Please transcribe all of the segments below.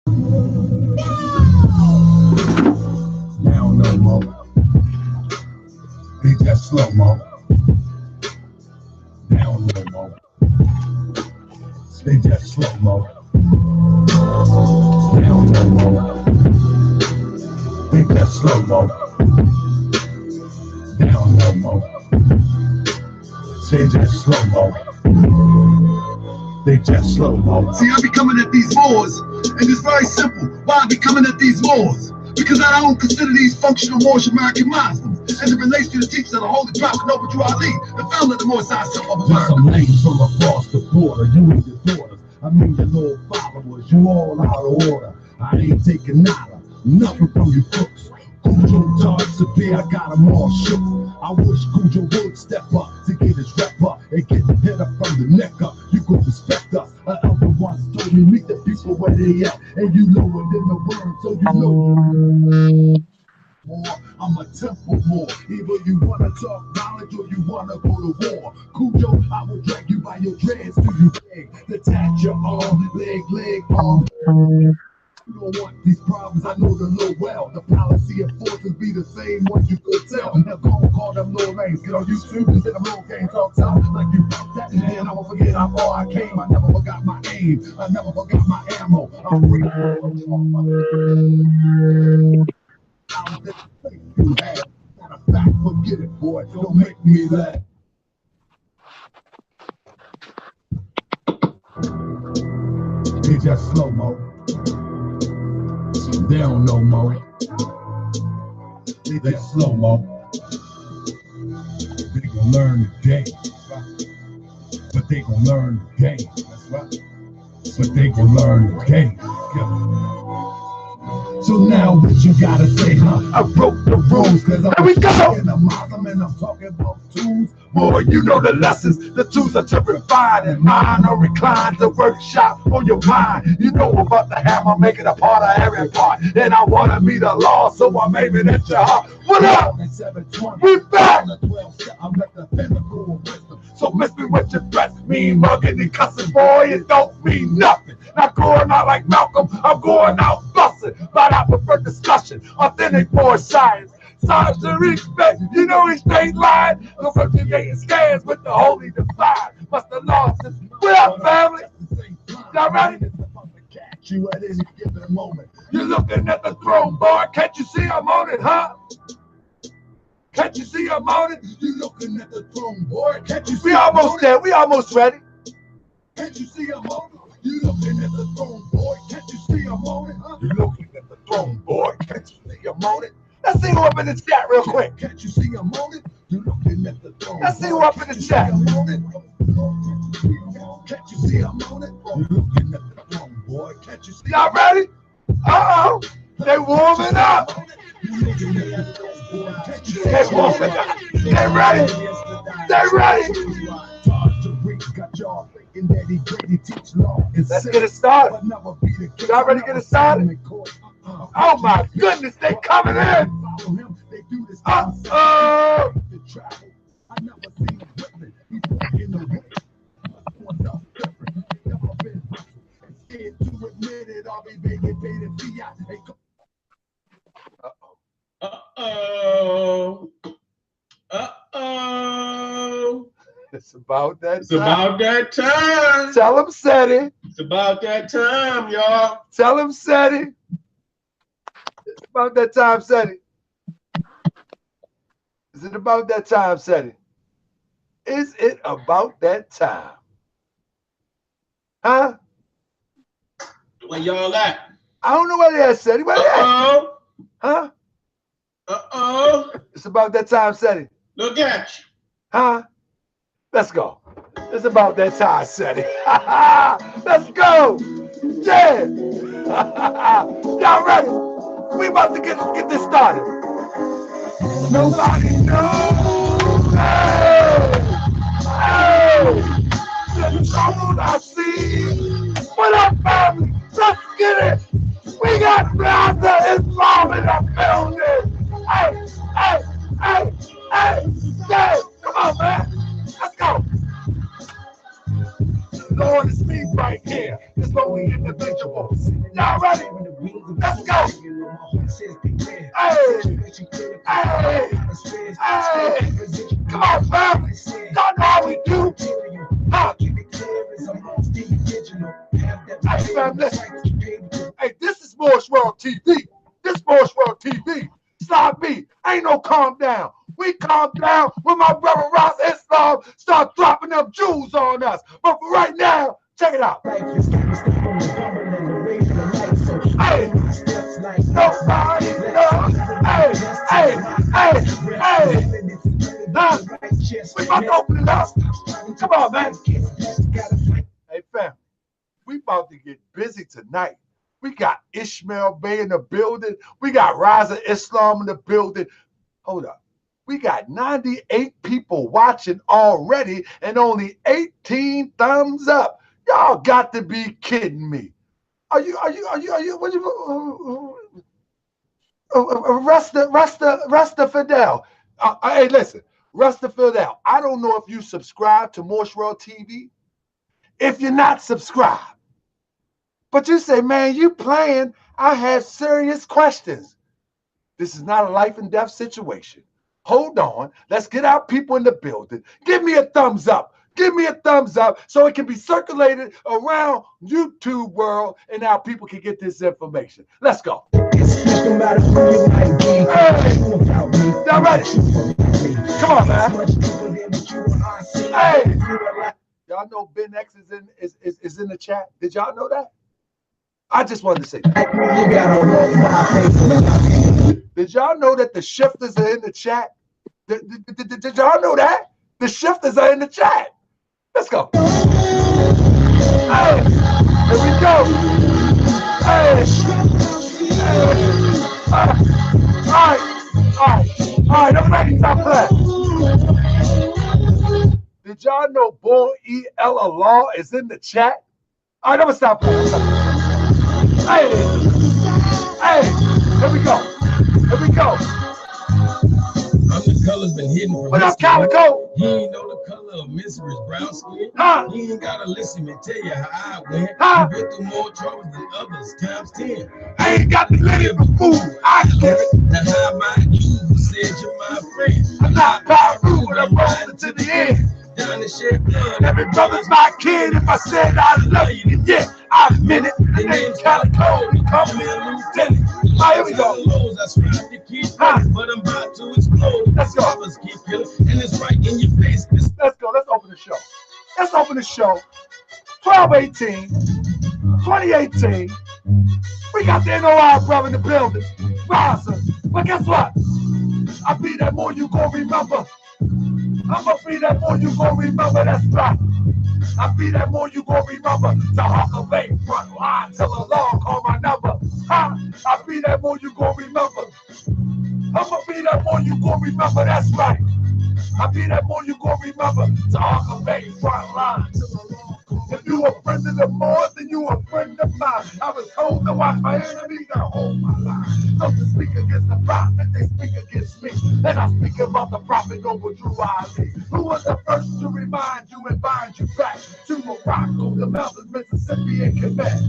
Now no more. They just slow-mo. Now no more. They just slow-mo. Now no more. They just slow-mo. Now no more. They just slow-mo. They just slow-mo. See, I be coming at these wars, and it's very simple. Why I be coming at these wars? Because I don't consider these functional Moorish American Muslims. As it relates to the teachings of the Holy Prophet Noble Drew Ali, the founder of the Moorish Islam of Just America. some names from across the border. You ain't the daughters. I mean the Lord followers. You all out of order. I ain't taking nada. Nothing from you crooks. Cujo charge severe, I got them all shook. I wish Cujo would step up to get his rep up and get the head up from the neck up. You could respect us. An elder once told me, meet the people where they at, and you lower than the worm, so you know. More, I'm a temple more. Either you wanna talk knowledge or you wanna go to war. Cujo, I will drag you by your dreads till you beg. Detach your arm, leg, arm. You don't want these problems, I know the law well. The policy and forces be the same ones you could tell. Now go and call them low lanes. Get on YouTube and sit them low game talk time like you fuck that. And I won't forget how far I came. I never forgot my aim. I never forgot my ammo. I'm free. You had. Matter of fact, forget it, boy. Don't make me laugh. They just slow-mo. They don't know more. They just slow-mo. They gon' learn today. But they gon' learn today. That's right. But they gon' learn today. So now what you gotta say, huh? I broke the rules, cause I'm a Muslim and I'm talking about tools. Boy, you know the lessons. The tools are to refine and mine are reclined to workshop on your mind. You know about the hammer, making a part of every part. And I wanna be the law, so I'm aiming at your heart. What up? We back! I'm like the pinnacle of wisdom. So miss me with your threats, mean mugging and cussing, boy, it don't mean nothing. Not going out like Malcolm, I'm going out busting. But I prefer discussion, authentic for science. Science to respect, you know he straight line. No originating scans with the holy divide. Must have lost it. What up, family? Y'all ready? You at any given moment. You're looking at the throne, boy. Can't you see I'm on it, huh? Can't you see I'm on it? You're looking at the throne, boy. Can't you see? We almost there. We almost ready. Can't you see I'm on it? You looking at the throne, boy. Can't you see I'm on it, huh? You looking at the throne, boy. Can't you see I'm on it? Let's see who up in the chat real quick. Can't you see I'm on it? You looking at the throne. Let's see who up in the chat. Can't you see I'm on it? You looking at the throne, boy. Can't you see? Y'all ready? Uh-oh. They warming up. They warming up. They ready. They ready. Let's get it started. Y'all ready to get it started? Oh my goodness, they coming in. Uh-oh. Uh-oh. Uh-oh. It's about that time. It's about that time. Tell him, Seti. It's about that time, y'all. Tell him, Seti. It's about that time, Seti. Is it about that time, Seti? Is it about that time? Huh? Where y'all at? I don't know where they at, Seti. Where they at? Uh-oh. Huh? Uh-oh. It's about that time, Seti. Look at you. Huh? Let's go. It's about that time, Seti. Let's go. Yeah. Y'all ready? We about to get this started. Nobody knows. Hey. Hey. The trouble I see. What up, family? Let's get it. We got Rizza Islam in the building. Hey, hey, hey, hey, hey. Come on, man. Let's go. Lord, it's me right here. It's only individuals. Y'all ready? Let's go. Hey, hey, hey. Come on, family. Y'all know how we do. Huh? Hey, family. Hey, this is Morris World TV. This Morris World TV. Slide B. Ain't no calm down. We calm down when my brother Rizza Islam start dropping them jewels on us. But for right now, check it out. Hey, nobody knows. Hey, hey, hey, hey. Nah, we about to open it up. Come on, man. Hey, fam, we about to get busy tonight. We got Ishmael Bey in the building. We got Rizza Islam in the building. Hold up. We got 98 people watching already and only 18 thumbs up. Y'all got to be kidding me. Are you, what you, Rasta Fidel. Hey, listen, Rasta Fidel, I don't know if you subscribe to Morris World TV. If you're not subscribed, but you say, man, you playing, I have serious questions. This is not a life and death situation. Hold on. Let's get our people in the building. Give me a thumbs up. Give me a thumbs up so it can be circulated around YouTube world and our people can get this information. Let's go. Hey, y'all ready? Come on, man. Hey, y'all know Ben X is in the chat. Did y'all know that? I just wanted to say that. Did y'all know that the shifters are in the chat? Did y'all know that? The shifters are in the chat. Let's go. Hey, here we go. Hey, hey. All right, everybody stop playing. Did y'all know Born E.L. Allah is in the chat? All right, I'm gonna stop playing. Hey, hey, here we go. Here we go. The color's been hidden from what up, Calico? You ain't know the color of Misery's brown skin. Huh? You ain't gotta listen to tell you how I went. Huh? You've been through more trouble than others, times 10. I ain't got the live for food. I get it. Now how about you who said you're my friend? I'm not Pyru, but I'm rolling to the end. Down the shed blood. Every brother's my kid. If I said I love you, then yeah, I meant it. The name's Calico. You call me a lieutenant. All right, here we go. Huh? But I'm about to explode. Let's go. Keep killing, and it's right in your face. Let's go. Let's open the show. Let's open the show. 12/18, 2018. We got the NOI brother in the building. Rizza. But guess what? I'll be that more you gon' remember. I'ma be that more you gon' remember. That's right. I'll be that more you gon' remember. To Hawker Bay, front line till the law call my number. Huh? I'll be that more you gon' remember. I'ma be that more you gon' remember. That's right. I'll be that more you gon' remember. To Hawker Bay, front line till the law. If you a friend of the Moors, then you a friend of mine. I was told to watch my enemies and hold my line. Those that speak against the prophet, they speak against me. And I speak about the prophet over Drew Ali, who was the first to remind you and bind you back to Morocco, the mountains, Mississippi, and Quebec.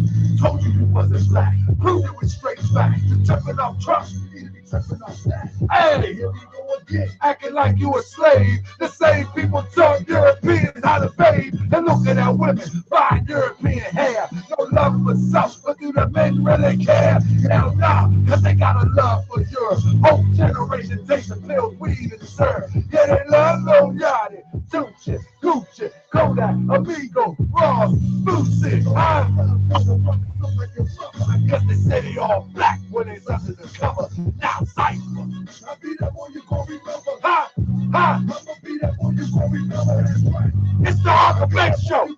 Told you wasn't black, proved it was straight back. You tripping off Trump, you need to be tripping off that. Hey, here we go again, acting like you a slave. The same people taught Europeans how to bathe. And looking at women buying European hair. No love for self, but do the men really care? Hell no, cause they got a love for Europe. Whole generation takes the pills, weed, and serve. Yeah, they love Lil Yachty, Gucci, Gucci, Kodak, Amigo, Ross, Boosie. I guess they say they all black when they under the cover. Now Cypher, I'll be that one you gon' remember. Ha, ha, I'ma be that one you gon' remember. That's right. It's the Hawker Bay Show.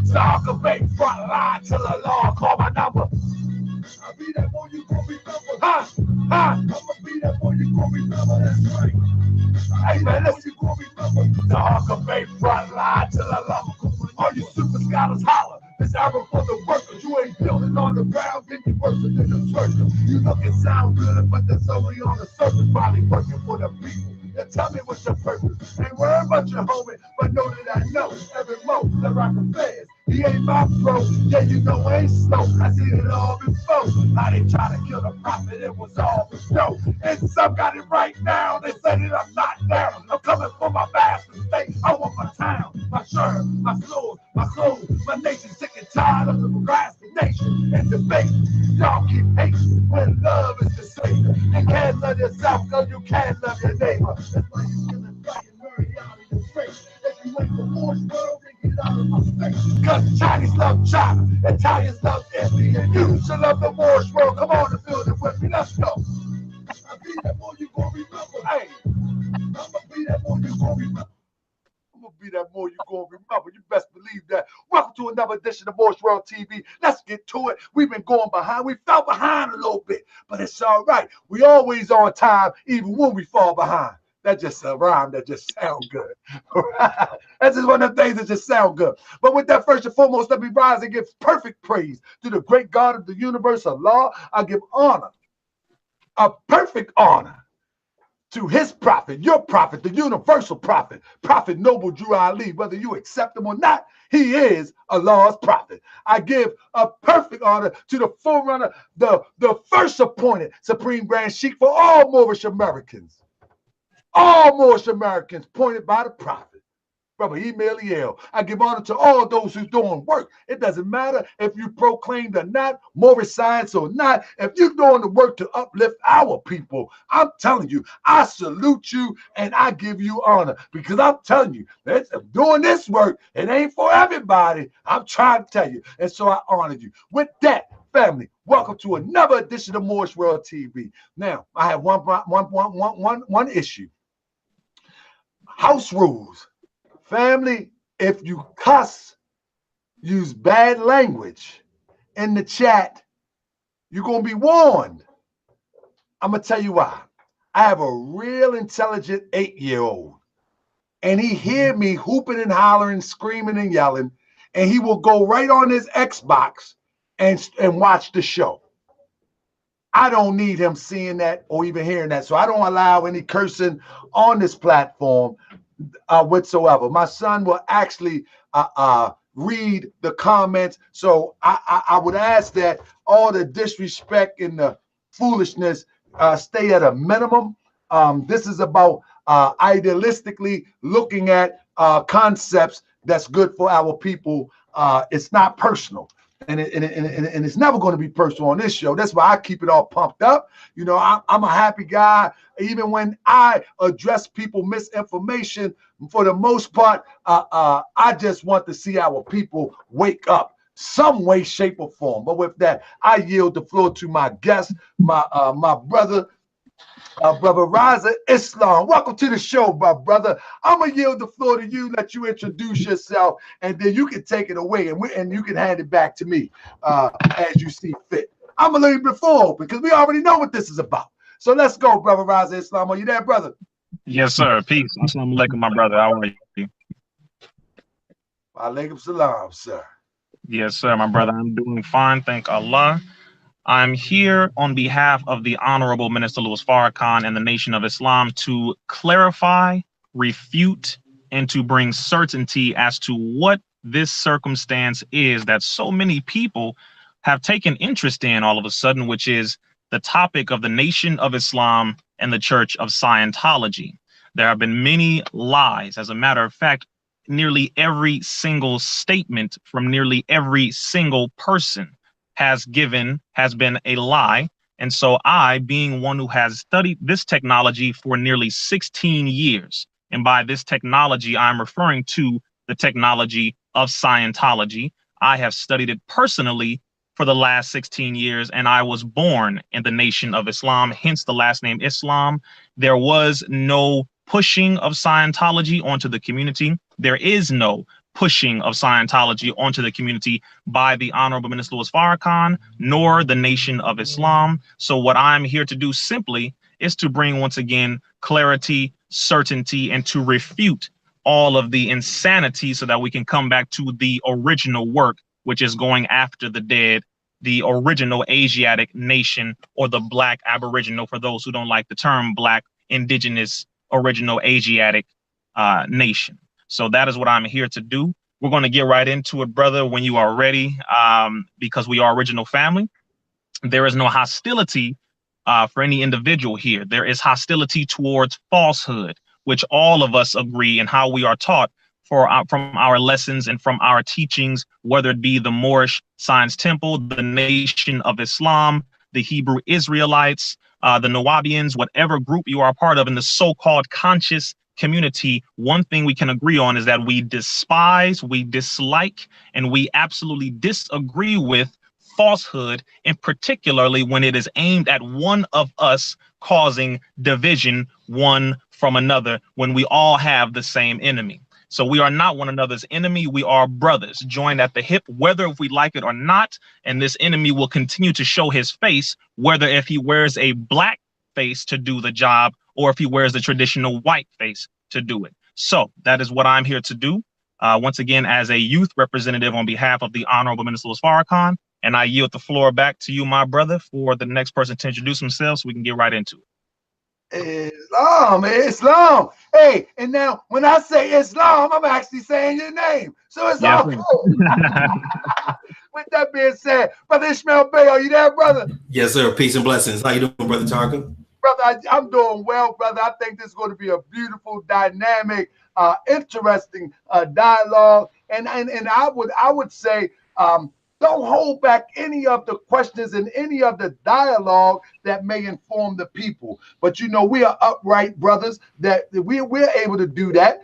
It's the Hawker Bay front line till the law call my number. I'll be that one you gon' remember. Ha, ha, I'ma be that one you gon' remember. That's right. Hey man, listen, you gon' remember. The Hawker Bay front line till the law. All you super scholars holler. This album for the workers. You ain't building on the ground, then you worse than the church. You look and sound good, but that's only on the surface. Probably working for the people. Now tell me what's your purpose. Ain't worried about your homie, but know that I know every moment that rock affairs. He ain't my bro, yeah, you know I ain't slow. I seen it all before. How they try to kill the prophet, it was all for show. And some got it right now, they say that I'm not down. I'm coming for my vast estate, I want my town, my shirt, my soul, my clothes, my nation. Sick and tired of the procrastination and debate. Y'all keep hating when love is the savior. You can't love yourself, cause you can't love your neighbor. That's why you killing, fighting, murder out in your face. If you ain't the Moorish world, then get out of my face. Cause Chinese love China, Italians love Italy, and you should love the Moorish world. Come on and build it with me, let's go. I'll be that more you gonna remember. Hey, I'ma be that more you gonna remember. I'm gonna be that more you gonna remember. You best believe that. Welcome to another edition of Moorish World TV. Let's get to it. We've been going behind. We fell behind a little bit, but it's all right. We always on time, even when we fall behind. That's just a rhyme that just sounds good. That's just one of the things that just sound good. But with that, first and foremost, let me rise and give perfect praise to the great God of the universe, Allah. I give honor, a perfect honor, to his prophet, your prophet, the universal prophet, Prophet Noble Drew Ali. Whether you accept him or not, he is Allah's prophet. I give a perfect honor to the forerunner, the first appointed Supreme Grand Sheikh for all Moorish Americans. All Moorish Americans pointed by the prophet, Brother Eliel. I give honor to all those who's doing work. It doesn't matter if you proclaimed or not, Moorish science or not. If you're doing the work to uplift our people, I'm telling you, I salute you and I give you honor, because I'm telling you, doing this work, it ain't for everybody. I'm trying to tell you, and so I honor you. With that, family, welcome to another edition of Moorish World TV. Now, I have one issue. House rules. Family, if you cuss, use bad language in the chat, you're going to be warned. I'm going to tell you why. I have a real intelligent 8-year-old, and he hear me hooping and hollering, screaming and yelling, and he will go right on his Xbox and watch the show. I don't need him seeing that or even hearing that, so I don't allow any cursing on this platform whatsoever. My son will actually read the comments, so I would ask that all the disrespect and the foolishness stay at a minimum. This is about idealistically looking at concepts that's good for our people. It's not personal. And it's never going to be personal on this show. That's why I keep it all pumped up. You know, I'm a happy guy. Even when I address people misinformation, for the most part, I just want to see our people wake up some way, shape, or form. But with that, I yield the floor to my guest, my brother, Brother Rizza Islam. Welcome to the show, my brother. I'm going to yield the floor to you, let you introduce yourself, and then you can take it away, and you can hand it back to me as you see fit. I'm going to leave the floor open because we already know what this is about. So let's go, Brother Rizza Islam. Are you there, brother? Yes, sir. Peace. Assalamu alaikum, my brother. How are you? Alaikum salam, sir. Yes, sir, my brother. I'm doing fine. Thank Allah. I'm here on behalf of the Honorable Minister Louis Farrakhan and the Nation of Islam to clarify, refute, and to bring certainty as to what this circumstance is that so many people have taken interest in all of a sudden, which is the topic of the Nation of Islam and the Church of Scientology. There have been many lies. As a matter of fact, nearly every single statement from nearly every single person has been a lie. And so I, being one who has studied this technology for nearly 16 years, and by this technology, I'm referring to the technology of Scientology. I have studied it personally for the last 16 years, and I was born in the Nation of Islam, hence the last name Islam. There was no pushing of Scientology onto the community. There is no pushing of Scientology onto the community by the Honorable Minister Louis Farrakhan, nor the Nation of Islam. So what I'm here to do simply is to bring, once again, clarity, certainty, and to refute all of the insanity so that we can come back to the original work, which is going after the dead, the original Asiatic nation, or the Black Aboriginal, for those who don't like the term Black, indigenous, original Asiatic nation. So that is what I'm here to do. We're going to get right into it, brother, when you are ready, because we are original family. There is no hostility for any individual here. There is hostility towards falsehood, which all of us agree and how we are taught from our lessons and from our teachings, whether it be the Moorish Science Temple, the Nation of Islam, the Hebrew Israelites, the Nubians, whatever group you are a part of in the so-called conscious community. One thing we can agree on is that we despise, we dislike, and we absolutely disagree with falsehood, and particularly when it is aimed at one of us, causing division one from another when we all have the same enemy. So we are not one another's enemy. We are brothers joined at the hip, whether if we like it or not. And this enemy will continue to show his face, whether if he wears a black face to do the job or if he wears the traditional white face to do it. So that is what I'm here to do. Once again, as a youth representative on behalf of the Honorable Minister Louis Farrakhan, and I yield the floor back to you, my brother, for the next person to introduce themselves so we can get right into it. Islam, Islam. Hey, and now when I say Islam, I'm actually saying your name. So it's all cool. With that being said, Brother Ishmael Bey, are you there, brother? Yes, sir. Peace and blessings. How you doing, Brother Tarkin? Brother, I'm doing well, brother. I think this is going to be a beautiful, dynamic, interesting dialogue. And I would say, don't hold back any of the questions and any of the dialogue that may inform the people. But, you know, we are upright brothers that we're able to do that.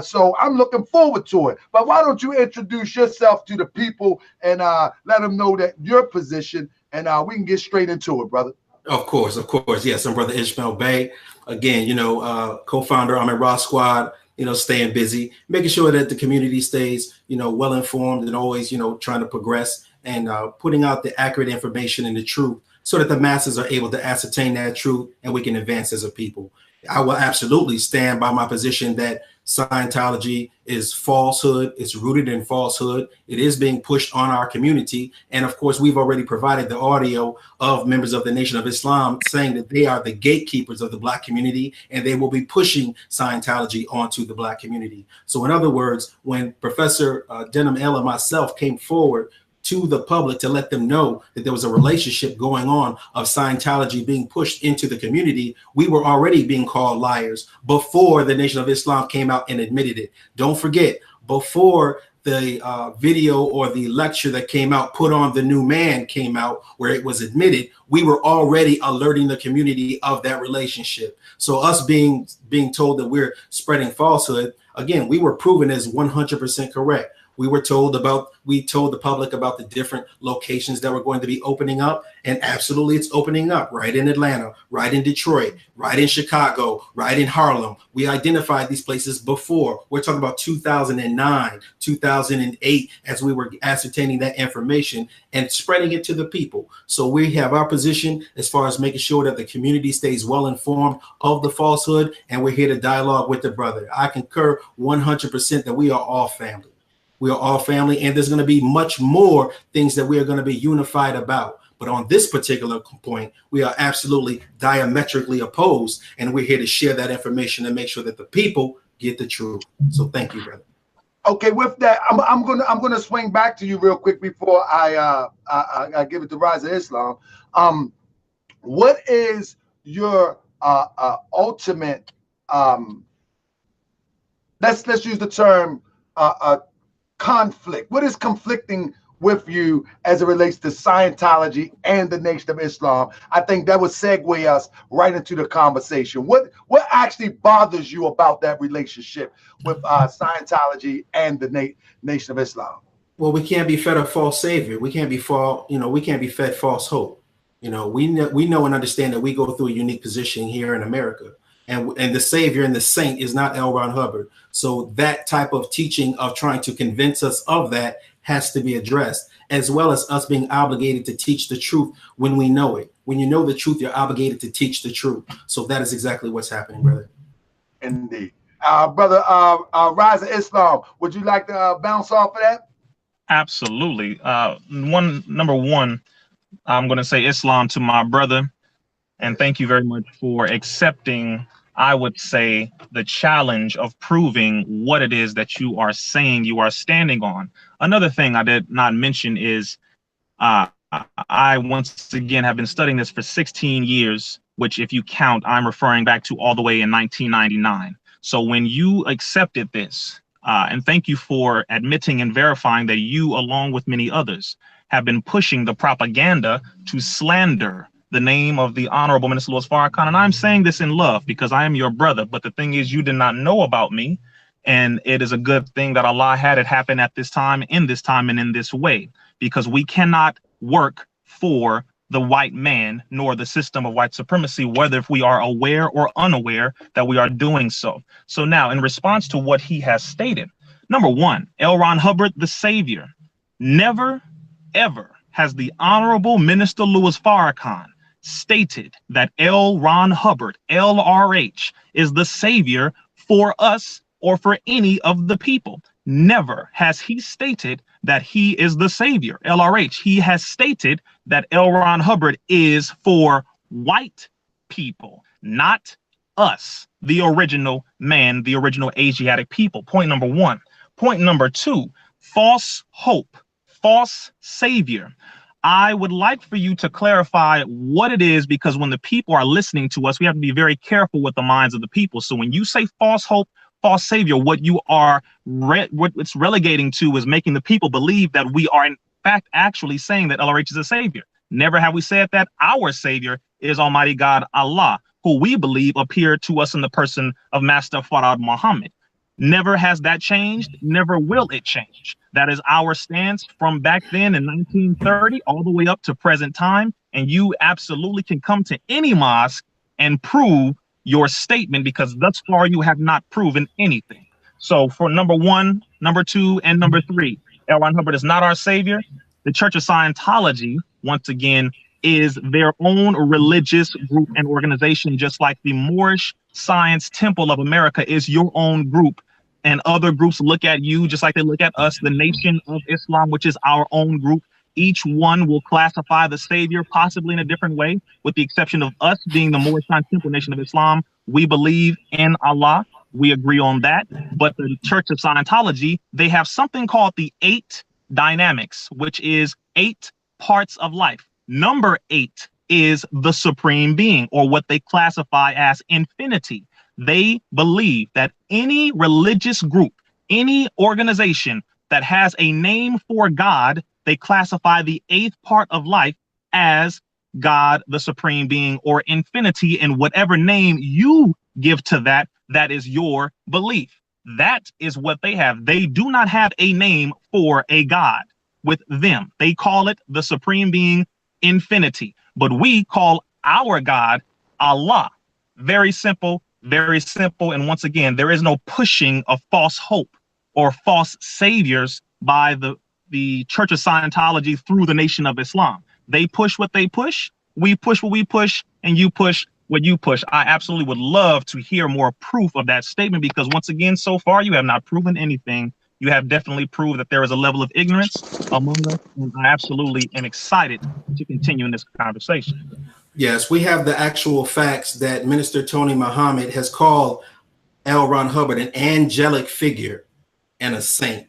So I'm looking forward to it. But why don't you introduce yourself to the people and let them know that your position, and we can get straight into it, brother. Of course. Yes, I'm Brother Ishmael Bey. Again, you know, co-founder, I'm at Raw Squad. You know, staying busy, making sure that the community stays, you know, well informed and always, you know, trying to progress and putting out the accurate information and the truth so that the masses are able to ascertain that truth and we can advance as a people. I will absolutely stand by my position that Scientology is falsehood. It's rooted in falsehood. It is being pushed on our community. And of course, we've already provided the audio of members of the Nation of Islam saying that they are the gatekeepers of the Black community and they will be pushing Scientology onto the Black community. So in other words, when Professor Denham L and myself came forward to the public to let them know that there was a relationship going on of Scientology being pushed into the community, we were already being called liars before the Nation of Islam came out and admitted it. Don't forget, before the video or the lecture that came out, Put on the New Man, came out where it was admitted, we were already alerting the community of that relationship. So us being told that we're spreading falsehood, again, we were proven as 100% correct. We told the public about the different locations that were going to be opening up, and absolutely it's opening up right in Atlanta, right in Detroit, right in Chicago, right in Harlem. We identified these places before. We're talking about 2009, 2008, as we were ascertaining that information and spreading it to the people. So we have our position as far as making sure that the community stays well informed of the falsehood, and we're here to dialogue with the brother. I concur 100% that we are all family. We are all family, and there's going to be much more things that we are going to be unified about. But on this particular point, we are absolutely diametrically opposed, and we're here to share that information and make sure that the people get the truth. So thank you, brother. Okay, with that, I'm gonna swing back to you real quick before I give it to Rizza Islam. What is your ultimate? Let's use the term conflict. What is conflicting with you as it relates to Scientology and the Nation of Islam? I think that would segue us right into the conversation. What actually bothers you about that relationship with Scientology and the Nation of Islam? Well, we can't be fed a false savior. We can't be fed false hope. You know, we know and understand that we go through a unique position here in America. And the savior and the saint is not L. Ron Hubbard. So that type of teaching of trying to convince us of that has to be addressed, as well as us being obligated to teach the truth when we know it. When you know the truth, you're obligated to teach the truth. So that is exactly what's happening, brother. Indeed. Brother Rizza Islam, would you like to bounce off of that? Absolutely. Number one, I'm going to say Islam to my brother. And thank you very much for accepting I would say the challenge of proving what it is that you are saying you are standing on. Another thing I did not mention is I once again have been studying this for 16 years, which if you count, I'm referring back to all the way in 1999. So when you accepted this, and thank you for admitting and verifying that you, along with many others, have been pushing the propaganda to slander the name of the Honorable Minister Louis Farrakhan. And I'm saying this in love because I am your brother. But the thing is, you did not know about me. And it is a good thing that Allah had it happen at this time, and in this way, because we cannot work for the white man nor the system of white supremacy, whether if we are aware or unaware that we are doing so. So now, in response to what he has stated, number one, L. Ron Hubbard, the savior, never, ever has the Honorable Minister Louis Farrakhan stated that L. Ron Hubbard, LRH, is the savior for us or for any of the people. Never has he stated that he is the savior, LRH. He has stated that L. Ron Hubbard is for white people, not us, the original man, the original Asiatic people. Point number one. Point number two, false hope, false savior. I would like for you to clarify what it is, because when the people are listening to us, we have to be very careful with the minds of the people. So when you say false hope, false savior, what you are what it's relegating to is making the people believe that we are in fact actually saying that LRH is a savior. Never have we said that. Our savior is Almighty God Allah, who we believe appeared to us in the person of Master Farad Muhammad. Never has that changed. Never will it change. That is our stance from back then in 1930 all the way up to present time. And you absolutely can come to any mosque and prove your statement, because thus far you have not proven anything. So for number one, number two, and number three, L. Ron Hubbard is not our savior. The Church of Scientology, once again, is their own religious group and organization, just like the Moorish Science Temple of America is your own group. And other groups look at you just like they look at us, the Nation of Islam, which is our own group. Each one will classify the savior possibly in a different way, with the exception of us being the Moorish Science Temple Nation of Islam. We believe in Allah. We agree on that. But the Church of Scientology, they have something called the 8 dynamics, which is 8 parts of life. Number 8 is the supreme being, or what they classify as infinity. They believe that any religious group, any organization that has a name for God, they classify the 8th part of life as God, the supreme being, or infinity, and whatever name you give to that, that is your belief. That is what they have. They do not have a name for a God with them. They call it the supreme being, infinity. But we call our God Allah. Very simple, very simple. And once again, there is no pushing of false hope or false saviors by the Church of Scientology through the Nation of Islam. They push what they push, we push what we push, and you push what you push. I absolutely would love to hear more proof of that statement, because once again, so far you have not proven anything. You have definitely proved that there is a level of ignorance among us, and I absolutely am excited to continue in this conversation. Yes, we have the actual facts that Minister Tony Muhammad has called L. Ron Hubbard an angelic figure and a saint.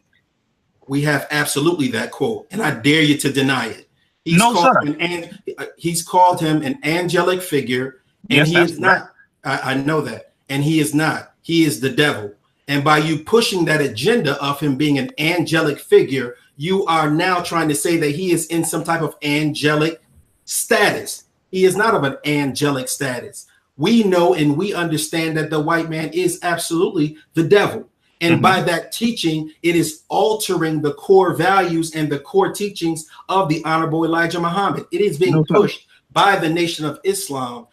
We have absolutely that quote, and I dare you to deny it. He's called him an angelic figure, and yes, he is not. I know that, and he is not. He is the devil. And by you pushing that agenda of him being an angelic figure, you are now trying to say that he is in some type of angelic status. He is not of an angelic status. We know and we understand that the white man is absolutely the devil. And by that teaching, it is altering the core values and the core teachings of the Honorable Elijah Muhammad. It is being pushed by the Nation of Islam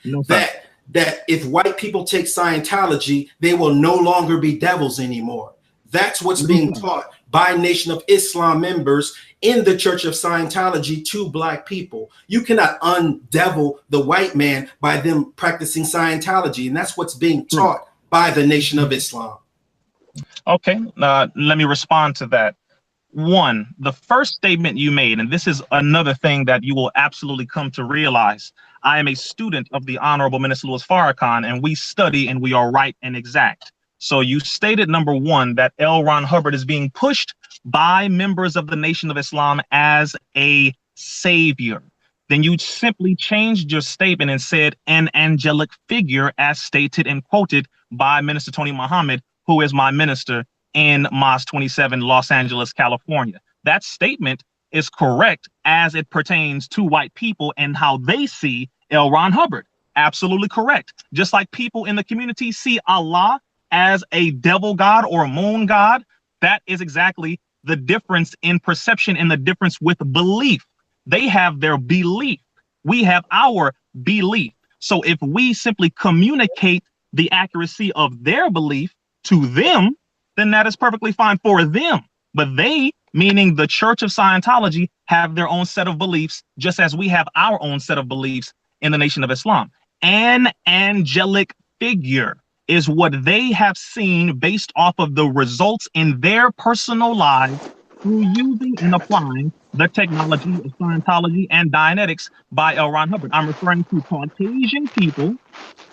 that if white people take Scientology, they will no longer be devils anymore. That's what's being taught by Nation of Islam members in the Church of Scientology to black people. You cannot undevil the white man by them practicing Scientology. And that's what's being taught by the Nation of Islam. Okay, let me respond to that. one, the first statement you made, and this is another thing that you will absolutely come to realize. I am a student of the Honorable Minister Louis Farrakhan, and we study and we are right and exact. So you stated, number one, that L. Ron Hubbard is being pushed by members of the Nation of Islam as a savior. Then you simply changed your statement and said an angelic figure, as stated and quoted by Minister Tony Muhammad, who is my minister in Mosque 27, Los Angeles, California. That statement is correct as it pertains to white people and how they see L. Ron Hubbard. Absolutely correct. Just like people in the community see Allah as a devil god or a moon god, that is exactly the difference in perception and the difference with belief. They have their belief. We have our belief. So if we simply communicate the accuracy of their belief to them, then that is perfectly fine for them. But they, meaning the Church of Scientology, have their own set of beliefs, just as we have our own set of beliefs in the Nation of Islam. An angelic figure is what they have seen based off of the results in their personal lives through using and applying the technology of Scientology and Dianetics by L. Ron Hubbard. I'm referring to Caucasian people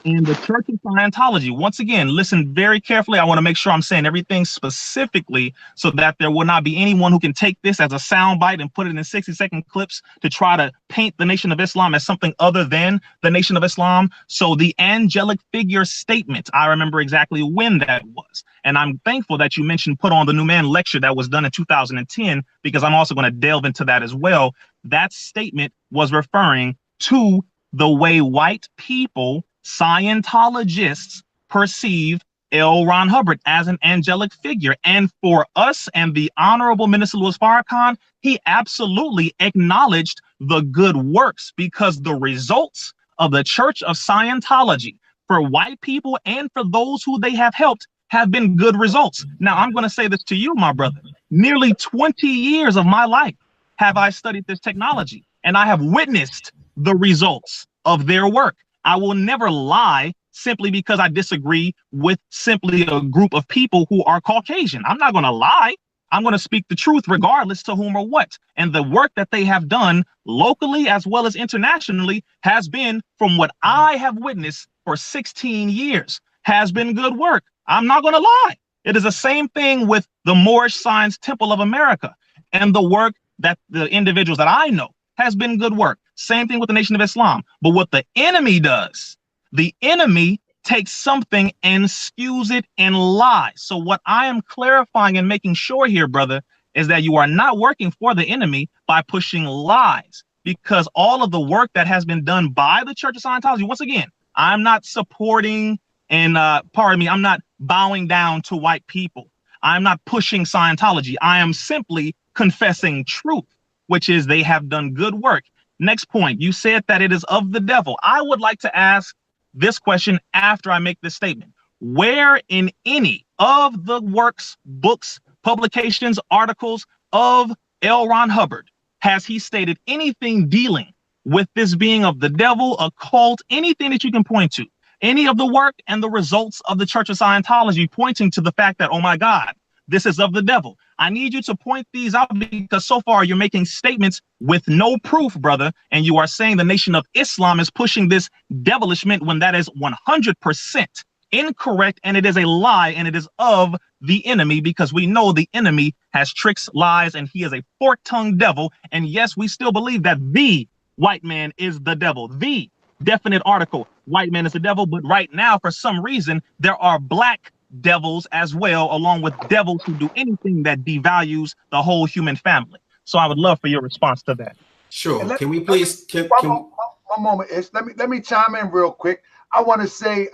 and the Church of Scientology. Once again, listen very carefully. I want to make sure I'm saying everything specifically so that there will not be anyone who can take this as a soundbite and put it in 60-second clips to try to paint the Nation of Islam as something other than the Nation of Islam. So the angelic figure statement, I remember exactly when that was. And I'm thankful that you mentioned Put on the New Man lecture that was done in 2010, because I'm also going to delve into that as well. That statement was referring to the way white people, Scientologists, perceive L. Ron Hubbard as an angelic figure. And for us and the Honorable Minister Louis Farrakhan, he absolutely acknowledged the good works, because the results of the Church of Scientology for white people and for those who they have helped have been good results. Now, I'm going to say this to you, my brother. Nearly 20 years of my life have I studied this technology, and I have witnessed the results of their work. I will never lie simply because I disagree with simply a group of people who are Caucasian. I'm not going to lie. I'm going to speak the truth regardless to whom or what. And the work that they have done locally as well as internationally has been, from what I have witnessed for 16 years, has been good work. I'm not going to lie. It is the same thing with the Moorish Science Temple of America, and the work that the individuals that I know has been good work. Same thing with the Nation of Islam. But what the enemy does, the enemy takes something and skews it and lies. So what I am clarifying and making sure here, brother, is that you are not working for the enemy by pushing lies, because all of the work that has been done by the Church of Scientology, once again, I'm not supporting and pardon me, I'm not bowing down to white people. I'm not pushing Scientology. I am simply confessing truth, which is they have done good work. Next point, you said that it is of the devil. I would like to ask this question after I make this statement. Where in any of the works, books, publications, articles of L. Ron Hubbard has he stated anything dealing with this being of the devil, occult, anything that you can point to? Any of the work and the results of the Church of Scientology pointing to the fact that, oh my God, this is of the devil. I need you to point these out, because so far you're making statements with no proof, brother. And you are saying the Nation of Islam is pushing this devilishment when that is 100% incorrect. And it is a lie, and it is of the enemy, because we know the enemy has tricks, lies, and he is a fork-tongued devil. And yes, we still believe that the white man is the devil. The definite article, white man is the devil. But right now, for some reason, there are black devils as well, along with devils who do anything that devalues the whole human family. So I would love for your response to that. Sure. Can we please one moment, Ish. Let me chime in real quick. I want to say,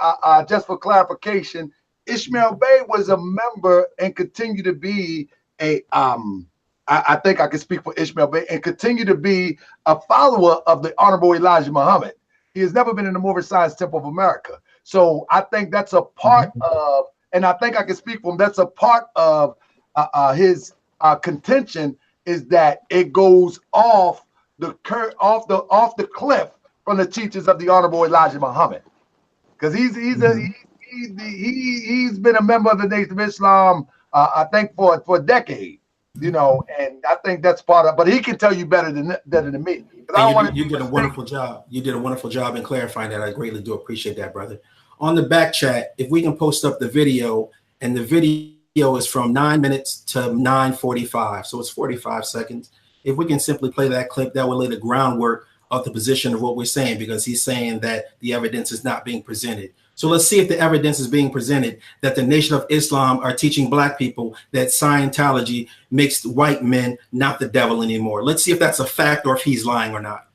just for clarification, Ishmael Bey was a member and continue to be a I think I can speak for Ishmael Bey, and continue to be a follower of the Honorable Elijah Muhammad. He has never been in the Moorish Science Temple of America. So I think that's a part of, and I think I can speak for him, that's a part of his contention, is that it goes off the cliff from the teachings of the Honorable Elijah Muhammad, because he's been a member of the Nation of Islam, I think for a decade. you know, and I think that's part of. But he can tell you better than me. You did a wonderful job. You did a wonderful job in clarifying that. I greatly do appreciate that, brother. On the back chat, if we can post up the video, and the video is from 9 minutes to 9:45, so it's 45 seconds. If we can simply play that clip, that will lay the groundwork of the position of what we're saying, because he's saying that the evidence is not being presented. So let's see if the evidence is being presented that the Nation of Islam are teaching black people that Scientology makes white men not the devil anymore. Let's see if that's a fact or if he's lying or not.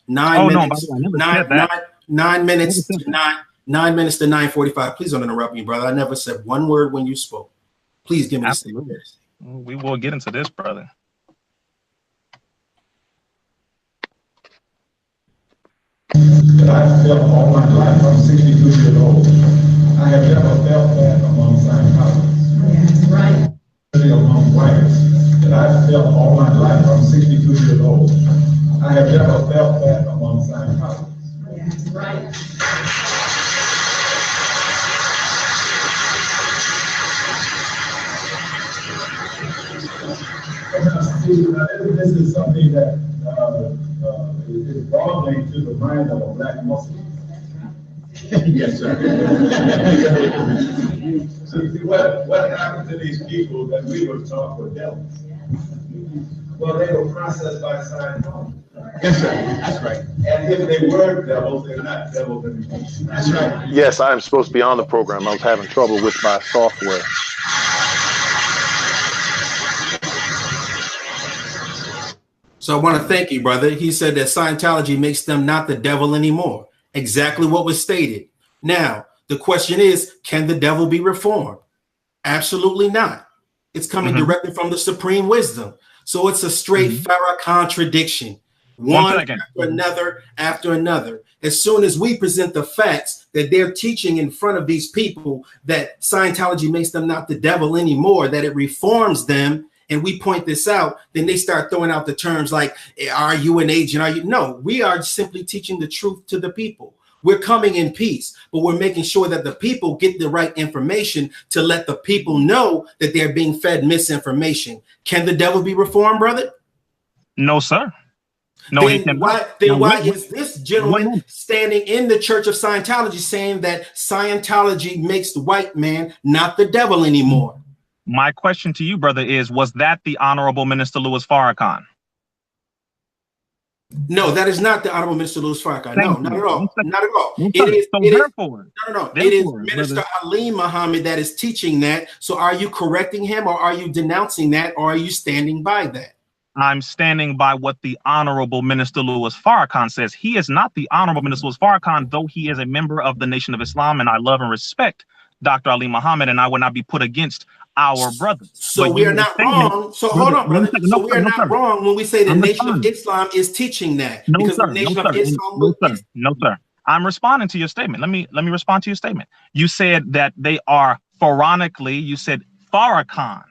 9 minutes to 9:45. Please don't interrupt me, brother. I never said one word when you spoke. Please give me Absolutely. We will get into this, brother. That I felt all my life. I'm 62 years old. I have never felt that among Scientologists. That's right. Among whites. That I felt all my life. I'm 62 years old. I have never felt that among Scientologists. That's right. This is something that is broadly to the mind of a black Muslim. Yes, sir. See, what happened to these people that we were taught were devils? Well, they were processed by Scientology. Yes, sir. That's right. And if they were devils, they're not devils anymore. That's right. Yes, I'm supposed to be on the program. I was having trouble with my software. So I want to thank you, brother. He said that Scientology makes them not the devil anymore. Exactly what was stated. Now, the question is, can the devil be reformed? Absolutely not. It's coming directly from the supreme wisdom. So it's a straight Farah contradiction. One after another. As soon as we present the facts that they're teaching in front of these people, that Scientology makes them not the devil anymore, that it reforms them, and we point this out, then they start throwing out the terms like, are you an agent? Are you? No, we are simply teaching the truth to the people. We're coming in peace, but we're making sure that the people get the right information to let the people know that they're being fed misinformation. Can the devil be reformed, brother? No, sir. No, then why is this gentleman standing in the Church of Scientology saying that Scientology makes the white man not the devil anymore? My question to you, brother, is, was that the Honorable Minister Louis Farrakhan? No, that is not the Honorable Minister Louis Farrakhan. No, not at all. Not at all. It is Minister Ali Muhammad that is teaching that. So are you correcting him, or are you denouncing that, or are you standing by that? I'm standing by what the Honorable Minister Louis Farrakhan says. He is not the Honorable Minister Louis Farrakhan, though he is a member of the Nation of Islam, and I love and respect Dr. Ali Muhammad, and I would not be put against our brothers. So we are not wrong. So hold on, brother. So we are not wrong when we say the Nation of Islam is teaching that. No, sir. I'm responding to your statement. Let me respond to your statement. You said that they are Pharaonically, you said Farrakhan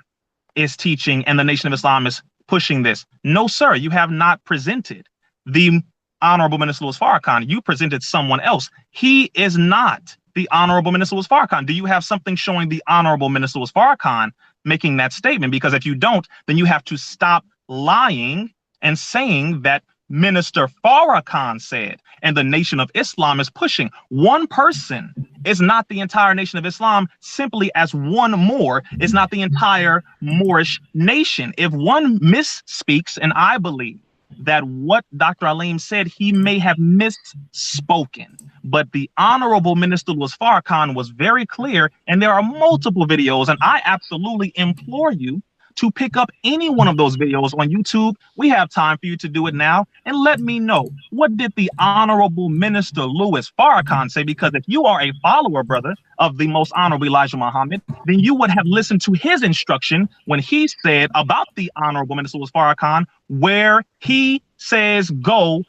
is teaching and the Nation of Islam is pushing this. No, sir, you have not presented the Honorable Minister Louis Farrakhan. You presented someone else. He is not the Honorable Minister Louis Farrakhan. Do you have something showing the Honorable Minister Louis Farrakhan making that statement? Because if you don't, then you have to stop lying and saying that Minister Farrakhan said and the Nation of Islam is pushing. One person is not the entire Nation of Islam, simply as one Moor is not the entire Moorish nation. If one misspeaks, and I believe that what Dr. Aleem said, he may have misspoken, but the Honorable Minister Louis Farrakhan was very clear, and there are multiple videos, and I absolutely implore you to pick up any one of those videos on YouTube. We have time for you to do it now, and let me know, what did the Honorable Minister Louis Farrakhan say? Because if you are a follower, brother, of the Most Honorable Elijah Muhammad, then you would have listened to his instruction when he said about the Honorable Minister Louis Farrakhan, where he says, go.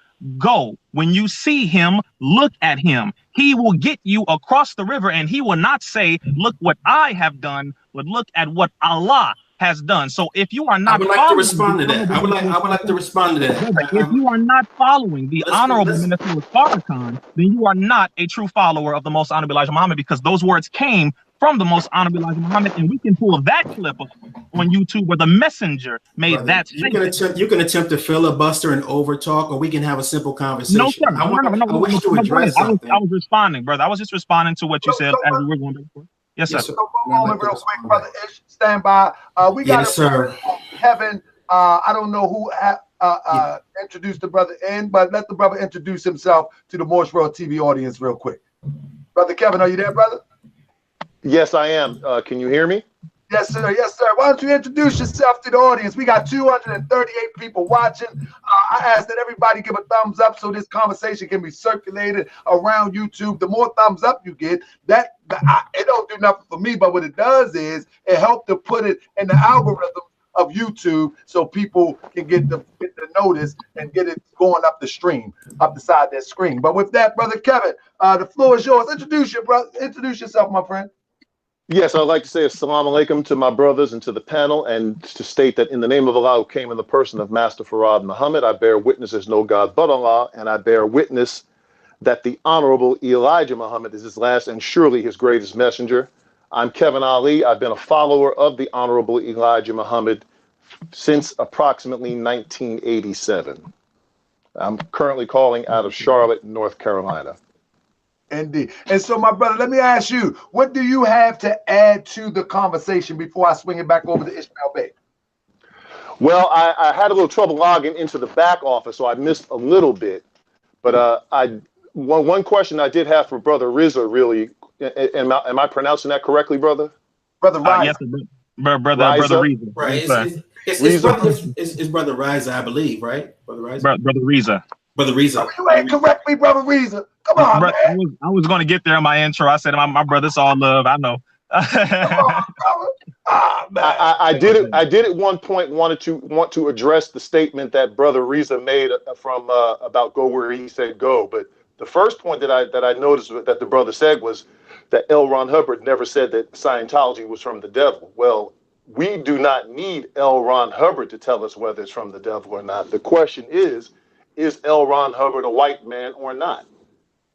When you see him, look at him. He will get you across the river, and he will not say, look what I have done, but look at what Allah has done. So if you are not, I would like to respond to that. I would like to respond to that. If you are not following the Honorable Minister Louis Farrakhan, then you are not a true follower of the Most Honorable Elijah Muhammad, because those words came from the Most Honorable Elijah Muhammad, and we can pull that clip up on YouTube where the messenger made Brother, that you can statement. attempt to filibuster and overtalk, or we can have a simple conversation. No, sir. I wish to address something. I was responding, brother. I was just responding to what you said as we were going back and forth. Yes, sir. So one moment real quick, brother Ish, stand by. We got Kevin. I don't know who introduced the brother in, but let the brother introduce himself to the Moorish World TV audience real quick. Brother Kevin, are you there, brother? Yes, I am. Can you hear me? Yes, sir. Yes, sir. Why don't you introduce yourself to the audience? We got 238 people watching. I ask that everybody give a thumbs up so this conversation can be circulated around YouTube. The more thumbs up you get, it don't do nothing for me, but what it does is it helps to put it in the algorithm of YouTube so people can get the notice and get it going up the stream, up the side of their screen. But with that, brother Kevin, the floor is yours. Introduce yourself, my friend. Yes, I'd like to say assalamu alaikum to my brothers and to the panel, and to state that in the name of Allah, who came in the person of Master Farad Muhammad, I bear witness there's no God but Allah, and I bear witness that the Honorable Elijah Muhammad is his last and surely his greatest messenger. I'm Kevin Ali. I've been a follower of the Honorable Elijah Muhammad since approximately 1987. I'm currently calling out of Charlotte, North Carolina. Indeed. And so, my brother, let me ask you, what do you have to add to the conversation before I swing it back over to Ishmael Bey? Well, I had a little trouble logging into the back office, so I missed a little bit. But one question I did have for Brother Rizza, really, am I pronouncing that correctly, brother? Brother Rizza. Yes, brother Rizza. Right. It's Brother Rizza, I believe, right? Brother Rizza. Brother Rizza. Brother Rizza. Oh, you ain't correct me, Brother Rizza. Come on, man. I was going to get there in my intro. I said, my brother's all love. I know. Come on, brother. I did at one point want to address the statement that Brother Rizza made from about go where he said go. But the first point that I noticed that the brother said was that L. Ron Hubbard never said that Scientology was from the devil. Well, we do not need L. Ron Hubbard to tell us whether it's from the devil or not. The question is L. Ron Hubbard a white man or not?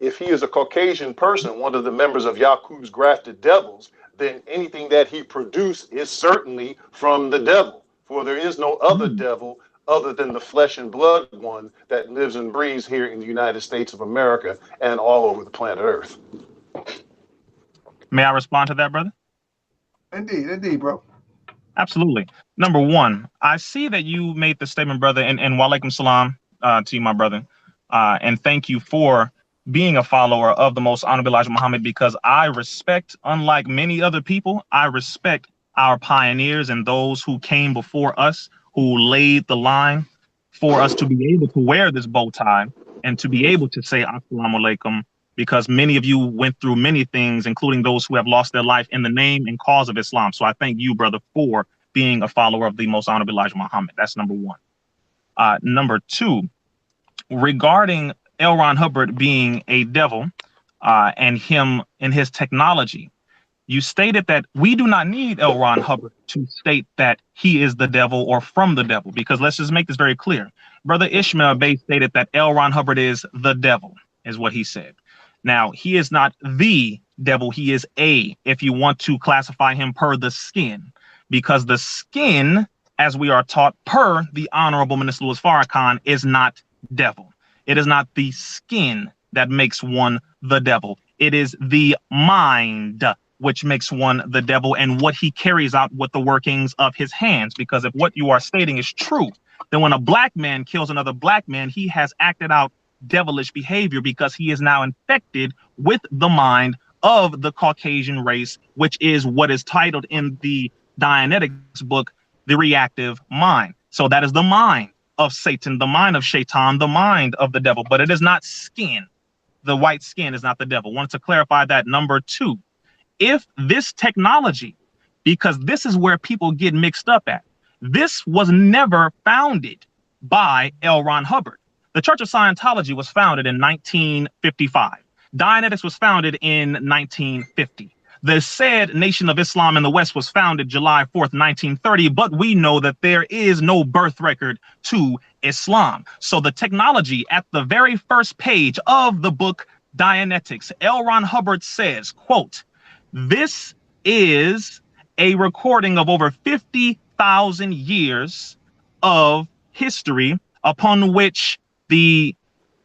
If he is a Caucasian person, one of the members of Yakub's grafted devils, then anything that he produced is certainly from the devil. For there is no other devil other than the flesh and blood one that lives and breathes here in the United States of America and all over the planet Earth. May I respond to that, brother? Indeed, bro. Absolutely. Number one, I see that you made the statement, brother, and wa alaikum salam to you, my brother. And thank you for being a follower of the Most Honorable Elijah Muhammad, because I respect, unlike many other people, I respect our pioneers and those who came before us, who laid the line for us to be able to wear this bow tie and to be able to say assalamu alaikum, because many of you went through many things, including those who have lost their life in the name and cause of Islam. So I thank you, brother, for being a follower of the Most Honorable Elijah Muhammad. That's number one. Number two, regarding L. Ron Hubbard being a devil and him and his technology, you stated that we do not need L. Ron Hubbard to state that he is the devil or from the devil, because let's just make this very clear. Brother Ishmael Bey stated that L. Ron Hubbard is the devil, is what he said. Now, he is not the devil. He is if you want to classify him per the skin, because the skin, as we are taught per the Honorable Minister Louis Farrakhan, is not devil. It is not the skin that makes one the devil. It is the mind which makes one the devil, and what he carries out with the workings of his hands. Because if what you are stating is true, then when a black man kills another black man, he has acted out devilish behavior, because he is now infected with the mind of the Caucasian race, which is what is titled in the Dianetics book, the reactive mind. So that is the mind of Satan, the mind of Shaitan, the mind of the devil, but it is not skin. The white skin is not the devil. Wanted to clarify that. Number two, if this technology, because this is where people get mixed up at, this was never founded by L. Ron Hubbard. The Church of Scientology was founded in 1955. Dianetics was founded in 1950. The said Nation of Islam in the West was founded July 4th, 1930, but we know that there is no birth record to Islam. So the technology at the very first page of the book Dianetics, L. Ron Hubbard says, quote, this is a recording of over 50,000 years of history upon which the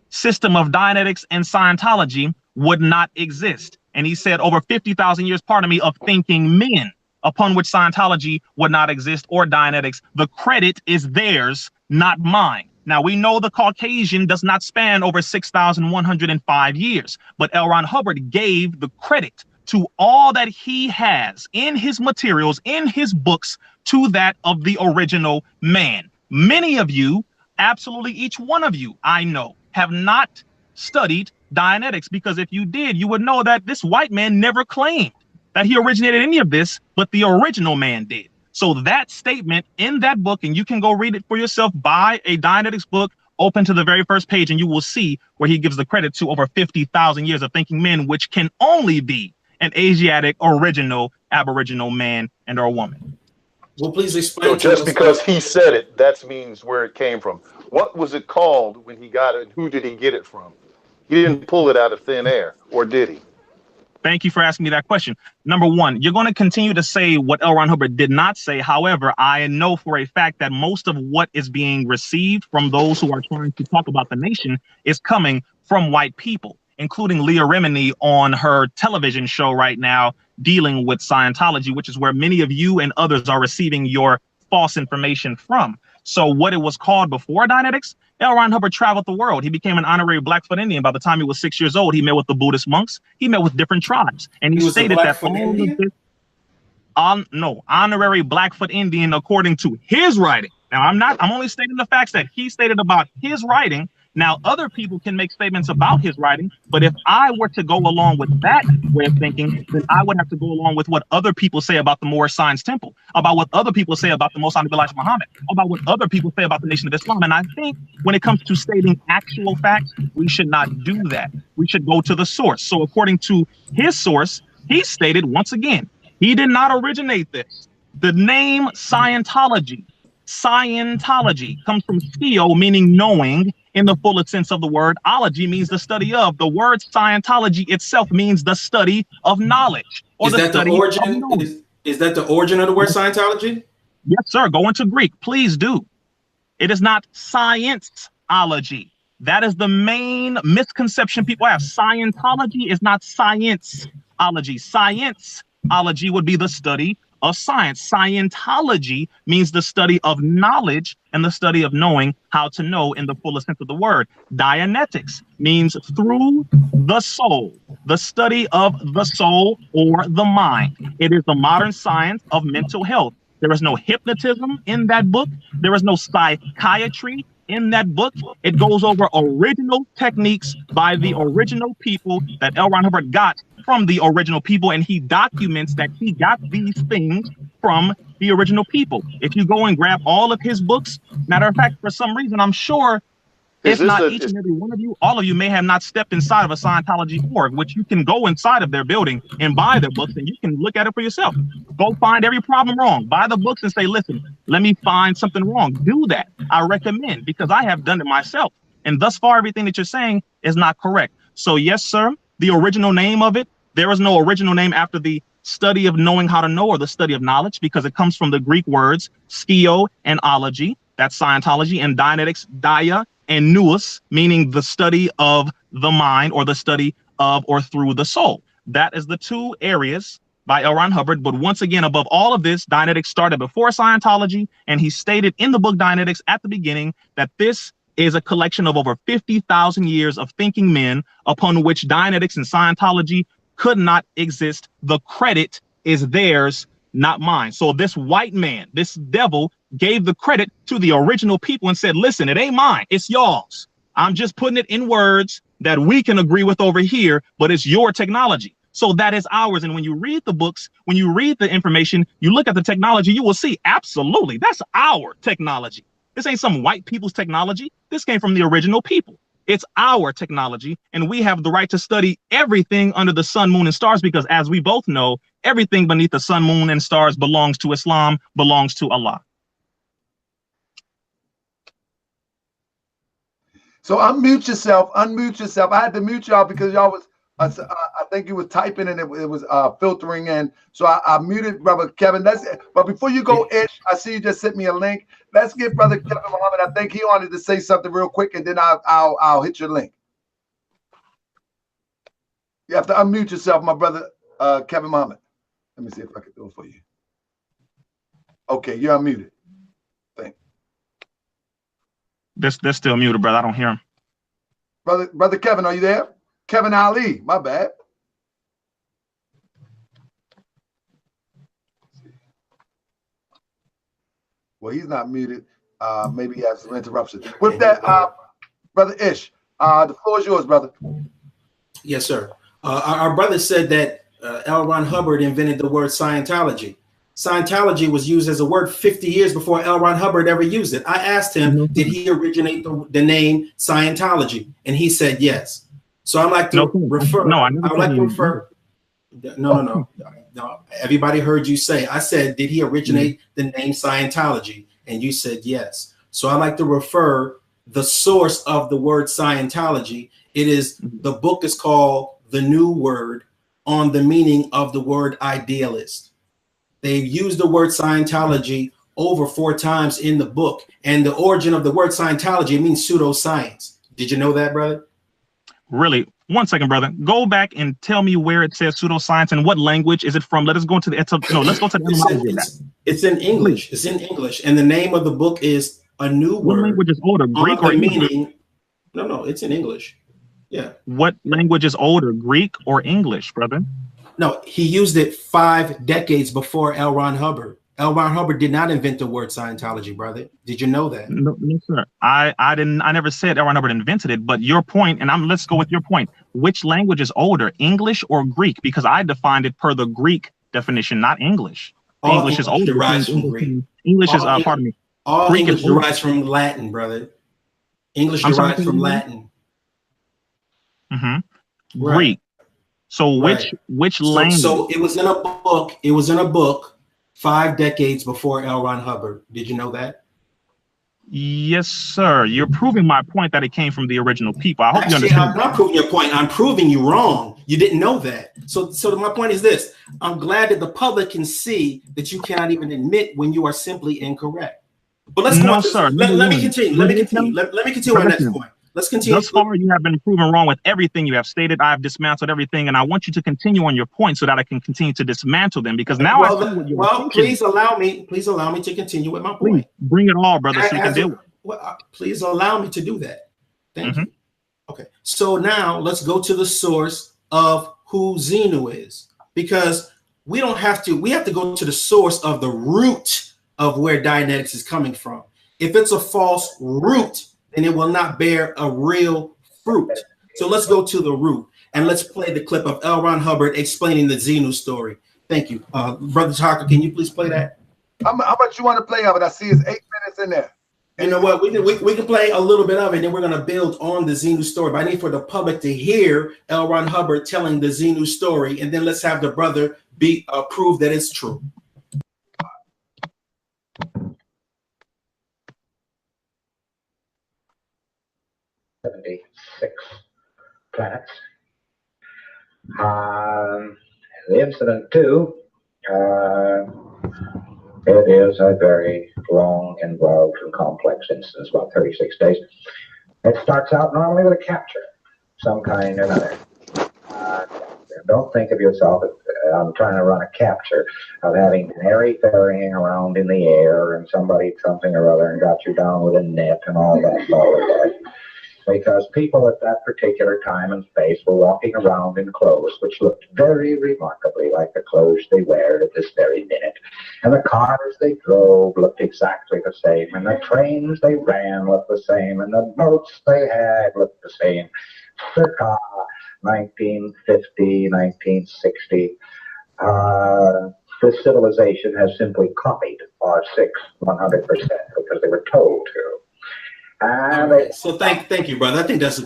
system of Dianetics and Scientology would not exist. And he said over 50,000 years, pardon me, of thinking men upon which Scientology would not exist, or Dianetics. The credit is theirs, not mine. Now, we know the Caucasian does not span over 6,105 years, but L. Ron Hubbard gave the credit to all that he has in his materials, in his books, to that of the original man. Many of you, absolutely each one of you, I know, have not studied Dianetics, because if you did, you would know that this white man never claimed that he originated any of this, but the original man did. So that statement in that book, and you can go read it for yourself, buy a Dianetics book, open to the very first page, and you will see where he gives the credit to over 50,000 years of thinking men, which can only be an Asiatic, original, Aboriginal man and or woman. Well, please explain. So just because he said it, that means where it came from. What was it called when he got it, and who did he get it from? He didn't pull it out of thin air, or did he? Thank you for asking me that question. Number one, you're going to continue to say what L. Ron Hubbard did not say. However, I know for a fact that most of what is being received from those who are trying to talk about the nation is coming from white people, including Leah Remini on her television show right now dealing with Scientology, which is where many of you and others are receiving your false information from. So what it was called before Dianetics, L. Ron Hubbard traveled the world. He became an honorary Blackfoot Indian. By the time he was 6 years old, he met with the Buddhist monks. He met with different tribes. And he stated that all of this, no, honorary Blackfoot Indian, according to his writing. Now, I'm only stating the facts that he stated about his writing. Now, other people can make statements about his writing, but if I were to go along with that way of thinking, then I would have to go along with what other people say about the Moorish Science Temple, about what other people say about the Most Honorable Elijah Muhammad, about what other people say about the Nation of Islam. And I think when it comes to stating actual facts, we should not do that. We should go to the source. So according to his source, he stated, once again, he did not originate this. The name Scientology comes from Scio, meaning knowing, in the fullest sense of the word. Ology means the study of. The word Scientology itself means the study of knowledge. Or is that the origin? Is that the origin of the word Scientology? Yes, sir. Go into Greek. Please do. It is not science-ology. That is the main misconception people have. Scientology is not science-ology. Science-ology would be the study of science. Scientology means the study of knowledge and the study of knowing how to know in the fullest sense of the word. Dianetics means through the soul, the study of the soul or the mind. It is the modern science of mental health. There is no hypnotism in that book. There is no psychiatry in that book. It goes over original techniques by the original people that L. Ron Hubbard got from the original people, and he documents that he got these things from the original people. If you go and grab all of his books, matter of fact, for some reason, I'm sure if not each and every one of you, all of you may have not stepped inside of a Scientology org, which you can go inside of their building and buy their books, and you can look at it for yourself. Go find every problem wrong, buy the books and say, listen, let me find something wrong. Do that. I recommend, because I have done it myself. And thus far, everything that you're saying is not correct. So yes, sir, the original name of it, there is no original name after the study of knowing how to know, or the study of knowledge, because it comes from the Greek words skio and ology, that's Scientology, and Dianetics, dia and nous, meaning the study of the mind, or the study of or through the soul. That is the two areas by L. Ron Hubbard. But once again, above all of this, Dianetics started before Scientology, and he stated in the book Dianetics at the beginning that this is a collection of over 50,000 years of thinking men upon which Dianetics and Scientology could not exist. The credit is theirs, not mine. So this white man, this devil, gave the credit to the original people and said, listen, it ain't mine, it's y'all's. I'm just putting it in words that we can agree with over here, but it's your technology. So that is ours. And when you read the books, when you read the information, you look at the technology, you will see, absolutely, that's our technology. This ain't some white people's technology. This came from the original people. It's our technology, and we have the right to study everything under the sun, moon, and stars, because as we both know, everything beneath the sun, moon, and stars belongs to Islam, belongs to Allah. So unmute yourself, unmute yourself. I had to mute y'all because y'all was I think you were typing and it was filtering in. So I muted Brother Kevin. That's it. But before you go, Ish, I see you just sent me a link. Let's get Brother Kevin Muhammad. I think he wanted to say something real quick, and then I'll hit your link. You have to unmute yourself, my brother Kevin Muhammad. Let me see if I can do it for you. Okay, you're unmuted. They're still muted, brother. I don't hear him. Brother Kevin, are you there? Kevin Ali, my bad. Well, he's not muted. Maybe he has some interruption. With that, Brother Ish, the floor is yours, brother. Yes, sir. Our brother said that L. Ron Hubbard invented the word Scientology. Scientology was used as a word 50 years before L. Ron Hubbard ever used it. I asked him, did he originate the name Scientology? And he said yes. So I'd like to refer. No, I would like to refer. No. Everybody heard you say. I said, did he originate the name Scientology? And you said yes. So I'd like to refer the source of the word Scientology. It is, the book is called The New Word on the Meaning of the Word Idealist. They've used the word Scientology over 4 times in the book. And the origin of the word Scientology means pseudoscience. Did you know that, brother? Really? 1 second, brother. Go back and tell me where it says pseudoscience and what language is it from. Let us go to the let's go to the it's in English. It's in English, and the name of the book is A New Word. What language is older, Greek or English? Meaning? No, it's in English. Yeah. What language is older, Greek or English, brother? No, he used it 5 decades before L. Ron Hubbard. L. Ron Hubbard did not invent the word Scientology, brother. Did you know that? No, sir. I never said L. Ron Hubbard invented it, but your point, and let's go with your point. Which language is older, English or Greek? Because I defined it per the Greek definition, not English. English is older. Derives from Greek. English is pardon me. All Greek English derives from Latin, brother. English derives from Latin. Mm-hmm. Right. Greek. So which language? So it was in a book. It was in a book 5 decades before L. Ron Hubbard. Did you know that? Yes, sir. You're proving my point that it came from the original people. I hope you understand. I'm not proving your point. I'm proving you wrong. You didn't know that. So my point is this. I'm glad that the public can see that you cannot even admit when you are simply incorrect. But let's go on. Sir. Let me continue. Let me continue my next point. Let's continue. Thus far, you have been proven wrong with everything you have stated. I have dismantled everything, and I want you to continue on your point so that I can continue to dismantle them. Because now please allow me to continue with my point. Please bring it all, brother, so you can deal with it. Please allow me to do that. Thank you. Okay. So now let's go to the source of who Xenu is, because we have to go to the source of the root of where Dianetics is coming from. If it's a false root, then it will not bear a real fruit. So let's go to the root and let's play the clip of L. Ron Hubbard explaining the Xenu story. Thank you. Brother Tucker, can you please play that? How much you want to play of it? I see it's 8 minutes in there. You know what? We can play a little bit of it, and then we're going to build on the Xenu story. But I need for the public to hear L. Ron Hubbard telling the Xenu story, and then let's have the brother prove that it's true. 76 planets. The incident 2, it is a very long, involved, and complex instance, about 36 days. It starts out normally with a capture, some kind or another. Don't think of yourself as I'm trying to run a capture of having been airy-fairying around in the air and somebody something or other and got you down with a net and all that. Because people at that particular time and space were walking around in clothes which looked very remarkably like the clothes they wear at this very minute. And the cars they drove looked exactly the same, and the trains they ran looked the same, and the boats they had looked the same. Circa 1950, 1960, this civilization has simply copied our 100% because they were told to. Right. So thank you, brother. I think that's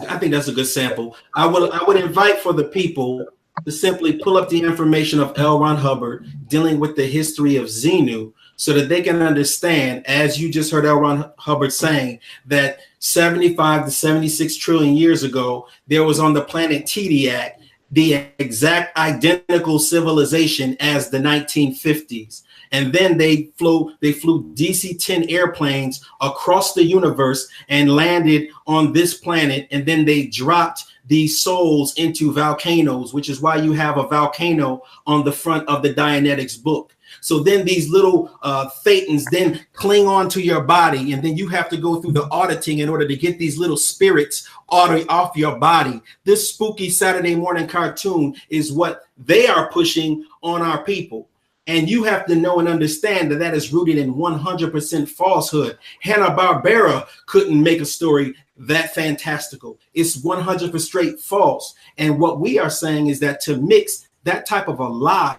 a good sample. I would invite for the people to simply pull up the information of L. Ron Hubbard dealing with the history of Xenu, so that they can understand, as you just heard L. Ron Hubbard saying, that 75 to 76 trillion years ago there was on the planet Tediac the exact identical civilization as the 1950s. And then they flew DC-10 airplanes across the universe and landed on this planet. And then they dropped these souls into volcanoes, which is why you have a volcano on the front of the Dianetics book. So then these little thetans then cling on to your body, and then you have to go through the auditing in order to get these little spirits off your body. This spooky Saturday morning cartoon is what they are pushing on our people. And you have to know and understand that that is rooted in 100% falsehood. Hanna-Barbera couldn't make a story that fantastical. It's 100% straight false. And what we are saying is that to mix that type of a lie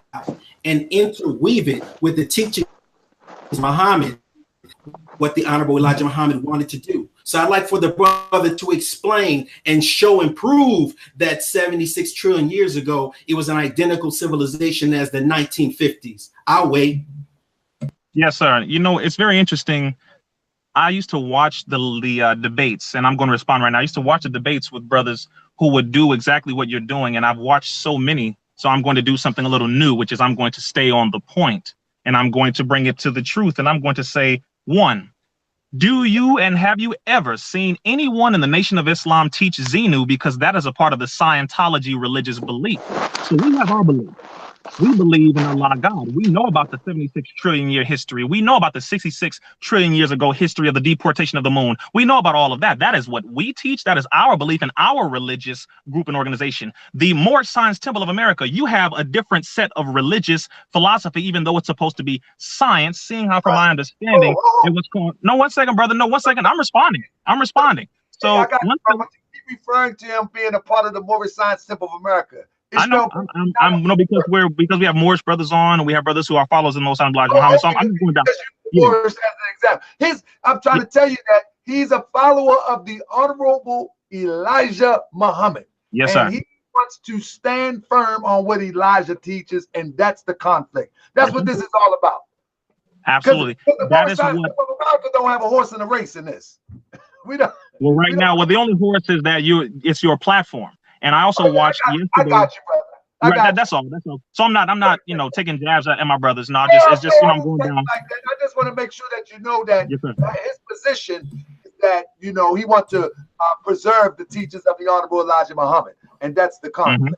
and interweave it with the teachings of Muhammad, what the Honorable Elijah Muhammad wanted to do. So I'd like for the brother to explain and show and prove that 76 trillion years ago, it was an identical civilization as the 1950s. I'll wait. Yes, sir. You know, it's very interesting. I used to watch the debates, and I'm going to respond right now. I used to watch the debates with brothers who would do exactly what you're doing, and I've watched so many. So I'm going to do something a little new, which is I'm going to stay on the point, and I'm going to bring it to the truth. And I'm going to say, one, do you and have you ever seen anyone in the Nation of Islam teach Xenu? Because that is a part of the Scientology religious belief. So we have our belief. We believe in Allah God. We know about the 76 trillion year history. We know about the 66 trillion years ago history of the deportation of the moon. We know about all of that. That is what we teach. That is our belief in our religious group and organization. The Moorish Science Temple of America, you have a different set of religious philosophy, even though it's supposed to be science, seeing how, from my understanding, it was called. No, 1 second, brother. No, 1 second. I'm responding. So I keep referring to him being a part of the Moorish Science Temple of America. I know. I'm no, because we have Moorish brothers on, and we have brothers who are followers of the Most High Elijah Muhammad. So I'm just going down. Moorish as an example. I'm trying to tell you that he's a follower of the Honorable Elijah Muhammad. Yes, sir. He wants to stand firm on what Elijah teaches, and that's the conflict. That's what this is all about. Absolutely. That is what America don't have a horse in the race in this. We don't. Well, right now, the only horse is that it's your platform. And I also watched yesterday. I got you, brother. That's all. So I'm not, taking jabs at my brothers. No, it's just, I'm going down. I just want to make sure that you know that his position is that, he wants to preserve the teachings of the Honorable Elijah Muhammad. And that's the conflict.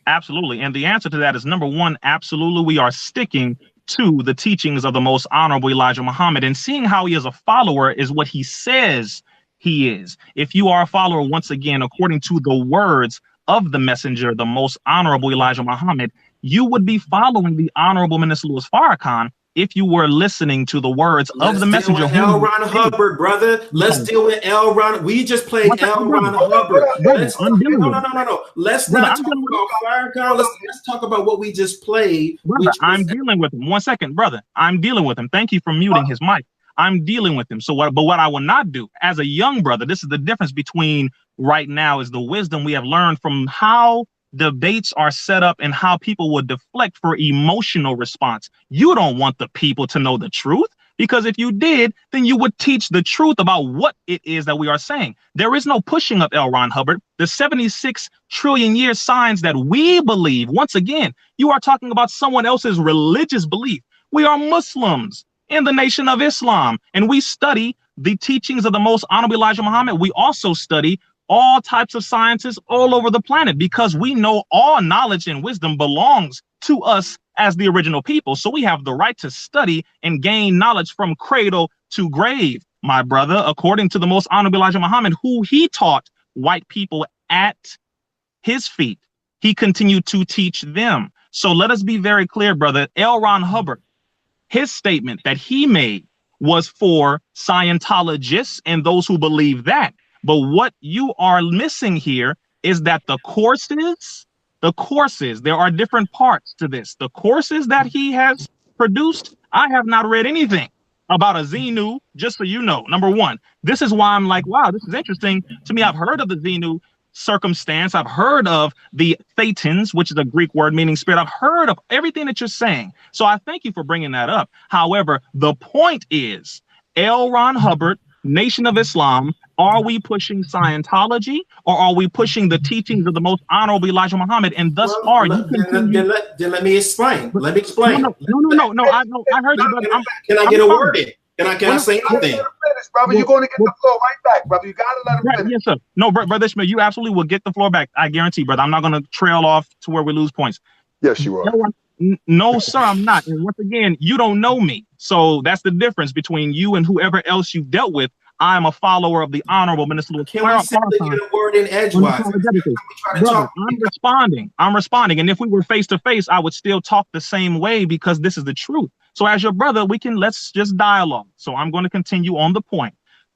Absolutely. And the answer to that is, number one, absolutely, we are sticking to the teachings of the Most Honorable Elijah Muhammad, and seeing how he is a follower is what he says he is. If you are a follower, once again, according to the words of the messenger, the Most Honorable Elijah Muhammad, you would be following the Honorable Minister Louis Farrakhan if you were listening to the words of the messenger. L. Ron Hubbard, brother. Let's deal with L. Ron. We just played L. Ron Hubbard. No. Let's not talk about Farrakhan. Let's talk about what we just played. Brother, I'm dealing with him. 1 second, brother. I'm dealing with him. Thank you for muting his mic. I'm dealing with him. But what I will not do as a young brother, this is the difference between right now, is the wisdom we have learned from how debates are set up and how people would deflect for emotional response. You don't want the people to know the truth, because if you did, then you would teach the truth about what it is that we are saying. There is no pushing up L. Ron Hubbard. The 76 trillion year signs that we believe, once again, you are talking about someone else's religious belief. We are Muslims in the Nation of Islam, and we study the teachings of the Most Honorable Elijah Muhammad. We also study all types of sciences all over the planet, because we know all knowledge and wisdom belongs to us as the original people. So we have the right to study and gain knowledge from cradle to grave, my brother, according to the Most Honorable Elijah Muhammad, who he taught white people at his feet. He continued to teach them. So let us be very clear, brother. L. Ron Hubbard, his statement that he made was for Scientologists and those who believe that. But what you are missing here is that the courses, there are different parts to this. The courses that he has produced, I have not read anything about a Xenu, just so you know. Number one, this is why I'm like, wow, this is interesting to me. I've heard of the Xenu circumstance. I've heard of the thetans, which is a Greek word meaning spirit. I've heard of everything that you're saying. So I thank you for bringing that up. However, the point is, L. Ron Hubbard, Nation of Islam, Are we pushing Scientology, or are we pushing the teachings of the most honorable Elijah Muhammad? And thus far, you continue. Then let me explain. Let me explain. No. I heard you, brother. Can I get a word in? Can I say anything? Finish, brother. You're going to get the floor right back, brother. You got to let him finish. Yes, sir. No, brother Ishmael, you absolutely will get the floor back. I guarantee, brother. I'm not going to trail off to where we lose points. Yes, you are. No, sir, I'm not. And once again, you don't know me. So that's the difference between you and whoever else you've dealt with. I'm a follower of the Honorable Minister Louis Farrakhan. Can we simply get a word in edgewise? Brother, I'm responding. And if we were face to face, I would still talk the same way because this is the truth. So as your brother, let's just dialogue. So I'm going to continue on the point.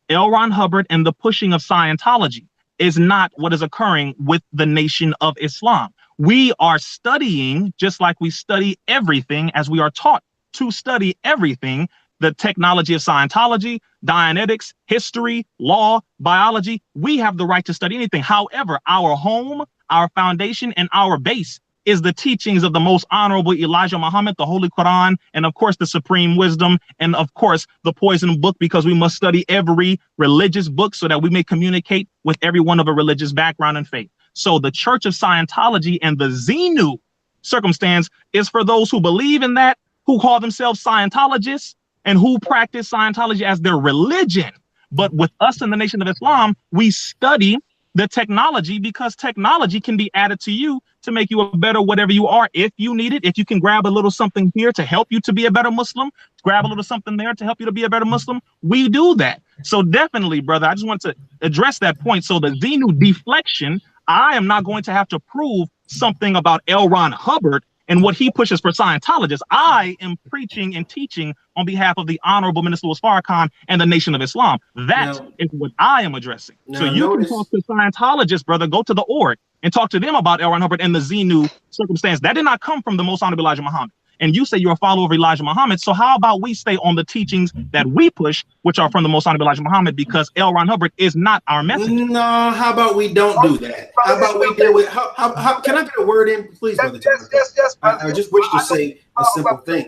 L. Ron Hubbard and the pushing of Scientology is not what is occurring with the Nation of Islam. We are studying, just like we study everything, as we are taught to study everything, the technology of Scientology, Dianetics, history, law, biology. We have the right to study anything. However, our home, our foundation, and our base is the teachings of the most honorable Elijah Muhammad, the Holy Quran, and of course the supreme wisdom, and of course the poison book, because we must study every religious book so that we may communicate with everyone of a religious background and faith. So the Church of Scientology and the Xenu circumstance is for those who believe in that, who call themselves Scientologists, and who practice Scientology as their religion. But with us in the Nation of Islam, we study the technology because technology can be added to you to make you a better whatever you are if you need it. If you can grab a little something here to help you to be a better Muslim, grab a little something there to help you to be a better Muslim, we do that. So definitely, brother, I just want to address that point. So the Xenu deflection, I am not going to have to prove something about L. Ron Hubbard and what he pushes for Scientologists. I am preaching and teaching on behalf of the Honorable Minister Louis Farrakhan and the Nation of Islam. That is what I am addressing. So you can talk to Scientologists, brother, go to the org and talk to them about L. Ron Hubbard and the Xenu circumstance. That did not come from the most honorable Elijah Muhammad. And you say you're a follower of Elijah Muhammad. So how about we stay on the teachings that we push, which are from the most honorable Elijah Muhammad, because L. Ron Hubbard is not our message. No, how about we don't do that? How about we deal with, how can I get a word in, please, brother? Yes, brother. I just wish to say a simple thing.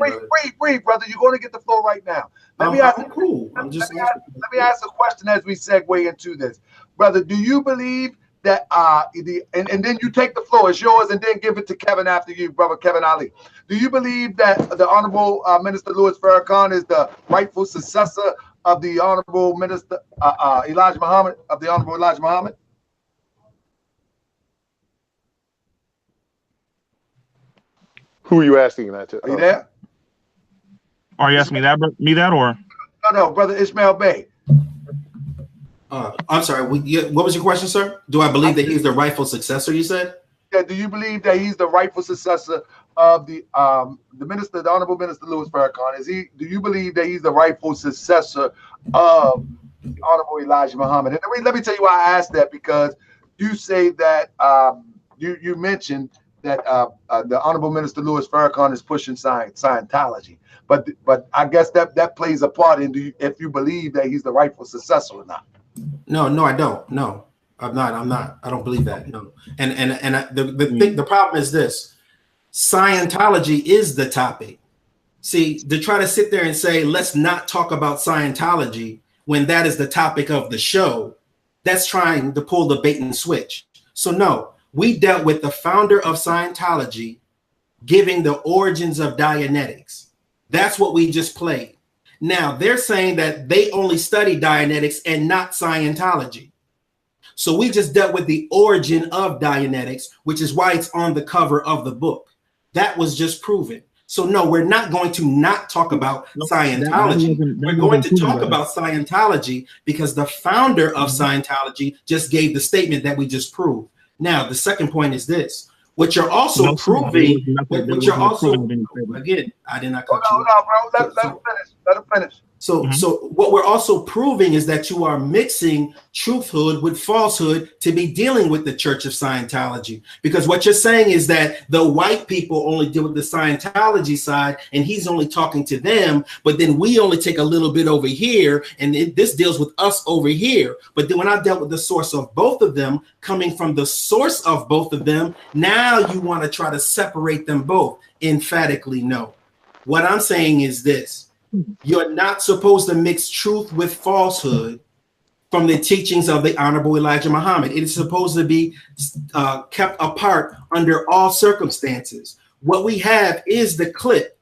Breathe, brother. You're going to get the floor right now. Let me ask a question as we segue into this. Brother, do you believe that and then you take the floor, it's yours, and then give it to Kevin after you, brother Kevin Ali. Do you believe that the Honorable Minister Louis Farrakhan is the rightful successor of the Honorable Minister Elijah Muhammad, of the Honorable Elijah Muhammad? Who are you asking that to? Are you there? Are you asking me that or? No, brother Ishmael Bey. I'm sorry. What was your question, sir? Do I believe that he's the rightful successor? You said. Yeah. Do you believe that he's the rightful successor of the minister, the Honorable Minister Louis Farrakhan? Do you believe that he's the rightful successor of the Honorable Elijah Muhammad? And let me tell you why I asked that, because you say that you mentioned that the Honorable Minister Louis Farrakhan is pushing Scientology, but I guess that plays a part in if you believe that he's the rightful successor or not. No, I don't. No, I'm not. I don't believe that. No. And the problem is this: Scientology is the topic. See, to try to sit there and say, let's not talk about Scientology when that is the topic of the show, that's trying to pull the bait and switch. So no, we dealt with the founder of Scientology giving the origins of Dianetics. That's what we just played. Now, they're saying that they only study Dianetics and not Scientology. So we just dealt with the origin of Dianetics, which is why it's on the cover of the book. That was just proven. So no, we're not going to not talk about Scientology. We're going to talk about Scientology because the founder of Scientology just gave the statement that we just proved. Now, the second point is this. What you're also proving, again, I did not cut you off. No, bro. Let him finish. So what we're also proving is that you are mixing truthhood with falsehood to be dealing with the Church of Scientology. Because what you're saying is that the white people only deal with the Scientology side, and he's only talking to them, but then we only take a little bit over here, and this deals with us over here. But then when I dealt with the source of both of them, coming from the source of both of them, now you want to try to separate them both. Emphatically, no. What I'm saying is this. You're not supposed to mix truth with falsehood. from the teachings of the Honorable Elijah Muhammad. It is supposed to be kept apart under all circumstances. What we have is the clip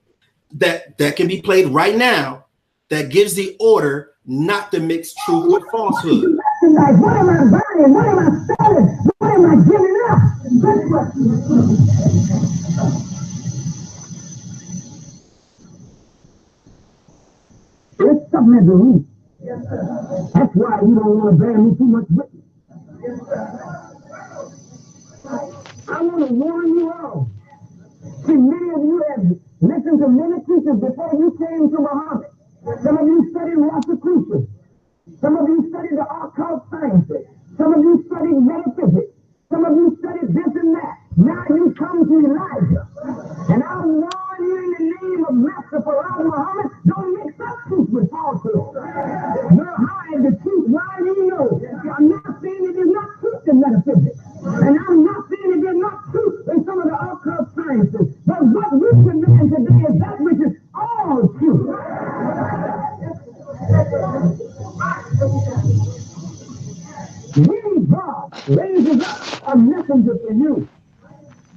that can be played right now that gives the order not to mix truth with falsehood. Like, what am I burning? What am I selling? What am I giving up? There's something at the root. That's why you don't want to bear me too much witness. I want to warn you all. See, many of you have listened to many teachers before you came to Muhammad. Some of you studied Rosicrucians. Some of you studied the occult sciences. Some of you studied metaphysics. Some of you studied this and that. Now you come to Elijah. And I warn you in the name of Master Farad Muhammad, don't mix up truth with falsehood. Nor hide the truth while you know. I'm not saying it is not truth in metaphysics. And I'm not saying it is not truth in some of the occult sciences. But what we command today is that which is all truth. When God raises up a messenger for you,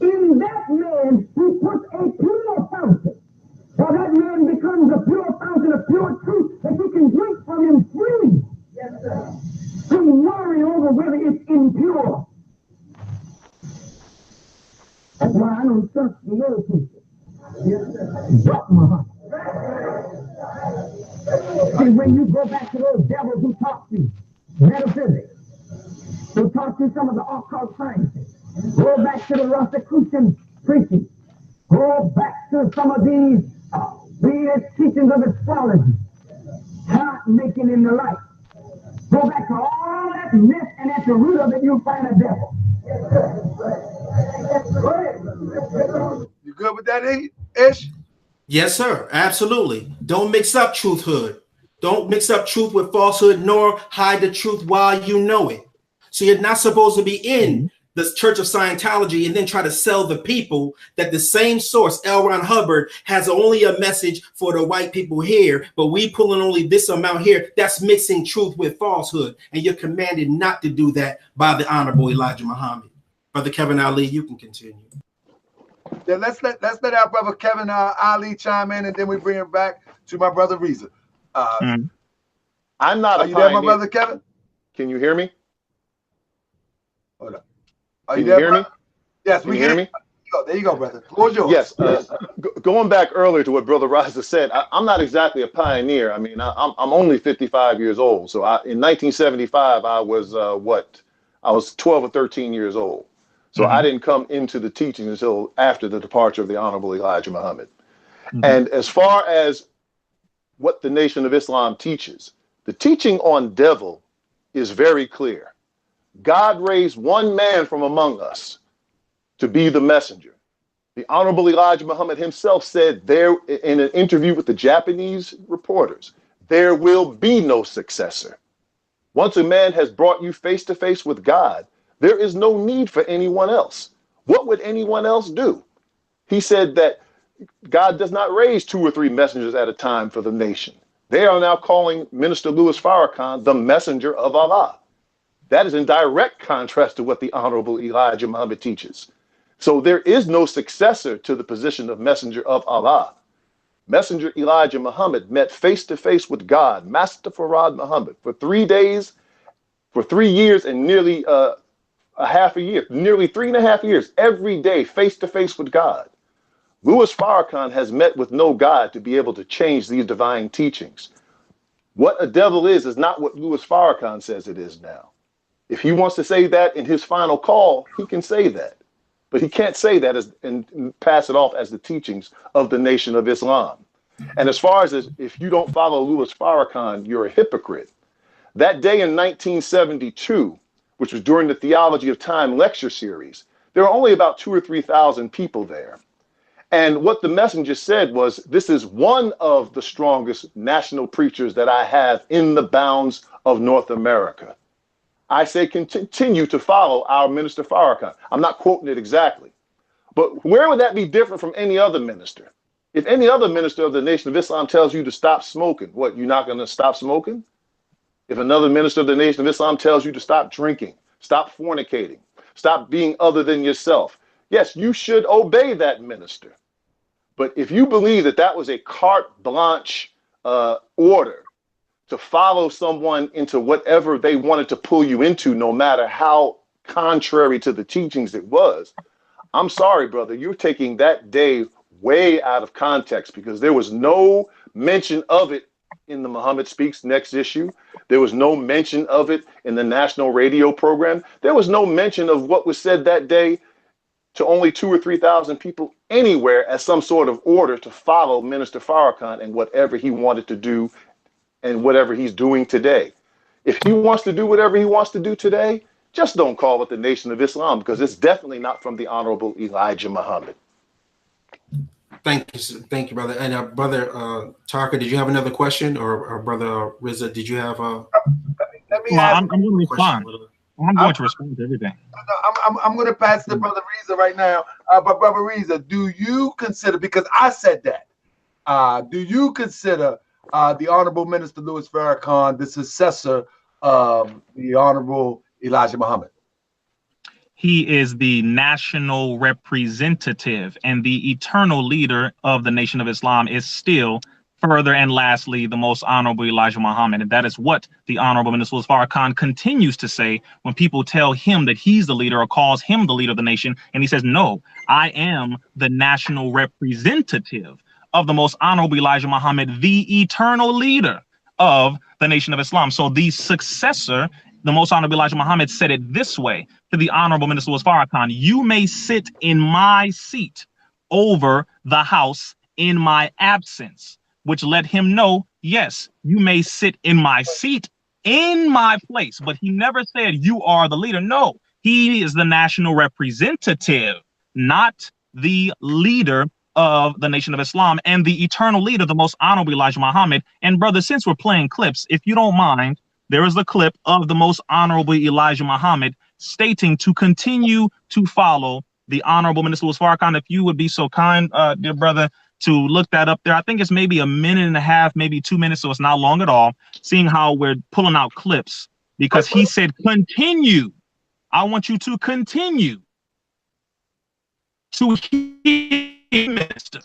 in that man he puts a pure fountain. For that man becomes a pure fountain of pure truth that you can drink from him freely. Yes, sir. Don't worry over whether it's impure. That's why I don't trust the little people. Yes, sir. But Muhammad. See, when you go back to those devils who taught you metaphysics, who taught you some of the occult sciences, go back to the Rosicrucian preaching, go back to some of these weird teachings of astrology, chart making in the light. Go back to all that mess, and at the root of it you'll find a devil. You good with that, Ish? Yes, sir. Absolutely. Don't mix up truthhood. Don't mix up truth with falsehood, nor hide the truth while you know it. So you're not supposed to be in the Church of Scientology and then try to sell the people that the same source, L. Ron Hubbard, has only a message for the white people here, but we pulling only this amount here. That's mixing truth with falsehood. And you're commanded not to do that by the Honorable Elijah Muhammad. Brother Kevin Ali, you can continue. Yeah, let's let our brother Kevin Ali chime in, and then we bring it back to my brother Rizza. I'm not. Are you there, my brother Kevin? Can you hear me? Hold up. Are you there, hear me? Yes, we can hear me. There you go, brother. The floor is yours. Yes. Going back earlier to what Brother Rizza said, I'm not exactly a pioneer. I mean, I'm only 55 years old. So in 1975, I was I was 12 or 13 years old. So I didn't come into the teaching until after the departure of the Honorable Elijah Muhammad. And as far as what the Nation of Islam teaches, the teaching on devil is very clear. God raised one man from among us to be the messenger. The Honorable Elijah Muhammad himself said there in an interview with the Japanese reporters, there will be no successor. Once a man has brought you face to face with God, there is no need for anyone else. What would anyone else do? He said that God does not raise 2 or 3 messengers at a time for the nation. They are now calling Minister Louis Farrakhan the messenger of Allah. That is in direct contrast to what the Honorable Elijah Muhammad teaches. So there is no successor to the position of messenger of Allah. Messenger Elijah Muhammad met face to face with God, Master Farad Muhammad, for 3 days, for 3 years and nearly a half a year, nearly 3.5 years, every day face to face with God. Louis Farrakhan has met with no God to be able to change these divine teachings. What a devil is not what Louis Farrakhan says it is now. If he wants to say that in his final call, he can say that. But he can't say that and pass it off as the teachings of the Nation of Islam. And as far as if you don't follow Louis Farrakhan, you're a hypocrite. That day in 1972, which was during the Theology of Time lecture series, there were only about 2,000 or 3,000 people there. And what the messenger said was, this is one of the strongest national preachers that I have in the bounds of North America. I say continue to follow our Minister Farrakhan. I'm not quoting it exactly. But where would that be different from any other minister? If any other minister of the Nation of Islam tells you to stop smoking, what, you're not going to stop smoking? If another minister of the Nation of Islam tells you to stop drinking, stop fornicating, stop being other than yourself, yes, you should obey that minister. But if you believe that that was a carte blanche order to follow someone into whatever they wanted to pull you into, no matter how contrary to the teachings it was, I'm sorry, brother, you're taking that day way out of context, because there was no mention of it in the Muhammad Speaks next issue. There was no mention of it in the national radio program. There was no mention of what was said that day to only 2,000 or 3,000 people anywhere as some sort of order to follow Minister Farrakhan and whatever he wanted to do and whatever he's doing today. If he wants to do whatever he wants to do today, just don't call it the Nation of Islam, because it's definitely not from the Honorable Elijah Muhammad. Thank you, brother. And brother Tarka, did you have another question, or brother Rizza, did you have a? Let me I'm going to respond. I'm going to respond to everything. I'm going to pass to brother Rizza right now. But brother Rizza, do you consider, because I said that, do you consider the Honorable Minister Louis Farrakhan the successor of the Honorable Elijah Muhammad? He is the national representative, and the eternal leader of the Nation of Islam is still, further and lastly, the most honorable Elijah Muhammad. And that is what the Honorable Minister Louis Farrakhan continues to say when people tell him that he's the leader or calls him the leader of the nation. And he says, no, I am the national representative of the most honorable Elijah Muhammad, the eternal leader of the Nation of Islam. So the successor, the most honorable Elijah Muhammad, said it this way to the Honorable Minister Louis Farrakhan: you may sit in my seat over the house in my absence, which let him know, yes, you may sit in my seat in my place. But he never said you are the leader. No, he is the national representative, not the leader of the Nation of Islam, and the eternal leader, the most honorable Elijah Muhammad. And brother, since we're playing clips, if you don't mind, there is a clip of the most honorable Elijah Muhammad stating to continue to follow the Honorable Minister Louis Farrakhan. If you would be so kind, dear brother, to look that up there. I think it's maybe a minute and a half, maybe 2 minutes, so it's not long at all, seeing how we're pulling out clips, because he said, continue. I want you to continue to hear Minister.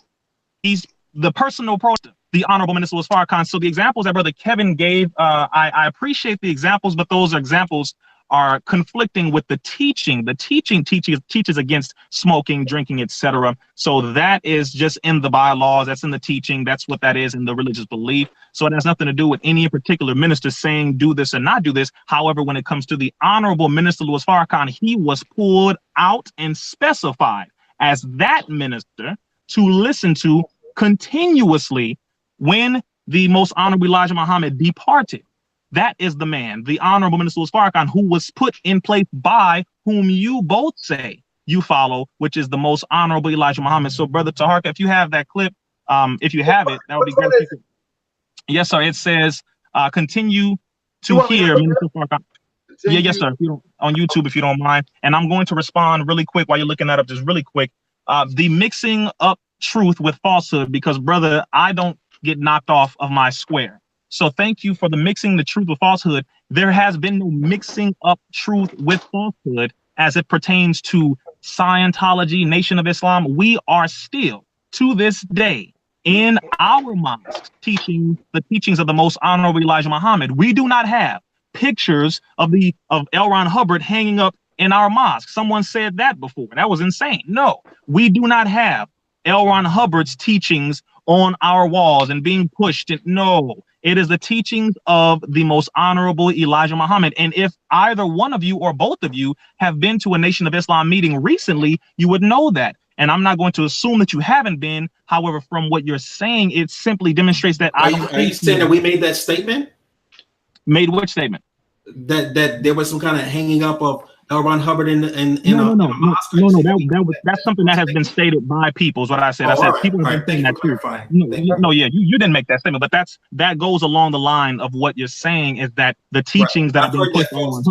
He's the personal protector, the Honorable Minister Louis Farrakhan. So the examples that brother Kevin gave, I appreciate the examples, but those examples are conflicting with the teaching. The teaching teaches against smoking, drinking, etc. So that is just in the bylaws. That's in the teaching. That's what that is in the religious belief. So it has nothing to do with any particular minister saying do this and not do this. However, when it comes to the Honorable Minister Louis Farrakhan, he was pulled out and specified as that minister to listen to continuously when the most honorable Elijah Muhammad departed. That is the man, the Honorable Minister Louis Farrakhan, who was put in place by whom you both say you follow, which is the most honorable Elijah Muhammad. So, brother Taharka, if you have that clip, if you have it, that would be great. Yes, sir. It says, continue to hear Minister Farrakhan. Yeah, yes, sir. If you don't, on YouTube, if you don't mind. And I'm going to respond really quick while you're looking that up, just really quick. The mixing up truth with falsehood, because, brother, I don't get knocked off of my square. So thank you for the mixing the truth with falsehood. There has been no mixing up truth with falsehood as it pertains to Scientology, Nation of Islam. We are still, to this day, in our mosques teaching the teachings of the most honorable Elijah Muhammad. We do not have pictures of L. Ron Hubbard hanging up in our mosque. Someone said that before. That was insane. No, we do not have L. Ron Hubbard's teachings on our walls and being pushed. No, it is the teachings of the most honorable Elijah Muhammad. And if either one of you or both of you have been to a Nation of Islam meeting recently, you would know that. And I'm not going to assume that you haven't been. However, from what you're saying, it simply demonstrates that Are you saying that we made that statement? Made which statement? That there was some kind of hanging up of L. Ron Hubbard in No. That's something that has been stated by people. Is what I said. I said people have been saying that too. You didn't make that statement, but that goes along the line of what you're saying, is that the teachings that have been put on.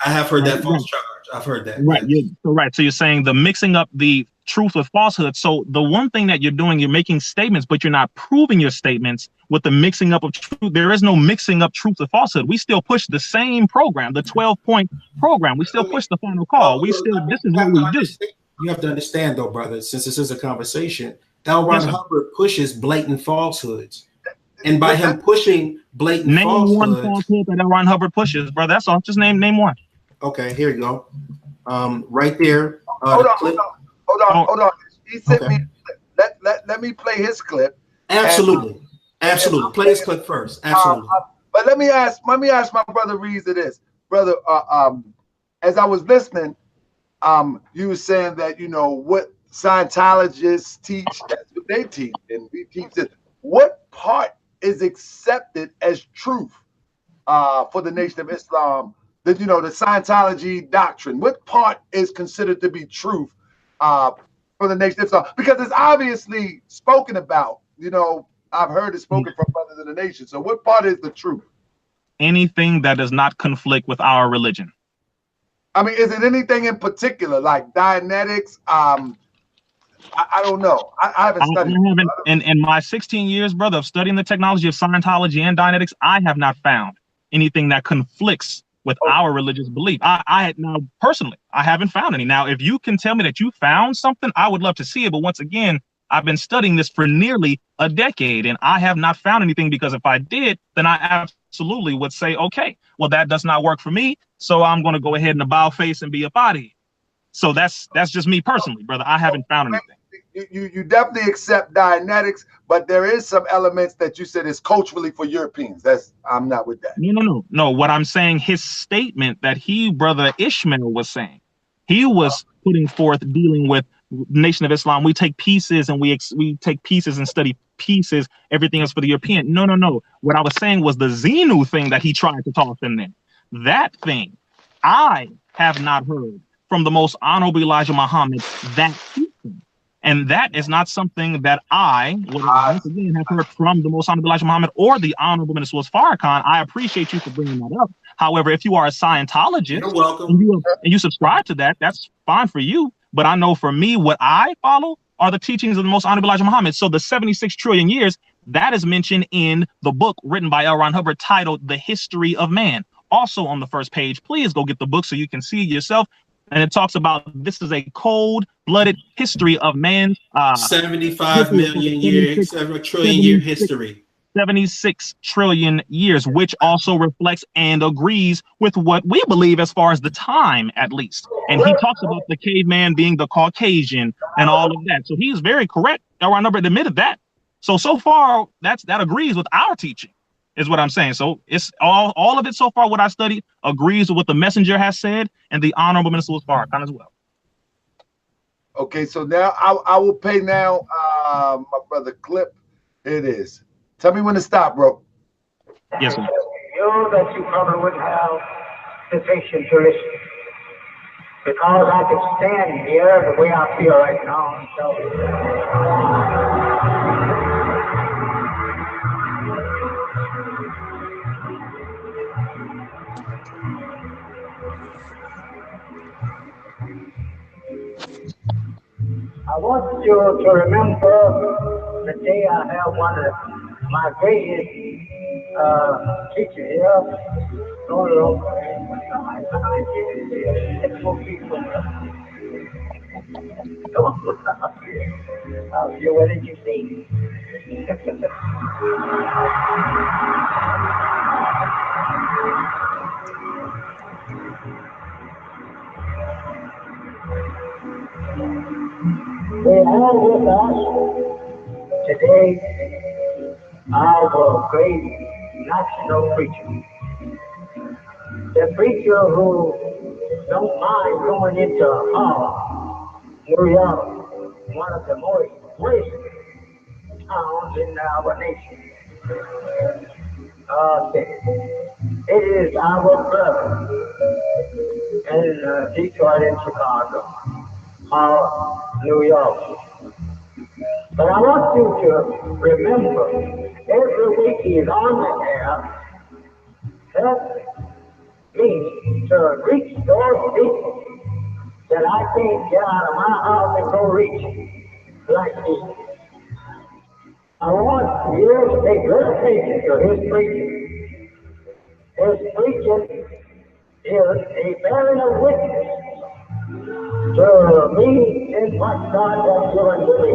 I have heard that false charge. I've heard that. Right. Yes. Right. So you're saying the mixing up the truth with falsehood. So the one thing that you're doing, you're making statements, but you're not proving your statements with the mixing up of truth. There is no mixing up truth with falsehood. We still push the same program, the 12-point program. We still push the final call. This is what we do. You have to understand, though, brother, since this is a conversation, L. Ron Hubbard pushes blatant falsehoods. And by him pushing blatant falsehoods. Name one falsehood that L. Ron Hubbard pushes, brother. That's all. Just name one. Okay, here you go. Right there. Hold on. He sent me. Let me play his clip. Absolutely. Absolutely. Play his clip first. Absolutely. But let me ask my brother Rizza this. Brother, as I was listening, you were saying that, you know, what Scientologists teach, that's what they teach, and we teach it. What part is accepted as truth for the Nation of Islam? That, you know, the Scientology doctrine, what part is considered to be truth for the Nation of Islam? Because it's obviously spoken about. You know, I've heard it spoken from brothers in the nation. So what part is the truth? Anything that does not conflict with our religion. I mean, is it anything in particular, like Dianetics? I don't know. I haven't studied. In my 16 years, brother, of studying the technology of Scientology and Dianetics, I have not found anything that conflicts with our religious belief. Now, personally, I haven't found any. Now, if you can tell me that you found something, I would love to see it. But once again, I've been studying this for nearly a decade, and I have not found anything, because if I did, then I absolutely would say, okay, well, that does not work for me, so I'm going to go ahead and about face and be a body. So that's just me personally, brother. I haven't found anything. You definitely accept Dianetics, but there is some elements that you said is culturally for Europeans. I'm not with that. No. What I'm saying, his statement that brother Ishmael was saying, he was putting forth, dealing with Nation of Islam. We take pieces and we take pieces and study pieces. Everything is for the European. No. What I was saying was the Xenu thing that he tried to toss in there. That thing, I have not heard from the most honorable Elijah Muhammad that teaching. And that is not something that I would once again have heard from the most honorable Elijah Muhammad or the honorable Minister Farrakhan. I appreciate you for bringing that up. However, if you are a Scientologist, you're welcome, and you subscribe to that, that's fine for you. But I know for me, what I follow are the teachings of the most honorable Elijah Muhammad. So the 76 trillion years, that is mentioned in the book written by L. Ron Hubbard titled The History of Man. Also on the first page, please go get the book so you can see it yourself. And it talks about this is a cold-blooded history of man's 75 million years, 7 trillion year history. 76 trillion years, which also reflects and agrees with what we believe as far as the time, at least. And he talks about the caveman being the Caucasian and all of that. So he's very correct. L. Ron Hubbard admitted that. So far, that agrees with our teaching, is what I'm saying. So it's all of it so far, what I studied, agrees with what the messenger has said and the honorable Minister Farrakhan as well. Okay, so now I will pay now my brother clip. It is. Tell me when to stop, bro. Yes, sir. You know that you probably wouldn't have the patience to listen, because I could stand here the way I feel right now. I want you to remember the day I have one of my greatest teachers here. What did you see? We have with us today our great national preacher. The preacher who don't mind going into New York, one of the most blessed towns in our nation. It is our brother in Detroit and Chicago, New York. But I want you to remember, every week he's on the air, help me to reach those people that I can't get out of my house and go reach like this. I want you to take good attention to his preaching. His preaching is a bearing of witness to me and what God has given to me.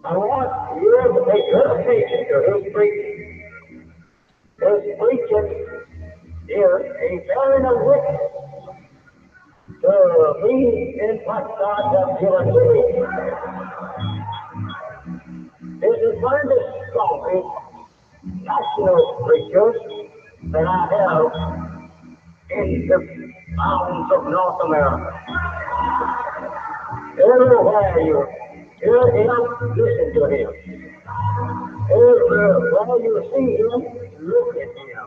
I want you to take good attention to his preaching. His preaching is a bearing of witness to me and what God has given to me. This is one of the strongest national preachers that I have in the mountains of North America. Everywhere you hear him, listen to him. Everywhere you see him, look at him.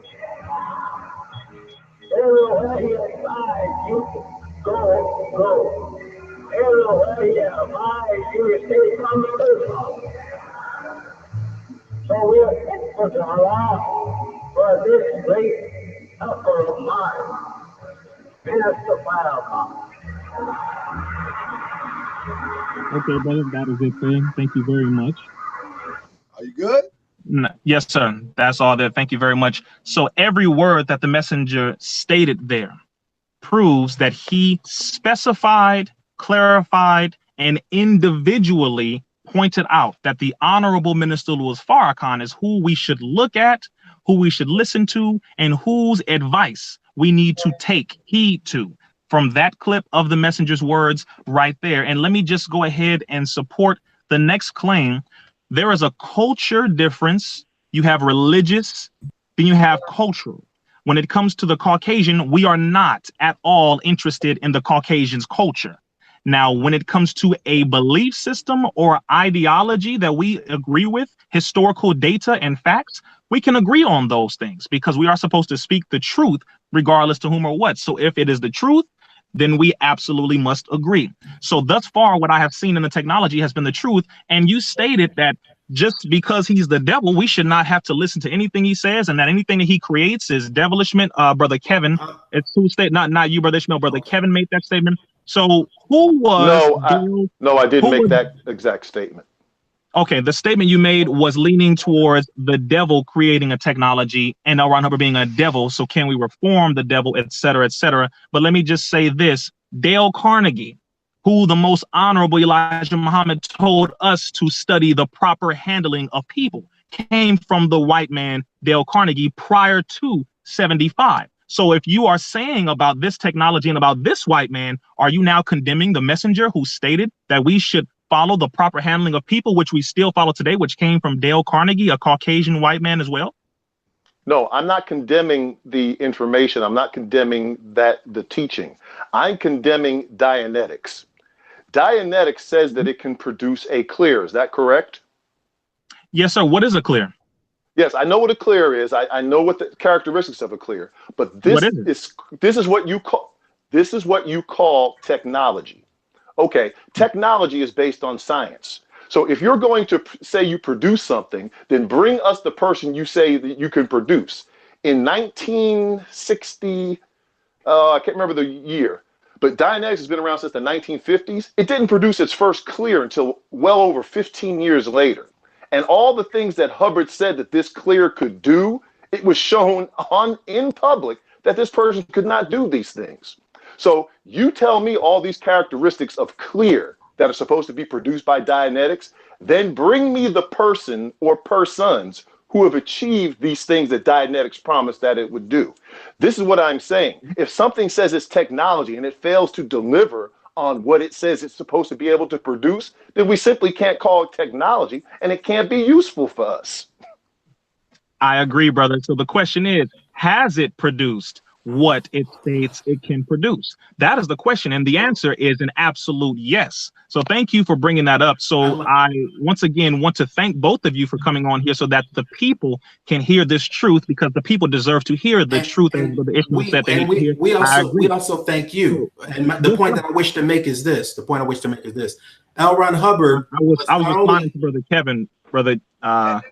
Everywhere he advises you, go. Everywhere he advises you to stay from the earth. So we are thankful to Allah for this great effort of mine, Minister Farrakhan. Okay, brother, that is it there. Thank you very much. Are you good? Yes, sir. That's all there. Thank you very much. So every word that the messenger stated there proves that he specified, clarified, and individually pointed out that the Honorable Minister Louis Farrakhan is who we should look at, who we should listen to, and whose advice we need to take heed to. From that clip of the messenger's words right there. And let me just go ahead and support the next claim. There is a culture difference. You have religious, then you have cultural. When it comes to the Caucasian, we are not at all interested in the Caucasian's culture. Now, when it comes to a belief system or ideology that we agree with, historical data and facts, we can agree on those things because we are supposed to speak the truth regardless to whom or what. So if it is the truth, then we absolutely must agree. So thus far, what I have seen in the technology has been the truth. And you stated that just because he's the devil, we should not have to listen to anything he says, and that anything that he creates is devilishment. Brother Kevin, it's who stated, not you, Brother Ishmael, Brother Kevin made that statement. So who was? No, I didn't make that exact statement. Okay, the statement you made was leaning towards the devil creating a technology and L. Ron Hubbard being a devil. So can we reform the devil, et cetera, et cetera? But let me just say this. Dale Carnegie, who the most honorable Elijah Muhammad told us to study the proper handling of people, came from the white man, Dale Carnegie, prior to 75. So if you are saying about this technology and about this white man, are you now condemning the messenger who stated that we should follow the proper handling of people, which we still follow today, which came from Dale Carnegie, a Caucasian white man as well? No, I'm not condemning the information. I'm not condemning the teaching. I'm condemning Dianetics. Dianetics says that it can produce a clear. Is that correct? Yes, sir. What is a clear? Yes, I know what a clear is. I know what the characteristics of a clear. But this is what you call technology. Okay, technology is based on science. So if you're going to say you produce something, then bring us the person you say that you can produce. In 1960, I can't remember the year, but Dianetics has been around since the 1950s. It didn't produce its first clear until well over 15 years later. And all the things that Hubbard said that this clear could do, it was shown in public that this person could not do these things. So you tell me all these characteristics of clear that are supposed to be produced by Dianetics, then bring me the person or persons who have achieved these things that Dianetics promised that it would do. This is what I'm saying. If something says it's technology and it fails to deliver on what it says it's supposed to be able to produce, then we simply can't call it technology and it can't be useful for us. I agree, brother. So the question is, has it produced what it states it can produce? That is the question. And the answer is an absolute yes. So thank you for bringing that up. So I once again want to thank both of you for coming on here so that the people can hear this truth, because the people deserve to hear the truth. We also thank you. And the point that I wish to make is this. L. Ron Hubbard. I was responding to Brother Kevin, brother. Let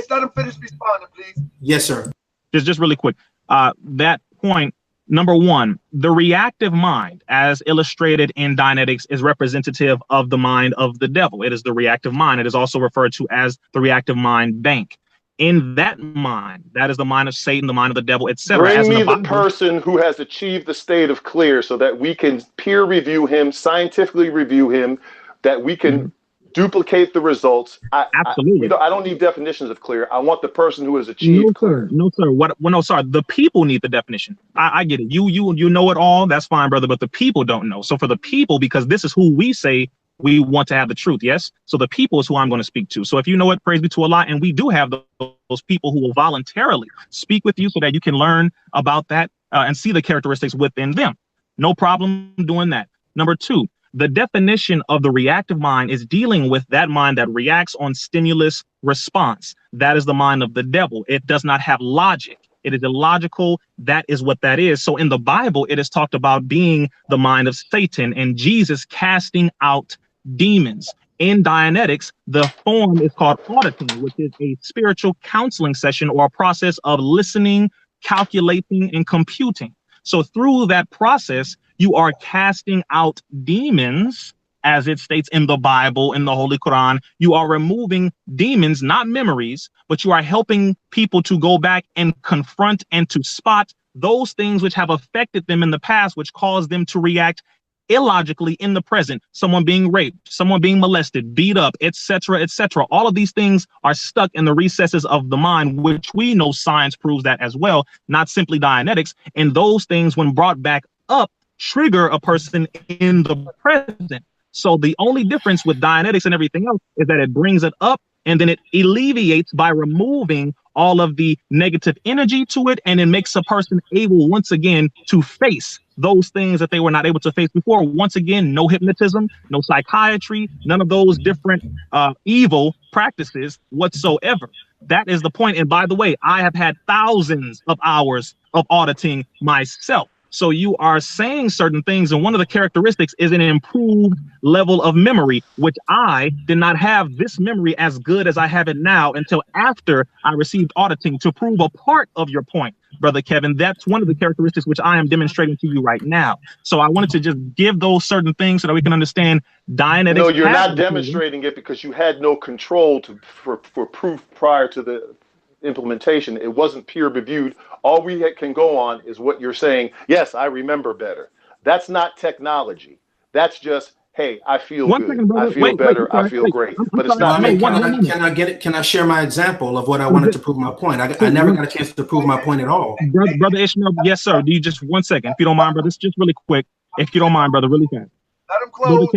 him finish responding, please. Yes, sir. Just really quick. That point Number one, the reactive mind, as illustrated in Dianetics, is representative of the mind of the devil. It is the reactive mind. It is also referred to as the reactive mind bank. In that mind, that is the mind of Satan, the mind of the devil, etc. Bring me the person who has achieved the state of clear so that we can peer review him, scientifically review him, that we can duplicate the results. Absolutely. I don't need definitions of clear. I want the person who has achieved clear. No, sir. No, sorry. The people need the definition. I get it. You know it all. That's fine, brother. But the people don't know. So for the people, because this is who we say we want to have the truth. Yes. So the people is who I'm going to speak to. So if you know it, praise be to Allah. And we do have those people who will voluntarily speak with you so that you can learn about that and see the characteristics within them. No problem doing that. Number two, the definition of the reactive mind is dealing with that mind that reacts on stimulus response. That is the mind of the devil. It does not have logic. It is illogical. That is what that is. So in the Bible, it is talked about being the mind of Satan and Jesus casting out demons. In Dianetics, the form is called auditing, which is a spiritual counseling session or a process of listening, calculating, and computing. So through that process, you are casting out demons, as it states in the Bible, in the Holy Quran. You are removing demons, not memories, but you are helping people to go back and confront and to spot those things which have affected them in the past, which caused them to react illogically in the present. Someone being raped, someone being molested, beat up, etc., etc. All of these things are stuck in the recesses of the mind, which we know science proves that as well, not simply Dianetics. And those things, when brought back up, trigger a person in the present. So the only difference with Dianetics and everything else is that it brings it up and then it alleviates by removing all of the negative energy to it, and it makes a person able once again to face those things that they were not able to face before. Once again, no hypnotism, no psychiatry, none of those different evil practices whatsoever. That is the point. And by the way, I have had thousands of hours of auditing myself. So you are saying certain things, and one of the characteristics is an improved level of memory, which I did not have this memory as good as I have it now until after I received auditing to prove a part of your point, Brother Kevin. That's one of the characteristics which I am demonstrating to you right now. So I wanted to just give those certain things so that we can understand Dianetics. No, you're not demonstrating it because you had no control for proof prior to the implementation. It wasn't peer reviewed. All we can go on is what you're saying. Yes, I remember better. That's not technology. That's just, hey, I feel good. I feel better. I feel great. But it's not. Can I get it? Can I share my example of what I wanted to prove my point? I never got a chance to prove my point at all. Brother Ishmael, yes, sir. Do you just 1 second, if you don't mind, brother? It's just really quick. If you don't mind, brother, really fast. Let him close.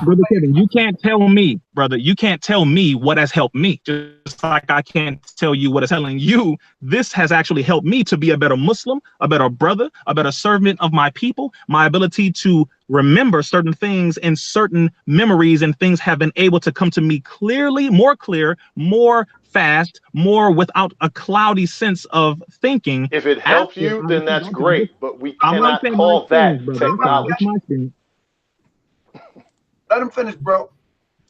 Brother Kevin, you can't tell me, brother, you can't tell me what has helped me. Just like I can't tell you what is telling you. This has actually helped me to be a better Muslim, a better brother, a better servant of my people. My ability to remember certain things and certain memories and things have been able to come to me clearly, more clear, more fast, more without a cloudy sense of thinking. If it helps you, then that's great, but we cannot call that technology. Let him finish, bro.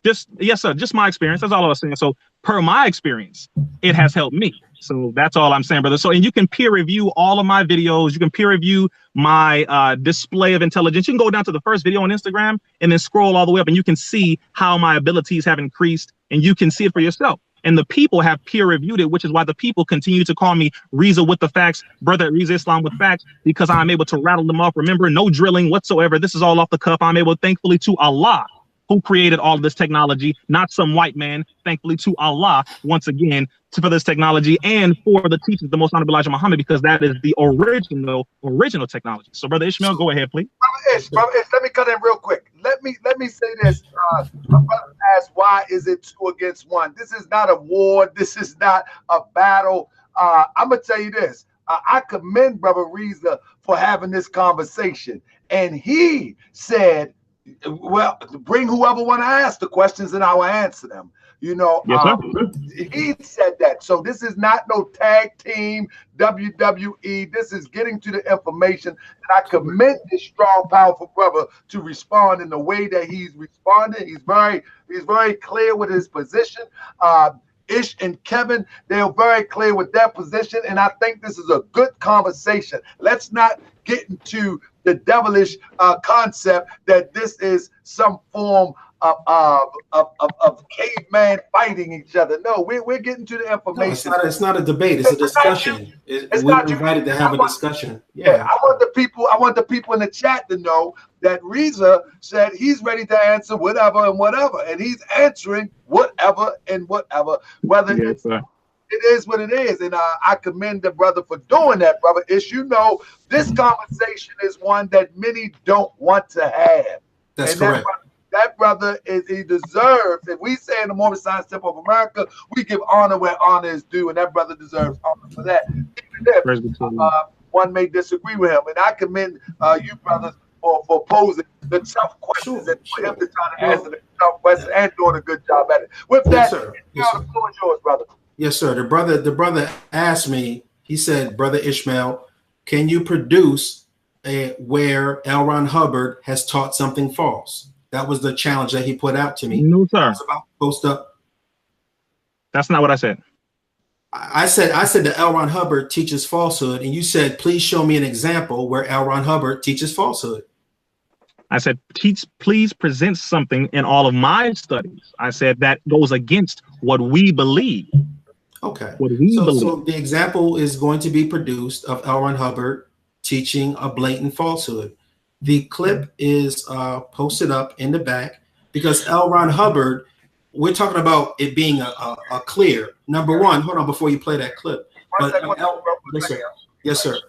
Yes, sir. Just my experience. That's all I was saying. So per my experience, it has helped me. So that's all I'm saying, brother. So, and you can peer review all of my videos. You can peer review my display of intelligence. You can go down to the first video on Instagram and then scroll all the way up and you can see how my abilities have increased and you can see it for yourself. And the people have peer reviewed it, which is why the people continue to call me Rizza with the facts, brother Rizza Islam with facts, because I'm able to rattle them off. Remember, no drilling whatsoever. This is all off the cuff. I'm able, thankfully to Allah, who created all of this technology, not some white man, thankfully to Allah, once again, for this technology and for the teachers, the most honorable Elijah Muhammad, because that is the original technology. So, brother Ishmael, go ahead, please. Brother Ish, let me cut in real quick. Let me say this. My brother asked, why is it 2 against 1? This is not a war. This is not a battle. I'm gonna tell you this. I commend Brother Rizza for having this conversation, and he said, well, bring whoever want to ask the questions and I will answer them. You know, yes, he said that. So this is not no tag team WWE. This is getting to the information. And I commend this strong, powerful brother to respond in the way that he's responding. He's very clear with his position. Ish and Kevin, they're very clear with their position, and I think this is a good conversation. Let's not get into the devilish concept that this is some form of caveman fighting each other. No, we're getting to the information. No, it's not a debate. It's a discussion. We're invited to have a discussion. Yeah. I want the people in the chat to know that Rizza said he's ready to answer whatever and whatever, and he's answering whatever and whatever, whether it is what it is. And I commend the brother for doing that, brother. Ish, you know, this conversation is one that many don't want to have. That's correct. That brother he deserves. If we say in the Mormon Science Temple of America, we give honor where honor is due, and that brother deserves honor for that. Even if one may disagree with him, and I commend you brothers for posing the tough questions and for him to try to answer the tough questions and doing a good job at it. With that, the floor is yours, brother. Yes, sir. The brother asked me. He said, "Brother Ishmael, can you produce where L. Ron Hubbard has taught something false?" That was the challenge that he put out to me. No, sir. I was about to post up. That's not what I said. I said that L. Ron Hubbard teaches falsehood, and you said, please show me an example where L. Ron Hubbard teaches falsehood. I said, please present something in all of my studies. I said that goes against what we believe. Okay. What we believe. So the example is going to be produced of L. Ron Hubbard teaching a blatant falsehood. The clip is posted up in the back because L. Ron Hubbard, we're talking about it being a clear. Number one, hold on before you play that clip. Yes, sir.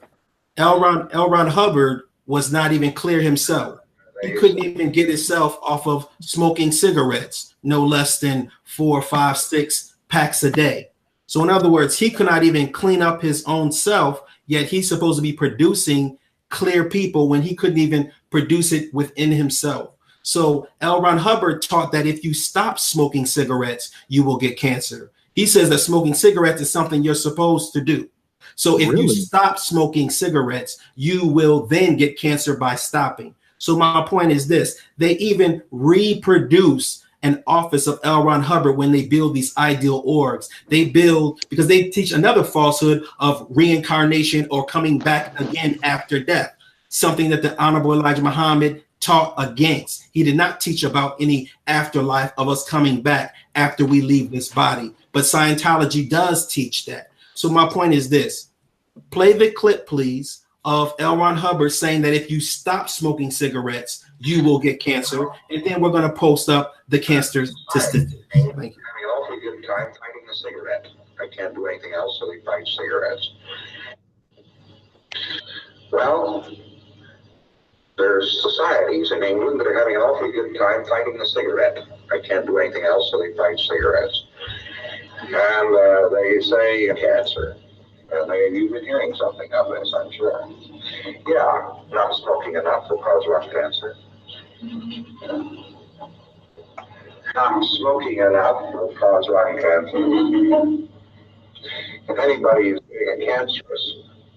L. Ron Hubbard was not even clear himself. He couldn't even get himself off of smoking cigarettes, no less than 4, 5, 6 packs a day. So in other words, he could not even clean up his own self, yet he's supposed to be producing clear people when he couldn't even produce it within himself. So L. Ron Hubbard taught that if you stop smoking cigarettes, you will get cancer. He says that smoking cigarettes is something you're supposed to do. So if you stop smoking cigarettes, you will then get cancer by stopping. So my point is this: they even reproduce an office of L. Ron Hubbard when they build these ideal orgs. They build, because they teach another falsehood of reincarnation or coming back again after death, something that the Honorable Elijah Muhammad taught against. He did not teach about any afterlife of us coming back after we leave this body, but Scientology does teach that. So my point is this: play the clip, please, of L. Ron Hubbard saying that if you stop smoking cigarettes, you will get cancer, and then we're going to post up the cancer statistics. Thank you. Having an awfully good time fighting a cigarette. I can't do anything else, so we fight cigarettes. Well, there's societies in England that are having an awfully good time fighting a cigarette. I can't do anything else, so they fight cigarettes. And they say cancer. And you've been hearing something of this, I'm sure. Yeah, not smoking enough will cause lung cancer. Not smoking enough will cause lung cancer. If anybody is doing a cancerous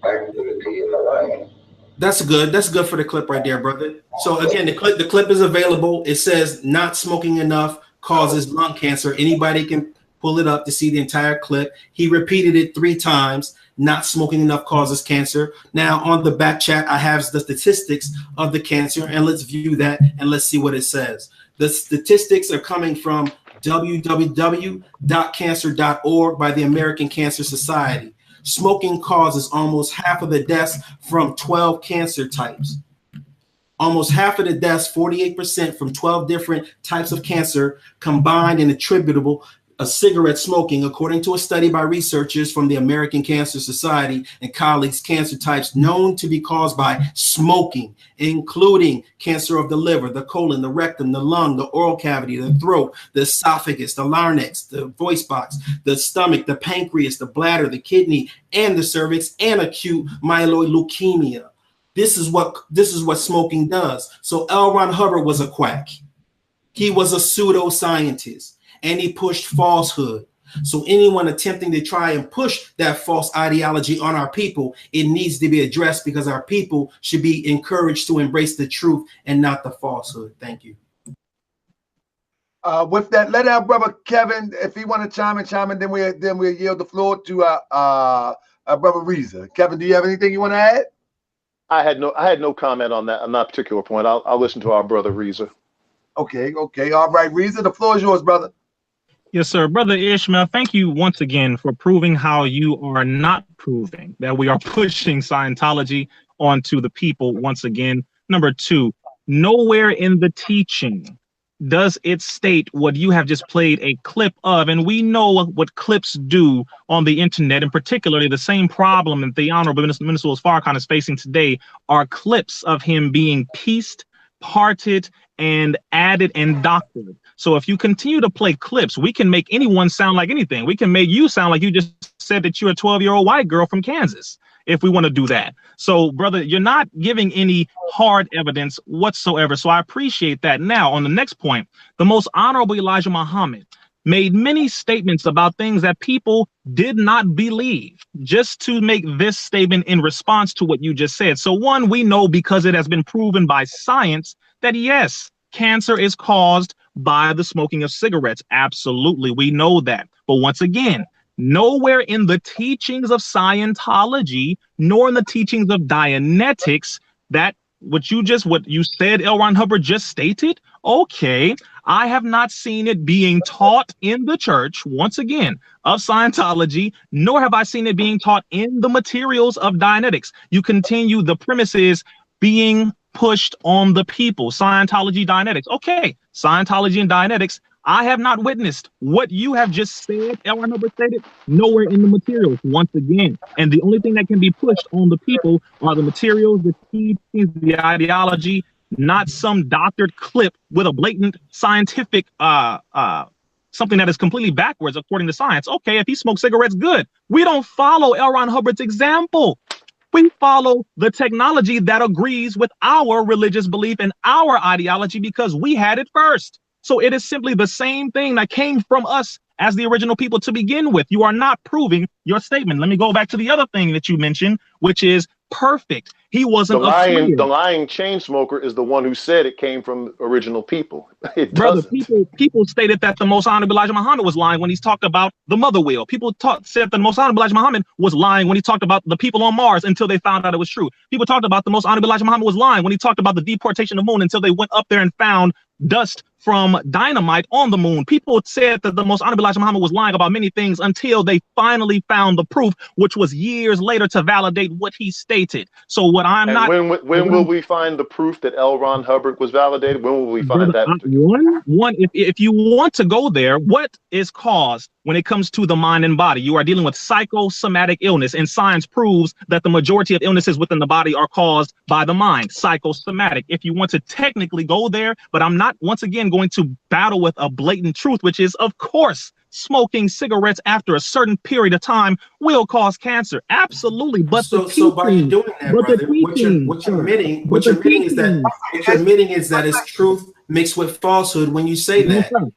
activity in the lung. That's good. That's good for the clip right there, brother. So again, the clip is available. It says not smoking enough causes lung cancer. Anybody can pull it up to see the entire clip. He repeated it 3 times. Not smoking enough causes cancer. Now on the back chat, I have the statistics of the cancer, and let's view that and let's see what it says. The statistics are coming from www.cancer.org by the American Cancer Society. Smoking causes almost half of the deaths from 12 cancer types. Almost half of the deaths, 48%, from 12 different types of cancer combined and attributable cigarette smoking, according to a study by researchers from the American Cancer Society and colleagues. Cancer types known to be caused by smoking, including cancer of the liver, the colon, the rectum, the lung, the oral cavity, the throat, the esophagus, the larynx, the voice box, the stomach, the pancreas, the bladder, the kidney, and the cervix, and acute myeloid leukemia. This is what smoking does. So L. Ron Hubbard was a quack. He was a pseudoscientist. And he pushed falsehood. So anyone attempting to try and push that false ideology on our people, it needs to be addressed, because our people should be encouraged to embrace the truth and not the falsehood. Thank you. With that, let our brother Kevin, if he want to chime in, then we'll yield the floor to our brother Rizza. Kevin, do you have anything you want to add? I had no comment on that particular point. I'll listen to our brother Rizza. Okay. All right, Rizza, the floor is yours, brother. Yes, sir. Brother Ishmael, thank you once again for proving how you are not proving that we are pushing Scientology onto the people once again. Number two, nowhere in the teaching does it state what you have just played a clip of, and we know what clips do on the internet, and particularly the same problem that the Honorable Minister Farrakhan is facing today are clips of him being pieced, parted, and added and doctored. So if you continue to play clips, we can make anyone sound like anything. We can make you sound like you just said that you're a 12-year-old white girl from Kansas, if we want to do that. So, brother, you're not giving any hard evidence whatsoever. So I appreciate that. Now, on the next point, the Most Honorable Elijah Muhammad made many statements about things that people did not believe, just to make this statement in response to what you just said. So one, we know because it has been proven by science that yes, cancer is caused by the smoking of cigarettes. Absolutely, we know that. But once again, nowhere in the teachings of Scientology, nor in the teachings of Dianetics, that what you said, L. Ron Hubbard just stated, okay, I have not seen it being taught in the church, once again, of Scientology, nor have I seen it being taught in the materials of Dianetics. You continue the premises being pushed on the people. Scientology, Dianetics. Okay, Scientology and Dianetics, I have not witnessed what you have just said, L. Ron Hubbard stated, nowhere in the materials, once again. And the only thing that can be pushed on the people are the materials, the teachings, the ideology, not some doctored clip with a blatant scientific something that is completely backwards according to science. Okay, if he smokes cigarettes, good. We don't follow L. Ron Hubbard's example. We follow the technology that agrees with our religious belief and our ideology because we had it first. So it is simply the same thing that came from us as the original people to begin with. You are not proving your statement. Let me go back to the other thing that you mentioned, which is perfect. He wasn't the lying chain smoker is the one who said it came from original people. It Brother, doesn't. people stated that the Most Honorable Elijah Muhammad was lying when he's talked about the mother wheel. People said that the Most Honorable Elijah Muhammad was lying when he talked about the people on Mars until they found out it was true. People talked about the Most Honorable Elijah Muhammad was lying when he talked about the deportation of the moon until they went up there and found dust from dynamite on the moon. People said that the Most Honorable Elijah Muhammad was lying about many things until they finally found the proof, which was years later to validate what he stated. So what I'm and not... When will we find the proof that L. Ron Hubbard was validated? When will we find that? If you want to go there, what is caused when it comes to the mind and body? You are dealing with psychosomatic illness, and science proves that the majority of illnesses within the body are caused by the mind, psychosomatic. If you want to technically go there, but I'm not, once again, going to battle with a blatant truth, which is, of course, smoking cigarettes after a certain period of time will cause cancer. Absolutely. But so by you doing that, brother, what you're admitting is that it's truth mixed with falsehood when you say that. Sir,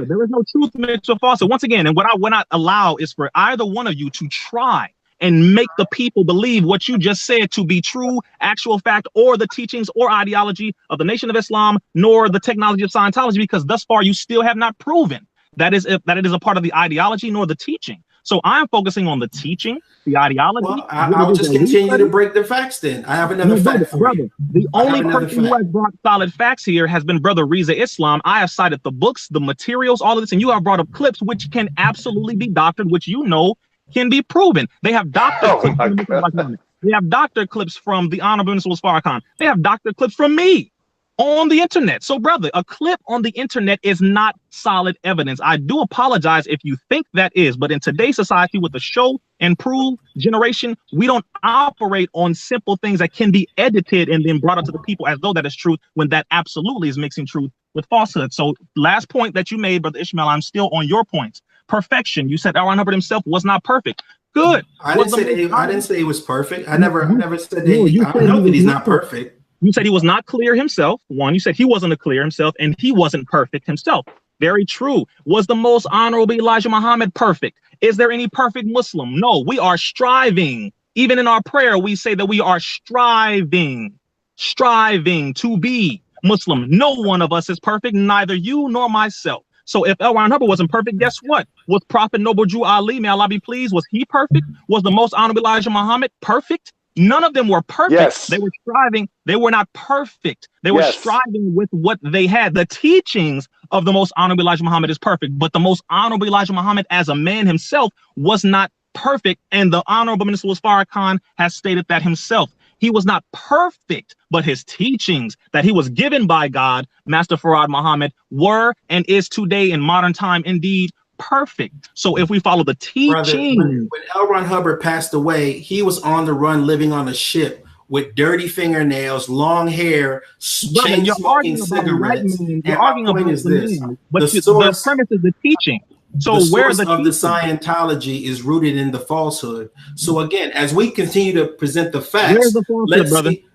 there is no truth mixed with falsehood. Once again, and what I would not allow is for either one of you to try and make the people believe what you just said to be true, actual fact, or the teachings or ideology of the Nation of Islam, nor the technology of Scientology, because thus far you still have not proven that it is a part of the ideology nor the teaching. So I'm focusing on the teaching, the ideology. Well, I'll just continue to break the facts then. I have another fact for you. The only person who has brought solid facts here has been Brother Rizza Islam. I have cited the books, the materials, all of this, and you have brought up clips which can absolutely be doctored, which you know can be proven. They have doctored clips. They have doctored clips from the Honorable Minister Farrakhan. They have doctored clips from me on the internet. So, brother, a clip on the internet is not solid evidence. I do apologize if you think that is, but in today's society with the show and prove generation, we don't operate on simple things that can be edited and then brought up to the people as though that is truth, when that absolutely is mixing truth with falsehood. So last point that you made, Brother Ishmael, I'm still on your points. Perfection. You said L. Ron Hubbard himself was not perfect. Good. I didn't say he was perfect. I never said that. I know that he's not perfect. You said he was not clear himself. One, you said he wasn't clear himself, and he wasn't perfect himself. Very true. Was the Most Honorable Elijah Muhammad perfect? Is there any perfect Muslim? No, we are striving. Even in our prayer, we say that we are striving to be Muslim, no one of us is perfect, neither you nor myself. So if L. Ron Hubbard wasn't perfect, guess what? Was Prophet Noble Drew Ali, may Allah be pleased, was he perfect? Was the most honorable Elijah Muhammad perfect? None of them were perfect. Yes. They were striving. They were not perfect. They were striving with what they had. The teachings of the most honorable Elijah Muhammad is perfect, but the most honorable Elijah Muhammad as a man himself was not perfect. And the Honorable Minister Louis Farrakhan has stated that himself. He was not perfect, but his teachings that he was given by God, Master Farad Muhammad, were and is today in modern time indeed perfect. So if we follow the teaching. When L. Ron Hubbard passed away, he was on the run living on a ship with dirty fingernails, long hair, chain smoking cigarettes. And my point is this, but the premise is the teaching. So the where source of the Scientology is rooted in the falsehood. So again, as we continue to present the facts,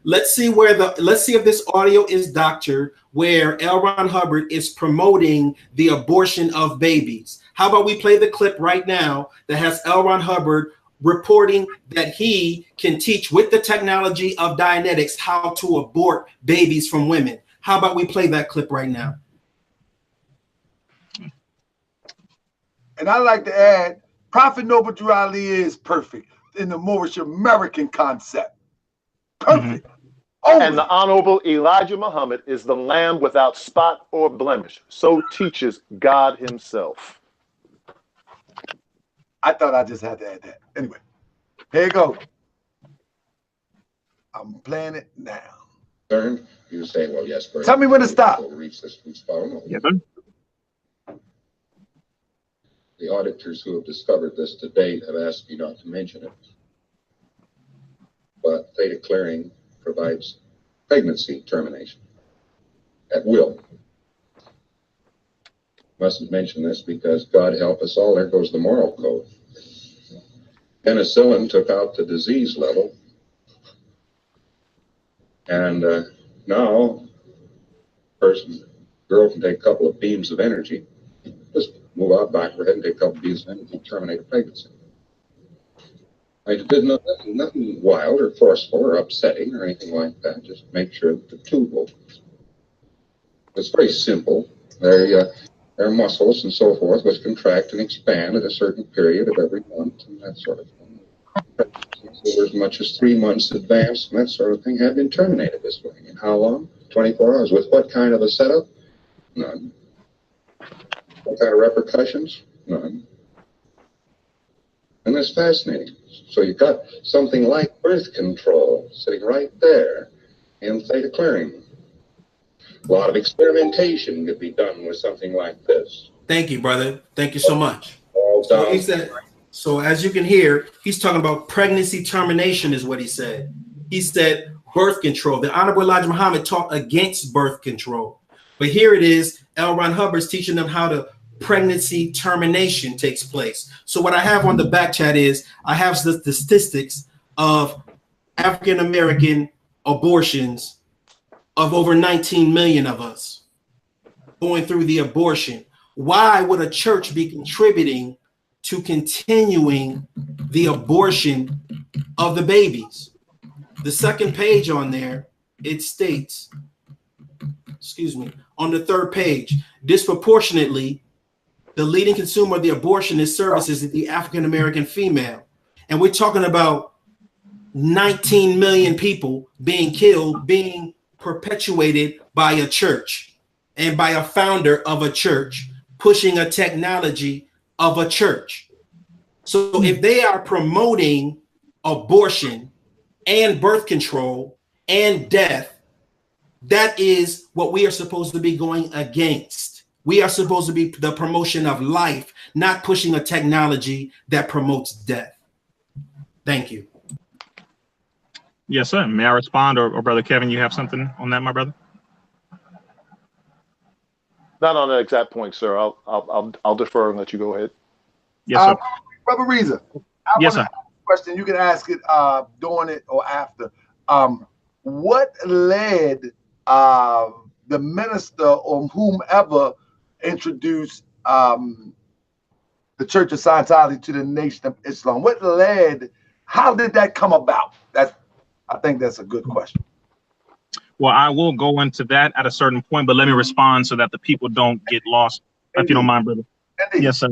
let's see if this audio is doctored, where L. Ron Hubbard is promoting the abortion of babies. How about we play the clip right now that has L. Ron Hubbard reporting that he can teach with the technology of Dianetics how to abort babies from women. How about we play that clip right now? And I like to add, Prophet Noble Drew Ali is perfect in the Moorish American concept. Perfect. And the Honorable Elijah Muhammad is the lamb without spot or blemish. So teaches God himself. I thought I just had to add that. Anyway, here you go. I'm playing it now. You were saying, well, yes, tell me when to stop. Reach this week's phone. Yes, sir. The auditors who have discovered this to date have asked me not to mention it. But theta clearing provides pregnancy termination at will. Mustn't mention this because God help us all, there goes the moral code. Penicillin took out the disease level. And now, girl can take a couple of beams of energy, just move out back of her head and take a couple of beams of energy, terminate a pregnancy. I did nothing wild or forceful or upsetting or anything like that. Just make sure that the tube opens. It's very simple. There are muscles and so forth which contract and expand at a certain period of every month and that sort of thing. So as much as 3 months advanced and that sort of thing have been terminated this way. And how long? 24 hours. With what kind of a setup? None. What kind of repercussions? None. And that's fascinating. So you've got something like birth control sitting right there in theta clearing. A lot of experimentation could be done with something like this. Thank you, brother. Thank you so much. So he said, so as you can hear, he's talking about pregnancy termination is what he said. He said birth control. The Honorable Elijah Muhammad taught against birth control. But here it is, L. Ron Hubbard's teaching them how to pregnancy termination takes place. So what I have on the back chat is I have the statistics of African-American abortions of over 19 million of us going through the abortion. Why would a church be contributing to continuing the abortion of the babies? The second page on there, it states, excuse me, on the third page, disproportionately, the leading consumer of the abortionist services is the African-American female. And we're talking about 19 million people being killed, being perpetuated by a church and by a founder of a church, pushing a technology of a church. So if they are promoting abortion and birth control and death, that is what we are supposed to be going against. We are supposed to be the promotion of life, not pushing a technology that promotes death. Thank you. Yes, sir. May I respond, or Brother Kevin, you have something on that, my brother? Not on that exact point, sir. I'll defer and let you go ahead. Yes, sir. Brother Rizza, yes, sir. Question. You can ask it during it or after. What led the minister or whomever introduced the Church of Scientology to the Nation of Islam? What led? How did that come about? I think that's a good question. Well, I will go into that at a certain point, but let me respond so that the people don't get lost, if you don't mind, brother. Yes, sir.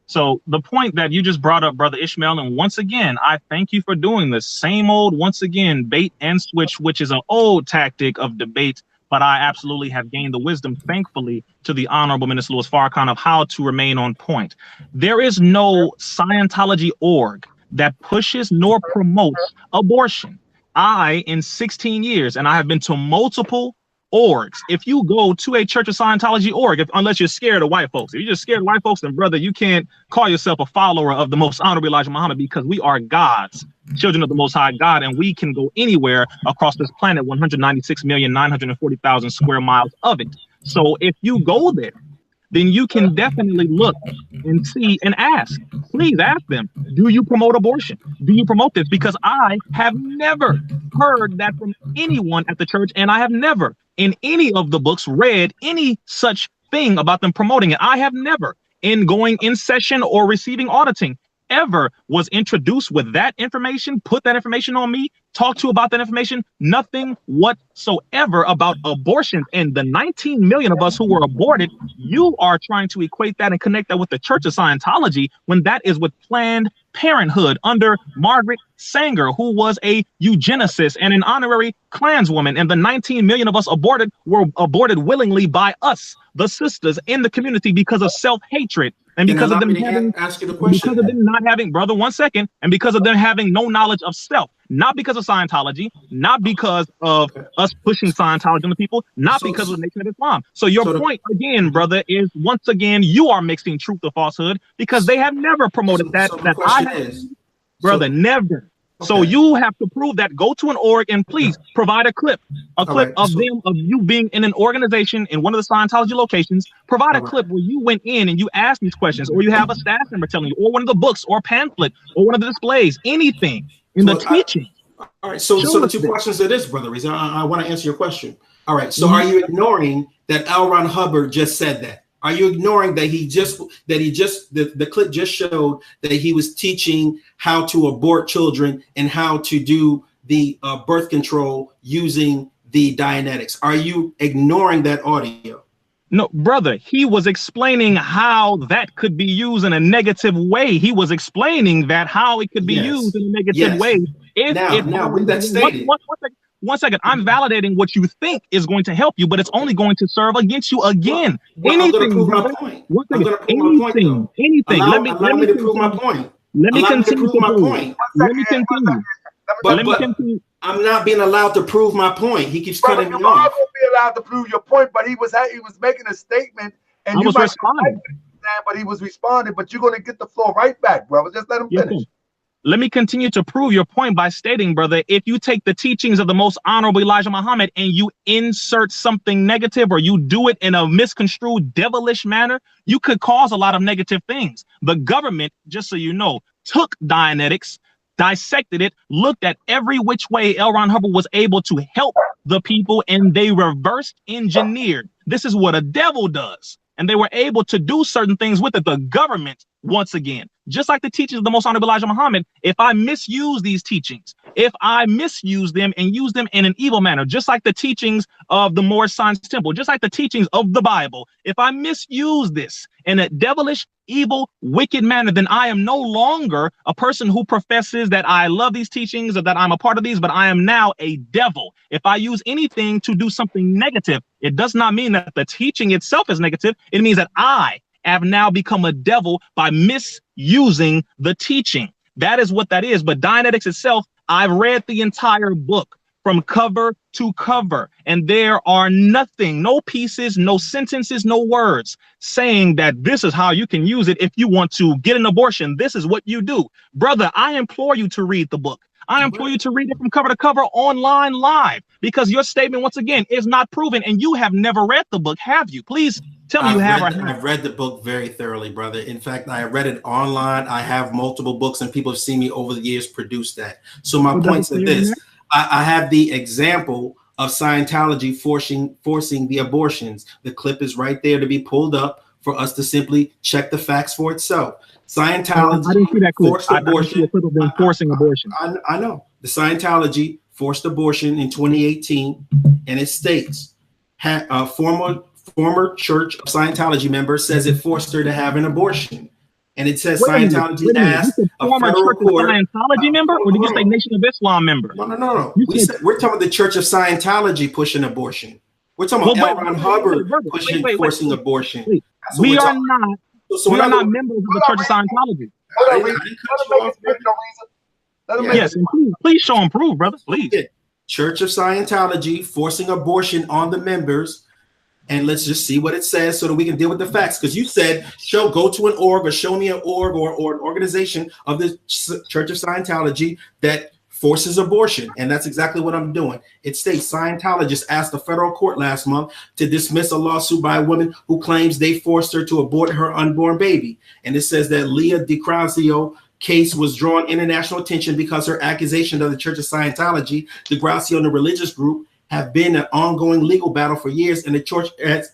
So the point that you just brought up, Brother Ishmael, and once again, I thank you for doing the same old, once again, bait and switch, which is an old tactic of debate, but I absolutely have gained the wisdom, thankfully, to the Honorable Minister Louis Farrakhan of how to remain on point. There is no Scientology org that pushes nor promotes abortion. I, in 16 years, and I have been to multiple orgs. If you go to a Church of Scientology org, unless you're scared of white folks, if you're just scared of white folks, then brother, you can't call yourself a follower of the most honorable Elijah Muhammad, because we are gods, children of the Most High God, and we can go anywhere across this planet, 196,940,000 square miles of it. So if you go there, then you can definitely look and see and ask. Please ask them, do you promote abortion? Do you promote this? Because I have never heard that from anyone at the church, and I have never in any of the books read any such thing about them promoting it. I have never, in going in session or receiving auditing, ever was introduced with that information, put that information on me, talk to about that information, nothing whatsoever about abortion. And the 19 million of us who were aborted, you are trying to equate that and connect that with the Church of Scientology, when that is with Planned Parenthood under Margaret Sanger, who was a eugenicist and an honorary Klanswoman. And the 19 million of us aborted were aborted willingly by us, the sisters in the community, because of self-hatred. And because of them having, because of them not having, brother, 1 second, and because of them having no knowledge of self, not because of Scientology, not because of us pushing Scientology on the people, not because of the Nation of Islam. So your point again, brother, is once again, you are mixing truth to falsehood, because they have never promoted that I have, brother, never. So you have to prove that. Go to an org and please provide a clip of you being in an organization in one of the Scientology locations. Provide a clip where you went in and you asked these questions, or you have a staff member telling you, or one of the books or pamphlet or one of the displays, anything in the teaching. All right. So the two questions to this, Brother Rizza, I want to answer your question. All right. So are you ignoring that L. Ron Hubbard just said that? Are you ignoring that the clip just showed that he was teaching how to abort children and how to do the birth control using the Dianetics? Are you ignoring that audio? No, brother, he was explaining how that could be used in a negative way. He was explaining that how it could be used in a negative way. Now, with that stated, one second, I'm validating what you think is going to help you, but it's only going to serve against you again. Anything, brother. Anything. Let me prove my point. Let me continue to prove my point. Let me continue. But I'm not being allowed to prove my point. He keeps cutting me off. You are going to be allowed to prove your point, but he was making a statement, and I was responding. But he was responding. But you're going to get the floor right back, brother. Just let him finish. Let me continue to prove your point by stating, brother, if you take the teachings of the most honorable Elijah Muhammad and you insert something negative, or you do it in a misconstrued, devilish manner, you could cause a lot of negative things. The government, just so you know, took Dianetics, dissected it, looked at every which way L. Ron Hubbard was able to help the people, and they reversed engineered. This is what a devil does. And they were able to do certain things with it. The government, once again, just like the teachings of the most honorable Elijah Muhammad, if I misuse these teachings, if I misuse them and use them in an evil manner, just like the teachings of the Moorish Science Temple, just like the teachings of the Bible, if I misuse this in a devilish, evil, wicked manner, then I am no longer a person who professes that I love these teachings or that I'm a part of these, but I am now a devil. If I use anything to do something negative, it does not mean that the teaching itself is negative. It means that I have now become a devil by misusing the teaching. That is what that is. But Dianetics itself, I've read the entire book from cover to cover, and there are nothing, no pieces, no sentences, no words saying that this is how you can use it if you want to get an abortion. This is what you do. Brother, I implore you to read the book. I implore you to read it from cover to cover online live, because your statement, once again, is not proven, and you have never read the book, have you? Please tell me you have. I've read the book very thoroughly, brother. In fact, I read it online. I have multiple books, and people have seen me over the years produce that. So my point's are this. I have the example of Scientology forcing the abortions. The clip is right there to be pulled up for us to simply check the facts for itself. Scientology forced abortion. Forcing abortion. I know. The Scientology forced abortion in 2018, and it states former Church of Scientology member says it forced her to have an abortion. And it says Scientology asked a federal court. Scientology member, or did you say Nation of Islam member? No. We're talking about the Church of Scientology pushing abortion. We're talking about L. Ron Hubbard forcing abortion. We are not members of the Church of Scientology. Yes, and please show and prove, brother. Please. Church of Scientology forcing abortion on the members. And let's just see what it says so that we can deal with the facts. Because you said, go to an org or show me an org or an organization of the Church of Scientology that forces abortion. And that's exactly what I'm doing. It states Scientologists asked the federal court last month to dismiss a lawsuit by a woman who claims they forced her to abort her unborn baby. And it says that Leah DeGrazio case was drawing international attention because her accusation of the Church of Scientology, DeGrazio and the religious group, have been an ongoing legal battle for years, and the church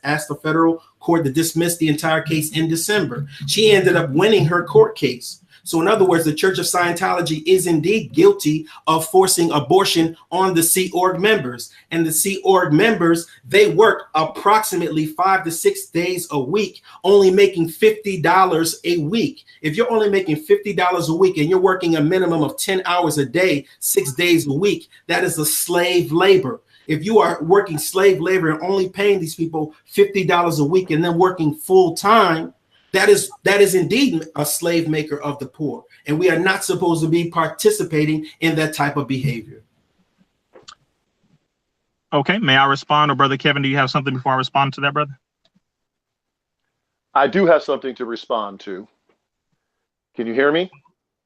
asked the federal court to dismiss the entire case in December. She ended up winning her court case. So in other words, the Church of Scientology is indeed guilty of forcing abortion on the Sea Org members. And the Sea Org members, they work approximately 5 to 6 days a week, only making $50 a week. If you're only making $50 a week and you're working a minimum of 10 hours a day, 6 days a week, that is a slave labor. If you are working slave labor and only paying these people $50 a week and then working full time, that is indeed a slave maker of the poor. And we are not supposed to be participating in that type of behavior. Okay, may I respond? Or Brother Kevin, do you have something before I respond to that, brother? I do have something to respond to. Can you hear me?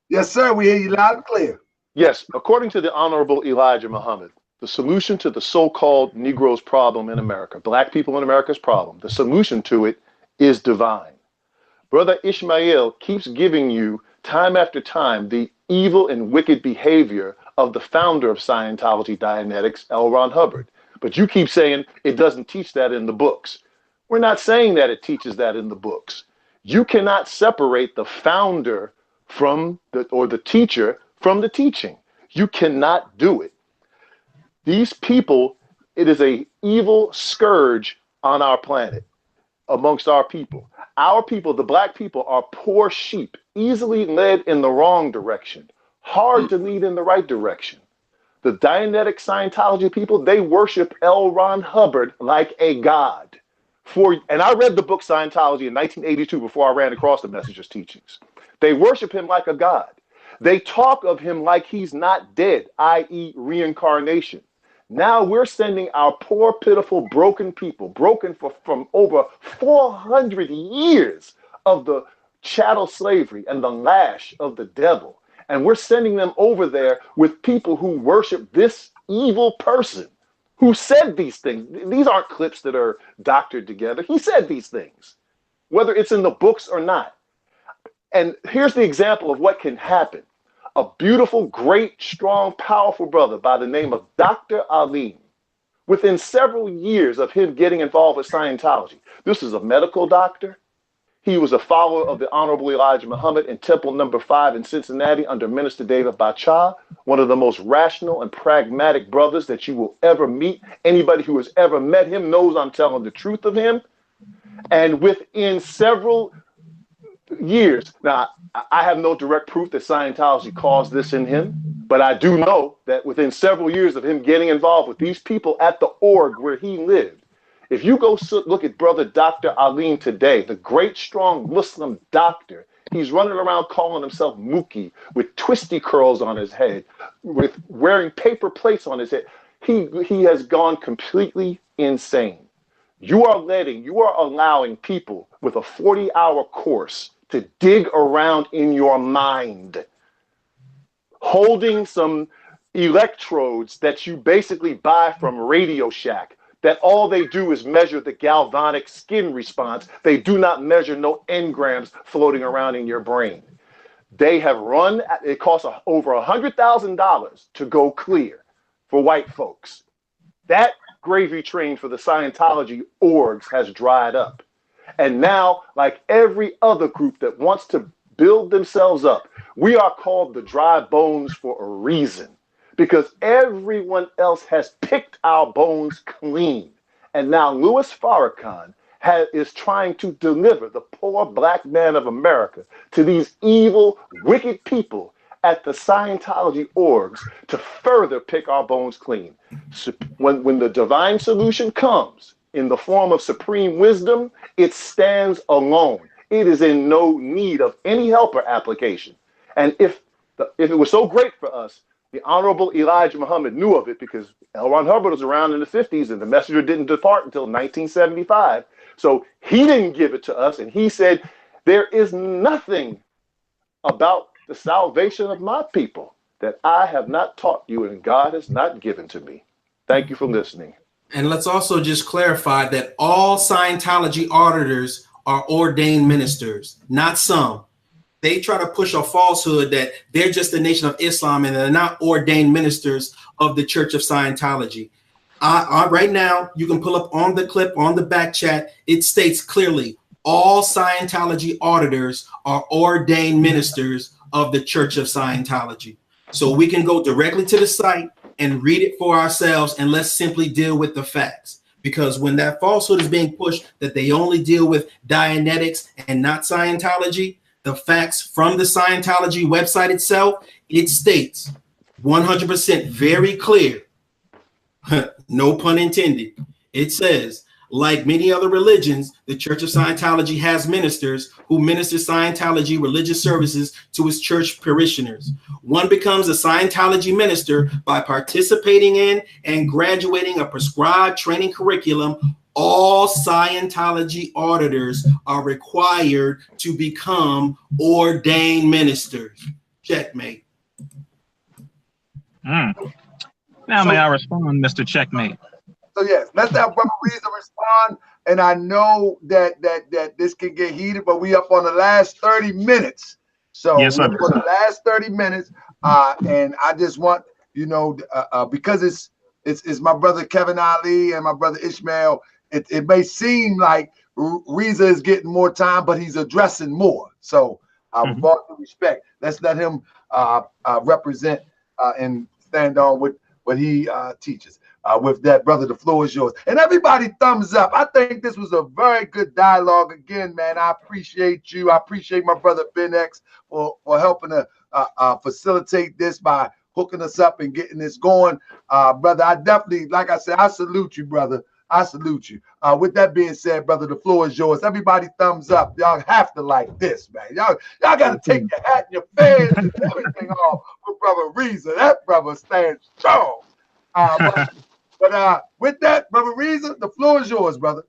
Yes, sir. We hear you loud and clear. Yes. According to the Honorable Elijah Muhammad, the solution to the so-called Negroes' problem in America, black people in America's problem, the solution to it is divine. Brother Ishmael keeps giving you time after time the evil and wicked behavior of the founder of Scientology Dianetics, L. Ron Hubbard. But you keep saying it doesn't teach that in the books. We're not saying that it teaches that in the books. You cannot separate the founder from the teacher from the teaching. You cannot do it. These people, it is an evil scourge on our planet, amongst our people. Our people, the black people, are poor sheep, easily led in the wrong direction, hard to lead in the right direction. The Dianetic Scientology people, they worship L. Ron Hubbard like a god. And I read the book Scientology in 1982 before I ran across the Messenger's teachings. They worship him like a god. They talk of him like he's not dead, i.e. reincarnation. Now we're sending our poor, pitiful, broken people, broken from over 400 years of the chattel slavery and the lash of the devil. And we're sending them over there with people who worship this evil person who said these things. These aren't clips that are doctored together. He said these things, whether it's in the books or not. And here's the example of what can happen. A beautiful, great, strong, powerful brother by the name of Dr. Alim, within several years of him getting involved with Scientology. This is a medical doctor. He was a follower of the Honorable Elijah Muhammad in Temple No. 5 in Cincinnati under Minister David Bacha, one of the most rational and pragmatic brothers that you will ever meet. Anybody who has ever met him knows I'm telling the truth of him. And within several years, now I have no direct proof that Scientology caused this in him, but I do know that within several years of him getting involved with these people at the org where he lived, if you go look at brother Dr. Alim today, the great strong Muslim doctor, he's running around calling himself Mookie with twisty curls on his head, with wearing paper plates on his head. He has gone completely insane. You are allowing people with a 40-hour course to dig around in your mind, holding some electrodes that you basically buy from Radio Shack, that all they do is measure the galvanic skin response. They do not measure no engrams floating around in your brain. They have run, it costs over $100,000 to go clear for white folks. That gravy train for the Scientology orgs has dried up. And now, like every other group that wants to build themselves up, we are called the dry bones for a reason. because everyone else has picked our bones clean. And now Louis Farrakhan is trying to deliver the poor black man of America to these evil, wicked people at the Scientology orgs to further pick our bones clean. So when the divine solution comes in the form of supreme wisdom, it stands alone. It is in no need of any helper application. And if it was so great for us, the Honorable Elijah Muhammad knew of it, because L. Ron Hubbard was around in the 50s and the messenger didn't depart until 1975. So he didn't give it to us, and he said, there is nothing about the salvation of my people that I have not taught you and God has not given to me. Thank you for listening. And let's also just clarify that all Scientology auditors are ordained ministers, not some. They try to push a falsehood that they're just the Nation of Islam and they're not ordained ministers of the Church of Scientology. Right now, you can pull up on the clip on the back chat. It states clearly, all Scientology auditors are ordained ministers of the Church of Scientology. So we can go directly to the site and read it for ourselves, and let's simply deal with the facts. Because when that falsehood is being pushed that they only deal with Dianetics and not Scientology, the facts from the Scientology website itself, it states 100% very clear, no pun intended. It says, like many other religions, the Church of Scientology has ministers who minister Scientology religious services to its church parishioners. One becomes a Scientology minister by participating in and graduating a prescribed training curriculum. All Scientology auditors are required to become ordained ministers. Checkmate. Now may I respond, Mr. Checkmate? So yes, let's have Brother Rizza respond. And I know that this can get heated, but we up on the last 30 minutes. So yes, sir. For the last 30 minutes, and I just want, you know, because it's my brother Kevin Ali and my brother Ishmael, it may seem like Rizza is getting more time, but he's addressing more. So with all due respect, let's let him represent and stand on with what he teaches. With that, brother, the floor is yours. And everybody, thumbs up. I think this was a very good dialogue. Again, man, I appreciate you. I appreciate my brother Ben X for helping to facilitate this by hooking us up and getting this going. Brother, I definitely, like I said, I salute you, brother. I salute you. With that being said, brother, the floor is yours. Everybody, thumbs up. Y'all have to like this, man. Y'all got to take your hat and your fans and everything off with brother Rizza. That brother stands strong. But with that, brother Rizza, the floor is yours, brother.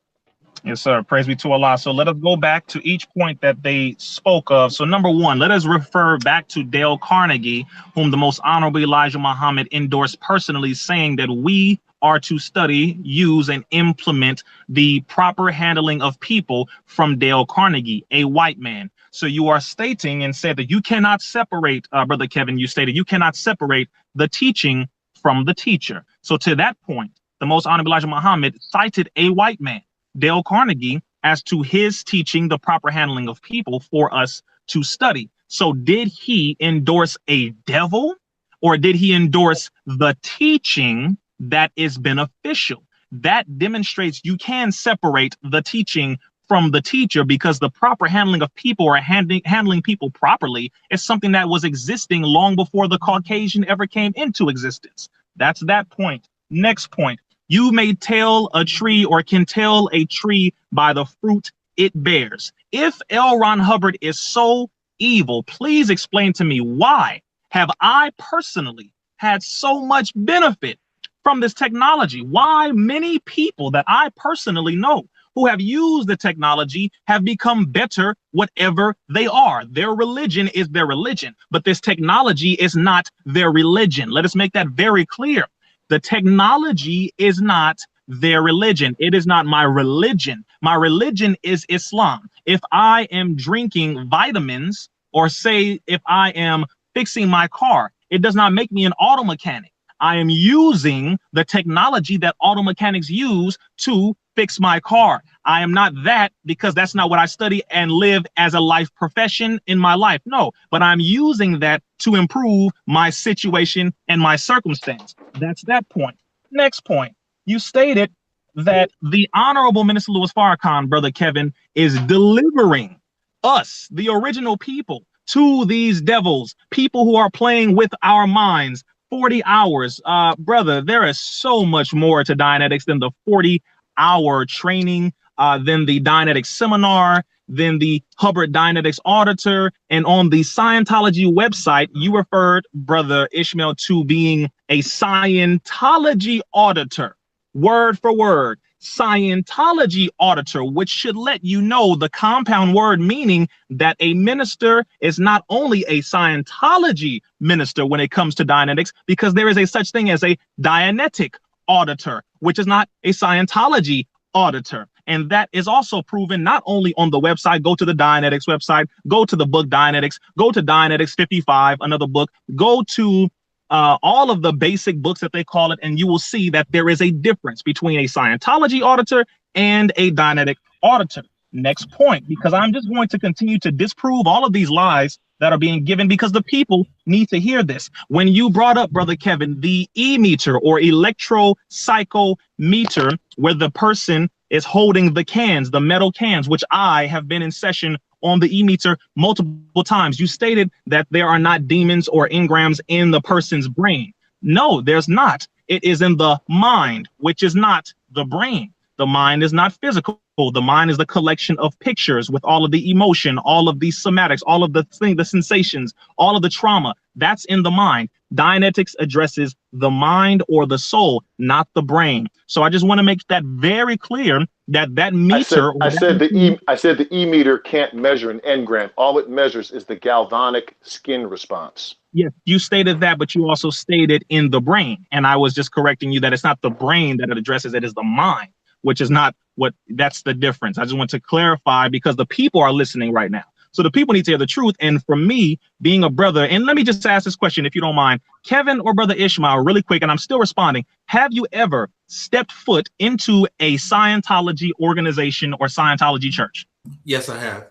Yes, sir. Praise be to Allah. So let us go back to each point that they spoke of. So number one, let us refer back to Dale Carnegie, whom the Most Honorable Elijah Muhammad endorsed personally, saying that we are to study, use, and implement the proper handling of people from Dale Carnegie, a white man. So you are stating and said that you cannot separate, Brother Kevin, you stated you cannot separate the teaching from the teacher. So to that point, the Most Honorable Elijah Muhammad cited a white man, Dale Carnegie, as to his teaching the proper handling of people for us to study. So did he endorse a devil, or did he endorse the teaching that is beneficial? That demonstrates you can separate the teaching from the teacher, because the proper handling of people, or handling people properly, is something that was existing long before the Caucasian ever came into existence. That's that point. Next point. You may tell a tree, or can tell a tree by the fruit it bears. If L. Ron Hubbard is so evil, please explain to me, why have I personally had so much benefit from this technology? Why many people that I personally know who have used the technology have become better whatever they are. Their religion is their religion, but this technology is not their religion. Let us make that very clear. The technology is not their religion. It is not my religion. My religion is Islam. If I am drinking vitamins, or say if I am fixing my car, it does not make me an auto mechanic. I am using the technology that auto mechanics use to fix my car. I am not that, because that's not what I study and live as a life profession in my life. No, but I'm using that to improve my situation and my circumstance. That's that point. Next point. You stated that the Honorable Minister Louis Farrakhan, Brother Kevin, is delivering us, the original people, to these devils, people who are playing with our minds. 40 hours. Brother, there is so much more to Dianetics than the 40-hour training, than the Dianetics seminar, than the Hubbard Dianetics auditor. And on the Scientology website, you referred, Brother Ishmael, to being a Scientology auditor. Word for word, Scientology auditor, which should let you know the compound word meaning that a minister is not only a Scientology minister when it comes to Dianetics, because there is a such thing as a Dianetic auditor, which is not a Scientology auditor. And that is also proven not only on the website. Go to the Dianetics website, go to the book Dianetics, go to Dianetics 55, another book, go to all of the basic books that they call it, and you will see that there is a difference between a Scientology auditor and a Dianetic auditor. Next point, because I'm just going to continue to disprove all of these lies that are being given, because the people need to hear this. When you brought up, Brother Kevin, the e-meter or electropsychometer, where the person is holding the cans, the metal cans, which I have been in session on the e-meter multiple times. You stated that there are not demons or engrams in the person's brain. No, there's not. It is in the mind, which is not the brain. The mind is not physical. The mind is the collection of pictures with all of the emotion, all of the somatics, all of the sensations, all of the trauma. That's in the mind. Dianetics addresses the mind or the soul, not the brain. So I just want to make that very clear, that that meter. I said the e-meter can't measure an engram. All it measures is the galvanic skin response. Yes, you stated that, but you also stated in the brain. And I was just correcting you that it's not the brain that it addresses, it is the mind, which is not what, that's the difference. I just want to clarify, because the people are listening right now. So the people need to hear the truth. And for me, being a brother, and let me just ask this question, if you don't mind, Kevin or Brother Ishmael, really quick, and I'm still responding. Have you ever stepped foot into a Scientology organization or Scientology church? Yes, I have.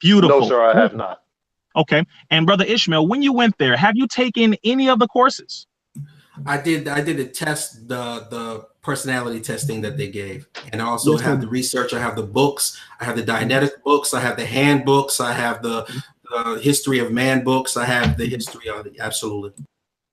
Beautiful. No, sir, I have not. Okay. And Brother Ishmael, when you went there, have you taken any of the courses? I did a test, the personality testing that they gave, and I also have the research. I have the books. I have the Dianetic books. I have the handbooks. I have the history of man books. I have the history of it. Absolutely.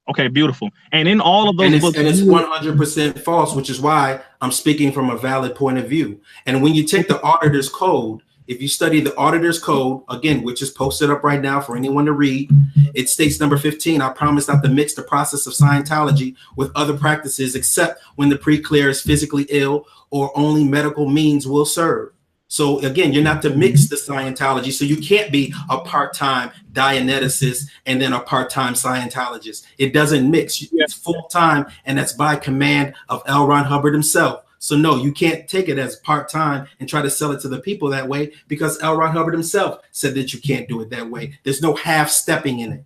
Okay, beautiful. And in all of those books, and it's 100% false, which is why I'm speaking from a valid point of view. And when you take the auditor's code, if you study the auditor's code, again, which is posted up right now for anyone to read, it states number 15, I promise not to mix the process of Scientology with other practices except when the pre-clear is physically ill or only medical means will serve. So again, you're not to mix the Scientology. So you can't be a part-time Dianeticist and then a part-time Scientologist. It doesn't mix. It's full-time, and that's by command of L. Ron Hubbard himself. So no, you can't take it as part-time and try to sell it to the people that way, because L. Ron Hubbard himself said that you can't do it that way. There's no half-stepping in it.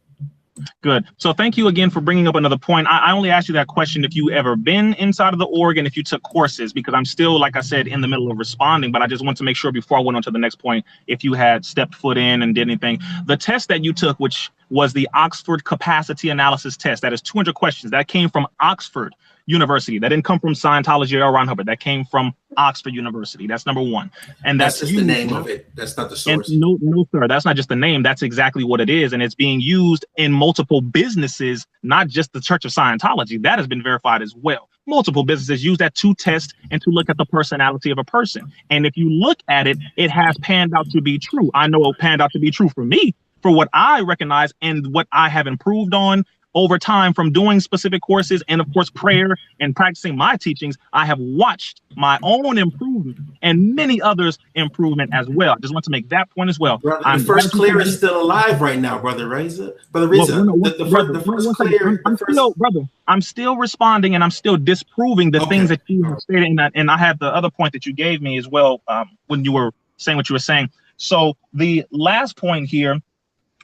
Good. So thank you again for bringing up another point. I only asked you that question if you ever been inside of the org and if you took courses, because I'm still, like I said, in the middle of responding, but I just want to make sure before I went on to the next point, if you had stepped foot in and did anything. The test that you took, which was the Oxford Capacity Analysis Test, that is 200 questions, that came from Oxford University. That didn't come from Scientology or L. Ron Hubbard. That came from Oxford University. That's number one. And that's just the name of it. That's not the source. No, sir. That's not just the name. That's exactly what it is. And it's being used in multiple businesses, not just the Church of Scientology. That has been verified as well. Multiple businesses use that to test and to look at the personality of a person. And if you look at it, it has panned out to be true. I know it panned out to be true for me, for what I recognize and what I have improved on over time from doing specific courses, and of course prayer and practicing my teachings. I have watched my own improvement and many others improvement as well. I just want to make that point as well. Brother, the first clear is still alive right now, Brother Rizza. Brother Rizza, the first clear. Brother, I'm still responding and I'm still disproving the things that you have stated, and I have the other point that you gave me as well when you were saying what you were saying. So the last point here,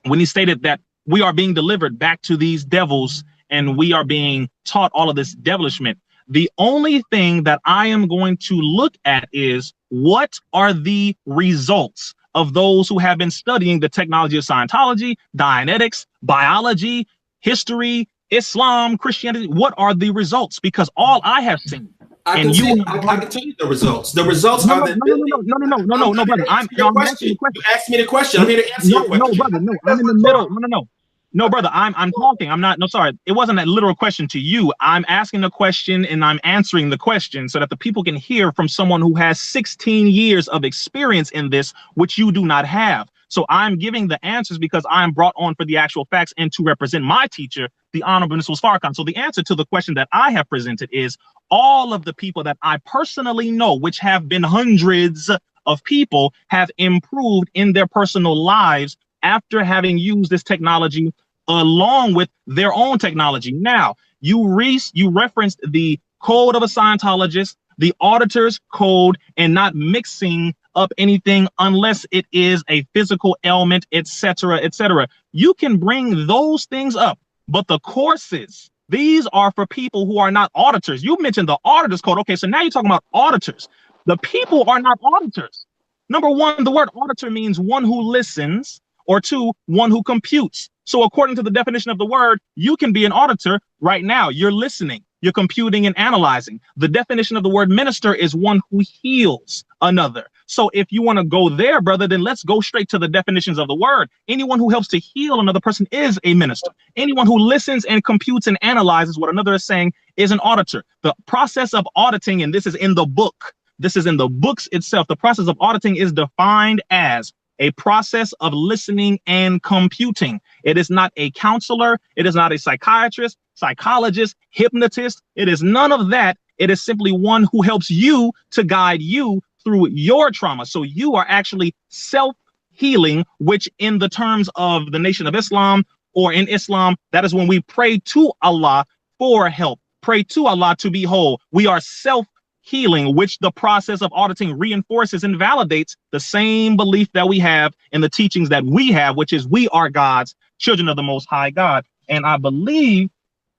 when he stated that we are being delivered back to these devils and we are being taught all of this devilishment. The only thing that I am going to look at is what are the results of those who have been studying the technology of Scientology, Dianetics, biology, history, Islam, Christianity. What are the results? Because all I have seen, I can tell you the results. The results are that no, brother. I'm asking the question. You asked me the question. I'm here to answer your question. No, brother, no. I'm in the middle. No, brother. I'm talking. I'm not. No, sorry. It wasn't a literal question to you. I'm asking the question and I'm answering the question so that the people can hear from someone who has 16 years of experience in this, which you do not have. So I'm giving the answers because I'm brought on for the actual facts and to represent my teacher, the Honorable Mr. Farrakhan. So the answer to the question that I have presented is all of the people that I personally know, which have been hundreds of people, have improved in their personal lives after having used this technology along with their own technology. Now, you referenced the code of a Scientologist, the auditor's code, and not mixing up anything unless it is a physical ailment, etc., etc. You can bring those things up, but the courses, these are for people who are not auditors. You mentioned the auditor's code. Okay, so now you're talking about auditors. The people are not auditors. Number one, the word auditor means one who listens, or two, one who computes. So according to the definition of the word, you can be an auditor right now. You're listening, you're computing and analyzing. The definition of the word minister is one who heals another. So if you want to go there, brother, then let's go straight to the definitions of the word. Anyone who helps to heal another person is a minister. Anyone who listens and computes and analyzes what another is saying is an auditor. The process of auditing, and this is in the book, this is in the books itself, the process of auditing is defined as a process of listening and computing. It is not a counselor. It is not a psychiatrist, psychologist, hypnotist. It is none of that. It is simply one who helps you to guide you through your trauma. So you are actually self-healing, which in the terms of the Nation of Islam or in Islam, that is when we pray to Allah for help, pray to Allah to be whole. We are self-healing, which the process of auditing reinforces and validates the same belief that we have in the teachings that we have, which is we are God's children of the Most High God. And I believe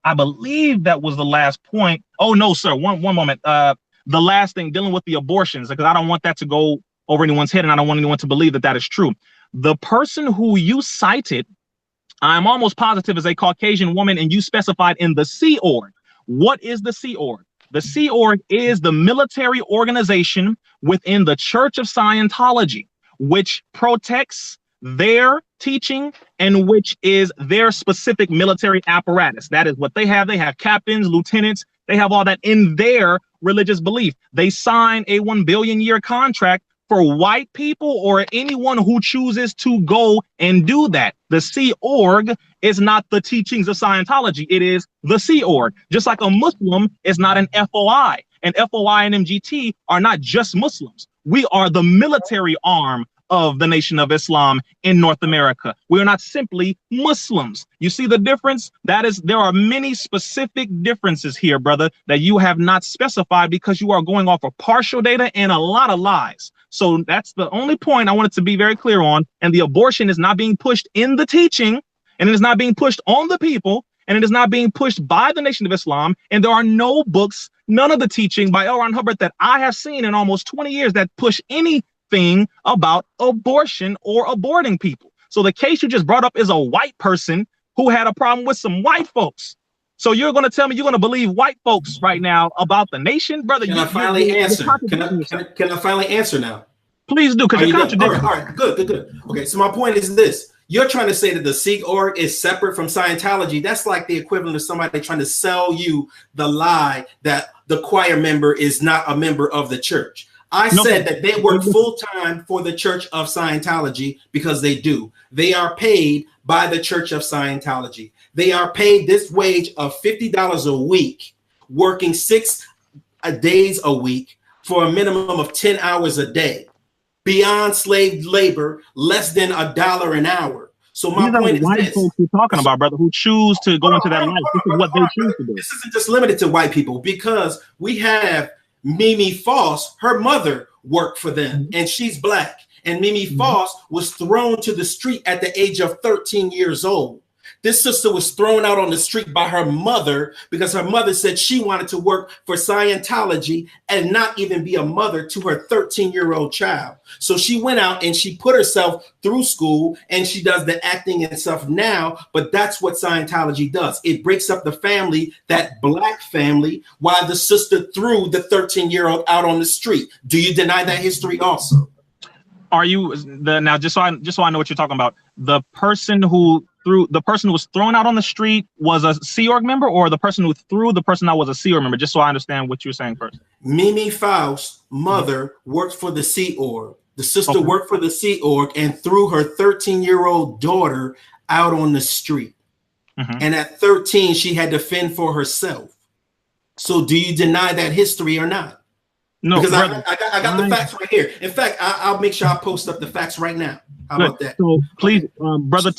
that was the last point. Oh, no, sir. One moment. The last thing, dealing with the abortions, because I don't want that to go over anyone's head, and I don't want anyone to believe that that is true. The person who you cited, I'm almost positive, is a Caucasian woman, and you specified in the Sea Org. What is the Sea Org? The Sea Org is the military organization within the Church of Scientology, which protects their teaching and which is their specific military apparatus. That is what they have. They have captains, lieutenants. They have all that in their religious belief. They sign a 1 billion year contract for white people or anyone who chooses to go and do that. The Sea Org is not the teachings of Scientology. It is the Sea Org. Just like a Muslim is not an FOI. And FOI and MGT are not just Muslims. We are the military arm of the Nation of Islam in North America. We are not simply Muslims. You see the difference? That is, there are many specific differences here, brother, that you have not specified because you are going off of partial data and a lot of lies. So that's the only point I wanted to be very clear on. And the abortion is not being pushed in the teaching, and it is not being pushed on the people, and it is not being pushed by the Nation of Islam. And there are no books, none of the teaching by L. Ron Hubbard that I have seen in almost 20 years that push anything about abortion or aborting people. So the case you just brought up is a white person who had a problem with some white folks. So you're going to tell me you're going to believe white folks right now about the nation, brother? Can I finally answer? Can I finally answer now? Please do, because you're contradicting. All right, good. Okay, so my point is this. You're trying to say that the Sea Org is separate from Scientology. That's like the equivalent of somebody trying to sell you the lie that the choir member is not a member of the church. I said that they work full-time for the Church of Scientology because they do. They are paid by the Church of Scientology. They are paid this wage of $50 a week, working 6 days a week for a minimum of 10 hours a day. Beyond slave labor, less than $1 an hour. So my point is white this. Folks you're talking about, brother, who choose to go into that life. This is what they choose to do. This isn't just limited to white people, because we have Mimi Foss, her mother worked for them, and she's black. And Mimi Foss was thrown to the street at the age of 13 years old. This sister was thrown out on the street by her mother because her mother said she wanted to work for Scientology and not even be a mother to her 13-year-old child. So she went out and she put herself through school and she does the acting and stuff now. But that's what Scientology does. It breaks up the family, that black family, while the sister threw the 13-year-old out on the street. Do you deny that history also? Are you now just so I know what you're talking about? The person who was thrown out on the street was a Sea Org member, or the person who threw the person out was a Sea Org member? Just so I understand what you're saying first. Mimi Faust's mother worked for the Sea Org. The sister worked for the Sea Org and threw her 13-year-old daughter out on the street. And at 13, she had to fend for herself. So do you deny that history or not? No, because I got the facts right here. In fact, I'll make sure I post up the facts right now. How about that? So please, brother,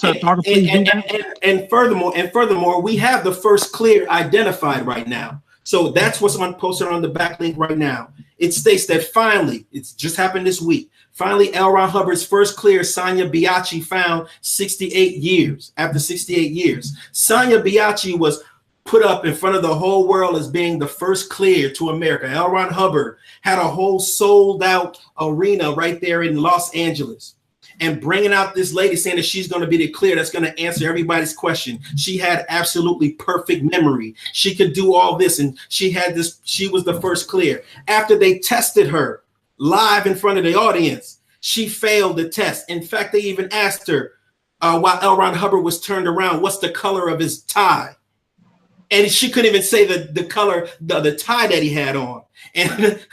and furthermore, we have the first clear identified right now. So that's what's posted on the backlink right now. It states that finally, it's just happened this week. Finally, L. Ron Hubbard's first clear, Sonia Biaggi, found 68 years. After 68 years, Sonia Biaggi was put up in front of the whole world as being the first clear to America. L. Ron Hubbard had a whole sold out arena right there in Los Angeles, and bringing out this lady saying that she's going to be the clear that's going to answer everybody's question. She had absolutely perfect memory. She could do all this, and she was the first clear. After they tested her live in front of the audience, she failed the test. In fact, they even asked her while L. Ron Hubbard was turned around, what's the color of his tie? And she couldn't even say the color, the tie that he had on. And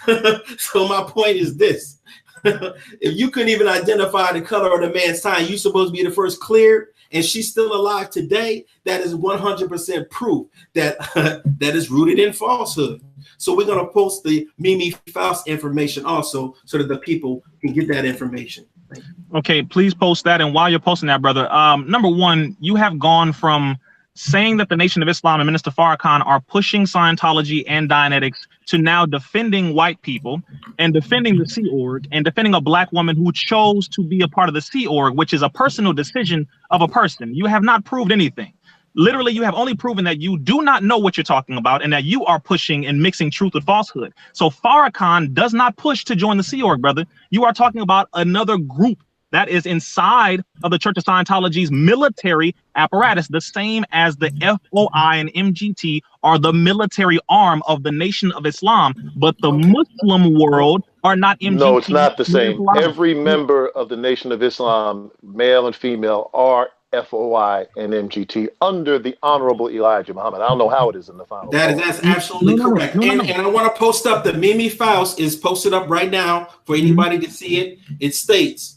so my point is this. If you couldn't even identify the color of the man's tie, you're supposed to be the first clear, and she's still alive today, that is 100% proof that that is rooted in falsehood. So we're going to post the Mimi Faust information also so that the people can get that information. Okay, please post that. And while you're posting that, brother, number one, you have gone from saying that the Nation of Islam and Minister Farrakhan are pushing Scientology and Dianetics to now defending white people and defending the Sea Org and defending a black woman who chose to be a part of the Sea Org, which is a personal decision of a person. You have not proved anything. Literally, you have only proven that you do not know what you're talking about and that you are pushing and mixing truth with falsehood. So Farrakhan does not push to join the Sea Org, brother. You are talking about another group that is inside of the Church of Scientology's military apparatus, the same as the FOI and MGT are the military arm of the Nation of Islam, but the Muslim world are not MGT. No, it's not the same. Every member of the Nation of Islam, male and female, are FOI and MGT under the Honorable Elijah Muhammad. I don't know how it is in the final. That's absolutely correct. And I want to post up the Mimi Faust is posted up right now for anybody to see it. It states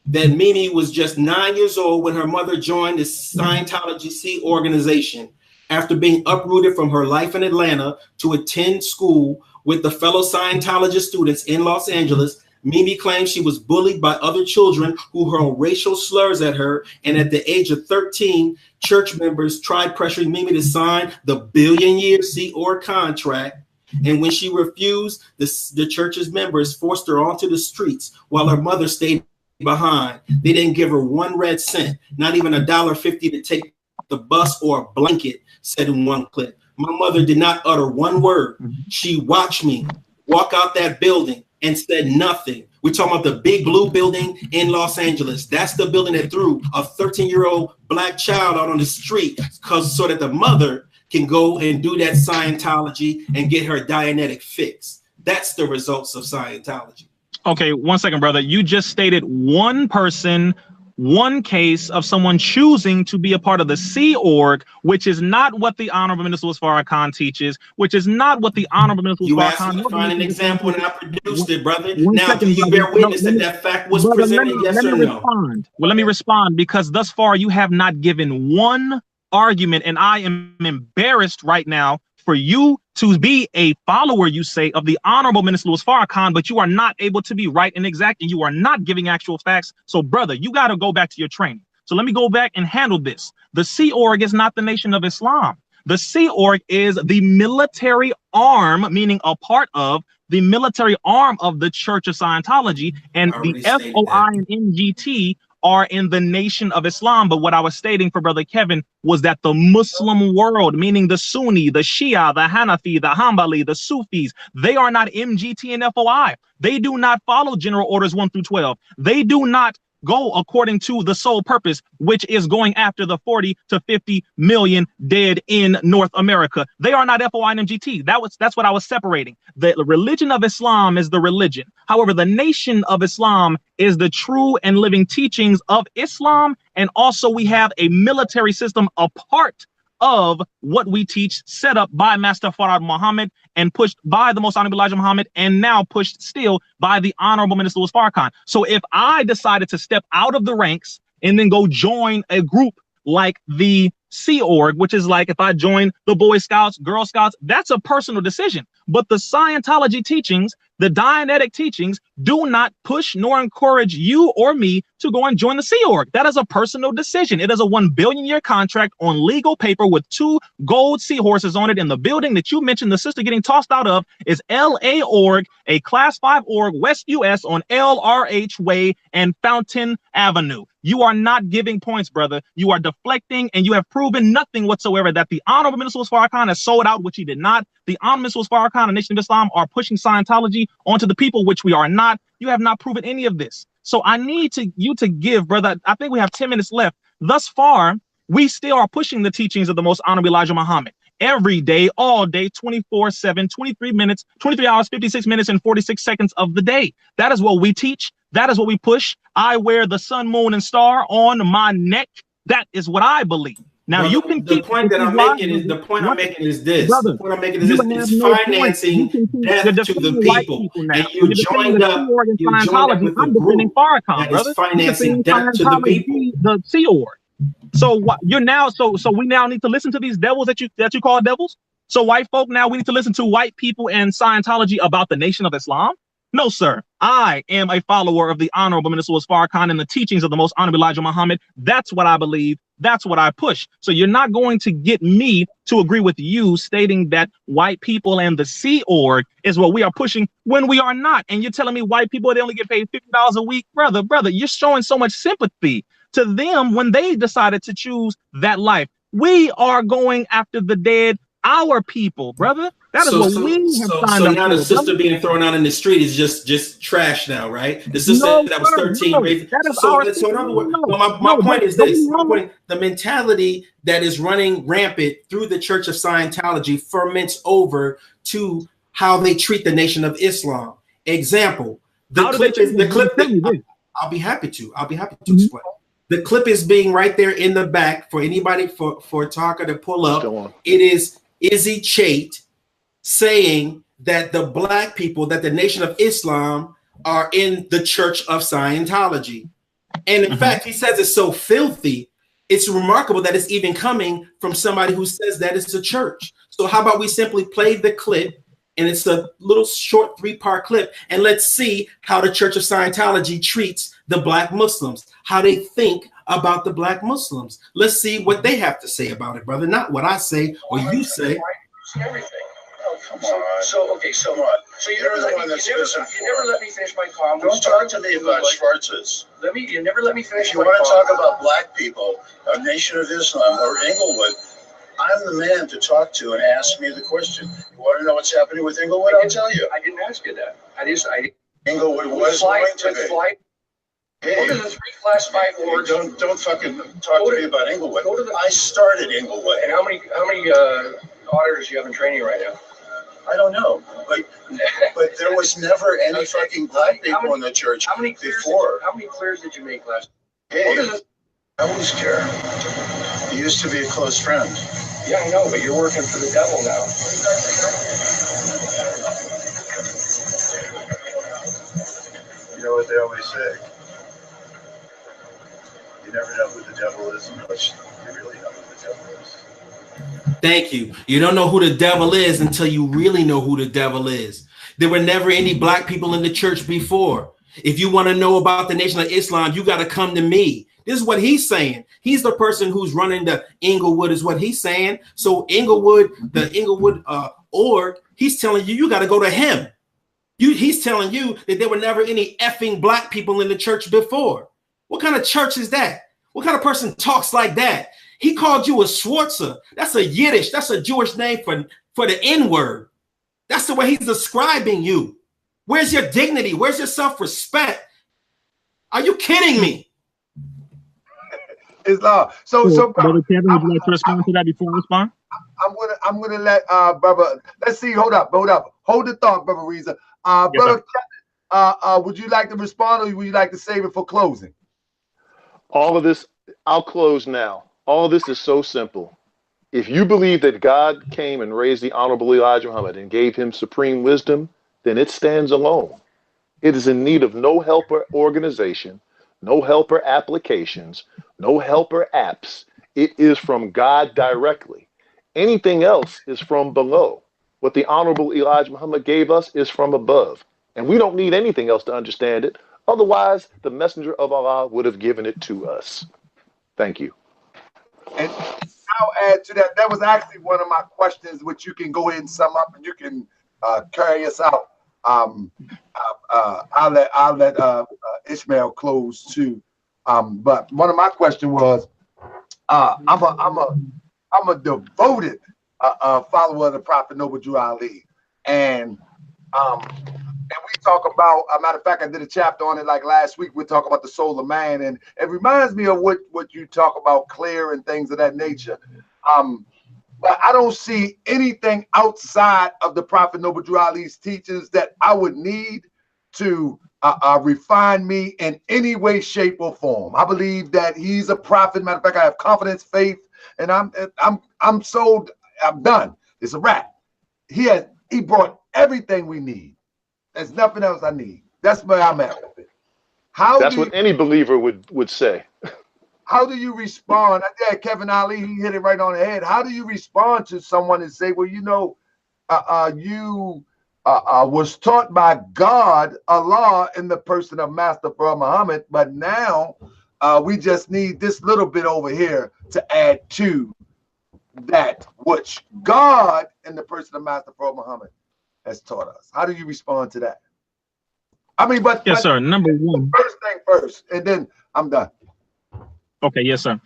that Mimi was just 9 years old when her mother joined the Scientology Sea organization after being uprooted from her life in Atlanta to attend school with the fellow Scientologist students in Los Angeles. Mimi claims she was bullied by other children who hurled racial slurs at her, and at the age of 13, church members tried pressuring Mimi to sign the billion-year Sea Org contract. And when she refused, the church's members forced her onto the streets while her mother stayed behind. They didn't give her 1 red cent, not even $1.50 to take the bus or a blanket, said in one clip. My mother did not utter 1 word. She watched me walk out that building and said nothing. We're talking about the big blue building in Los Angeles. That's the building that threw a 13-year-old black child out on the street so that the mother can go and do that Scientology and get her Dianetic fix. That's the results of Scientology. Okay, 1 second, brother. You just stated one person, one case of someone choosing to be a part of the Sea Org, which is not what the Honorable Minister Farrakhan teaches, which is not what the Honorable Minister Farrakhan. You asked me to find an example and I produced it, brother. Now, do you bear witness that fact was presented, yes or no? Well, let me respond, because thus far you have not given one argument, and I am embarrassed right now for you to be a follower, you say, of the Honorable Minister Louis Farrakhan, but you are not able to be right and exact, and you are not giving actual facts. So, brother, you got to go back to your training. So let me go back and handle this. The Sea Org is not the Nation of Islam. The Sea Org is the military arm, meaning a part of the military arm of the Church of Scientology, and the FOI and MGT are in the Nation of Islam. But what I was stating for Brother Kevin was that the Muslim world, meaning the Sunni, the Shia, the Hanafi, the Hanbali, the Sufis, they are not MGT and FOI. They do not follow General Orders 1 through 12. They do not go according to the sole purpose, which is going after the 40 to 50 million dead in North America. They are not FOI and MGT. That's what I was separating. The religion of Islam is the religion. However, the Nation of Islam is the true and living teachings of Islam. And also we have a military system apart of what we teach, set up by Master Farad Muhammad and pushed by the Most Honorable Elijah Muhammad, and now pushed still by the Honorable Minister Louis Farrakhan. So if I decided to step out of the ranks and then go join a group like the Sea Org, which is like if I join the Boy Scouts, Girl Scouts, that's a personal decision. But the Scientology teachings, the Dianetic teachings, do not push nor encourage you or me to go and join the Sea Org. That is a personal decision. It is a 1 billion year contract on legal paper with 2 gold seahorses on it. And the building that you mentioned the sister getting tossed out of is LA Org, a Class 5 org, West US on LRH Way and Fountain Avenue. You are not giving points, brother. You are deflecting, and you have proven nothing whatsoever that the Honorable Minister Louis Farrakhan has sold out, which he did not. The Honorable Minister Louis Farrakhan and Nation of Islam are pushing Scientology onto the people, which we are not. You have not proven any of this. So I need you to give, brother. I think we have 10 minutes left. Thus far, we still are pushing the teachings of the Most Honorable Elijah Muhammad every day, all day, 24/7, 23 hours, 56 minutes, and 46 seconds of the day. That is what we teach. That is what we push. I wear the sun, moon, and star on my neck. That is what I believe. Now, well, you can the point that I'm making is the point I'm making is this. Brother, the point I'm making is this: it's financing death to the people, and you joined up with the group that is financing death to the people. The Sea Org. So what you're now? So we now need to listen to these devils that you call devils. So white folk, now we need to listen to white people and Scientology about the Nation of Islam. No, sir. I am a follower of the Honorable Minister Louis Farrakhan and the teachings of the Most Honorable Elijah Muhammad. That's what I believe. That's what I push. So you're not going to get me to agree with you stating that white people and the Sea Org is what we are pushing when we are not. And you're telling me white people, they only get paid $50 a week. Brother, you're showing so much sympathy to them when they decided to choose that life. We are going after the dead, our people, brother. That is what we have signed up for. So now the sister being thrown out in the street is just trash now, right? The sister that was 13 raised. So in other words, my point is this: the mentality that is running rampant through the Church of Scientology ferments over to how they treat the Nation of Islam. Example: the clip. I'll be happy to explain. The clip is being right there in the back for anybody for Taka to pull up. It is Izzy Chait saying that the black people, that the Nation of Islam are in the Church of Scientology. And in fact, he says it's so filthy, it's remarkable that it's even coming from somebody who says that it's a church. So how about we simply play the clip, and it's a little short 3-part clip, and let's see how the Church of Scientology treats the black Muslims, how they think about the black Muslims. Let's see what they have to say about it, brother. Not what I say or you say. Everything. Oh, come on. So you never let me finish my comment. Don't talk to me about Schwarzes. You never let me finish. If you want to talk about black people, a Nation of Islam, or Inglewood, I'm the man to talk to and ask me the question. You want to know what's happening with Inglewood? I'll tell you. I didn't ask you that. Inglewood was going to be. Go to the 3 Class 5 orgs. Don't fucking talk to me about Inglewood. I started Inglewood. And how many auditors you have in training right now? I don't know, but there was never any fucking black people in the church before. How many clears did you make last? Hey, I always care. He used to be a close friend. Yeah, I know, but you're working for the devil now. You know what they always say? You never know who the devil is unless you really know who the devil is. Thank you. You don't know who the devil is until you really know who the devil is. There were never any black people in the church before. If you want to know about the Nation of Islam, you got to come to me. This is what he's saying. He's the person who's running the Inglewood, is what he's saying. So Inglewood, the Inglewood org, he's telling you got to go to him. He's telling you that there were never any effing black people in the church before. What kind of church is that? What kind of person talks like that? He called you a Schwarzer. That's a Yiddish. That's a Jewish name for the N-word. That's the way he's describing you. Where's your dignity? Where's your self-respect? Are you kidding me? Islam. So Brother Kevin, would you like to respond to that before I respond? I'm gonna let brother. Let's see. Hold up. Hold the thought, brother Rizza. Brother Kevin, would you like to respond, or would you like to save it for closing? All of this, I'll close now. All of this is so simple. If you believe that God came and raised the Honorable Elijah Muhammad and gave him supreme wisdom, then it stands alone. It is in need of no helper organization, no helper applications, no helper apps. It is from God directly. Anything else is from below. What the Honorable Elijah Muhammad gave us is from above. And we don't need anything else to understand it. Otherwise, the messenger of Allah would have given it to us. Thank you. And I'll add to that. That was actually one of my questions, which you can go ahead and sum up, and you can carry us out. I'll let Ishmael close too. But one of my questions was, I'm a devoted follower of the Prophet Noble Drew Ali, and we talk about. A matter of fact, I did a chapter on it like last week. We talk about the soul of man, and it reminds me of what you talk about, clear and things of that nature. But I don't see anything outside of the Prophet Noble Drew Ali's teachings that I would need to refine me in any way, shape, or form. I believe that he's a prophet. Matter of fact, I have confidence, faith, and I'm sold. I'm done. It's a wrap. He brought everything we need. There's nothing else I need. That's where I'm at with it. That's what any believer would say. How do you respond? Yeah, Kevin Ali, he hit it right on the head. How do you respond to someone and say, well, you know, you was taught by God, Allah, in the person of Master Prophet Muhammad, but now we just need this little bit over here to add to that which God, in the person of Master Prophet Muhammad, has taught us. How do you respond to that? I mean, yes, sir. Number one. First thing first, and then I'm done. Okay, yes, sir.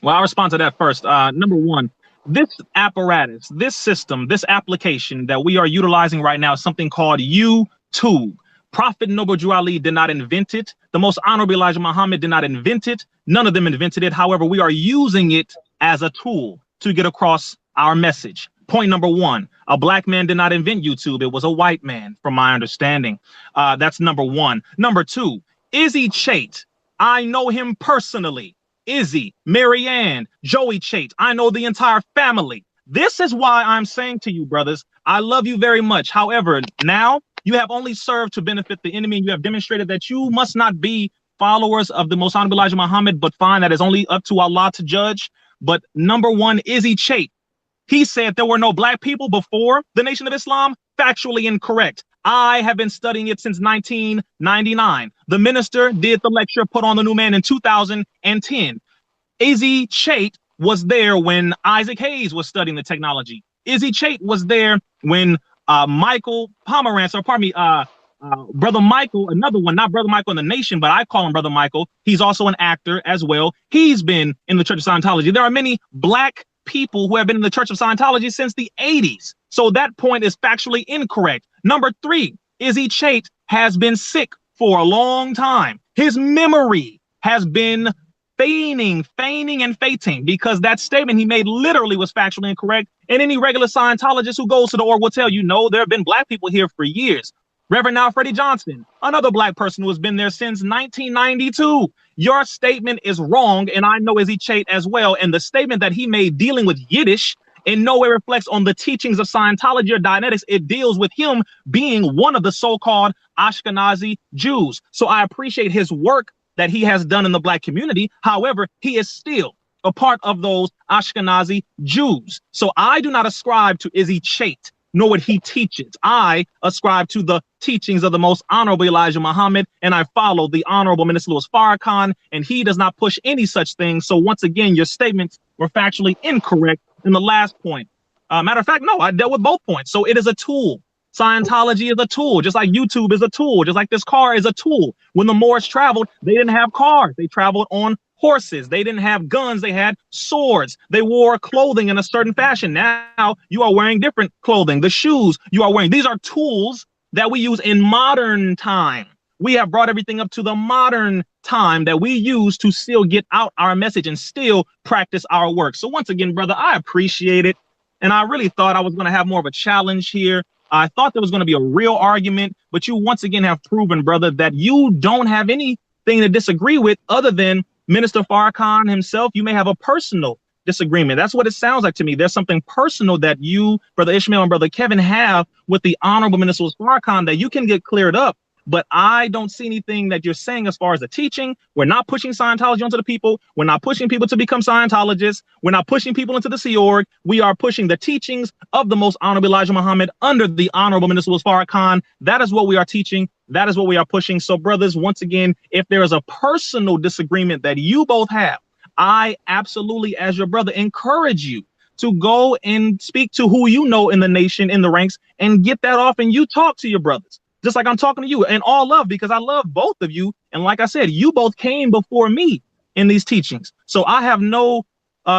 Well, I'll respond to that first. Number one, this apparatus, this system, this application that we are utilizing right now is something called YouTube. Prophet Noble Drew Ali did not invent it. The Most Honorable Elijah Muhammad did not invent it. None of them invented it. However, we are using it as a tool to get across our message. Point number one, a black man did not invent YouTube. It was a white man, from my understanding. That's number one. Number two, Izzy Chait. I know him personally. Izzy, Marianne, Joey Chait. I know the entire family. This is why I'm saying to you, brothers, I love you very much. However, now you have only served to benefit the enemy, and you have demonstrated that you must not be followers of the Most Honorable Elijah Muhammad, but fine, that is only up to Allah to judge. But number one, Izzy Chait. He said there were no black people before the Nation of Islam. Factually incorrect. I have been studying it since 1999. The minister did the lecture, put on the new man in 2010. Izzy Chait was there when Isaac Hayes was studying the technology. Izzy Chait was there when Michael Pomerantz, or pardon me, Brother Michael, another one, not Brother Michael in the Nation, but I call him Brother Michael. He's also an actor as well. He's been in the Church of Scientology. There are many black people who have been in the Church of Scientology since the 80s. So that point is factually incorrect. Number three, Izzy Chait has been sick for a long time. His memory has been feigning and fainting, because that statement he made literally was factually incorrect. And any regular Scientologist who goes to the org will tell you, no, there have been black people here for years. Reverend now Freddie Johnson, another black person who has been there since 1992. Your statement is wrong, and I know Izzy Chait as well. And the statement that he made dealing with Yiddish in no way reflects on the teachings of Scientology or Dianetics. It deals with him being one of the so-called Ashkenazi Jews. So I appreciate his work that he has done in the black community. However, he is still a part of those Ashkenazi Jews. So I do not ascribe to Izzy Chait, nor what he teaches. I ascribe to the teachings of the Most Honorable Elijah Muhammad, and I follow the Honorable Minister Louis Farrakhan, and he does not push any such thing. So once again, your statements were factually incorrect in the last point. Matter of fact, no, I dealt with both points. So it is a tool. Scientology is a tool, just like YouTube is a tool, just like this car is a tool. When the Moors traveled, they didn't have cars. They traveled on horses. They didn't have guns. They had swords. They wore clothing in a certain fashion. Now you are wearing different clothing. The shoes you are wearing, these are tools that we use in modern time. We have brought everything up to the modern time that we use to still get out our message and still practice our work. So once again, brother, I appreciate it. And I really thought I was going to have more of a challenge here. I thought there was going to be a real argument, but you once again have proven, brother, that you don't have anything to disagree with other than Minister Farrakhan himself. You may have a personal disagreement. That's what it sounds like to me. There's something personal that you, Brother Ishmael and Brother Kevin, have with the Honorable Minister Farrakhan that you can get cleared up. But I don't see anything that you're saying as far as the teaching. We're not pushing Scientology onto the people. We're not pushing people to become Scientologists. We're not pushing people into the Sea Org. We are pushing the teachings of the Most Honorable Elijah Muhammad under the Honorable Minister Farrakhan. That is what we are teaching. That is what we are pushing. So, brothers, once again, if there is a personal disagreement that you both have, I absolutely, as your brother, encourage you to go and speak to who you know in the nation, in the ranks, and get that off, and you talk to your brothers. Just like I'm talking to you, and all love, because I love both of you. And like I said, you both came before me in these teachings. So I have no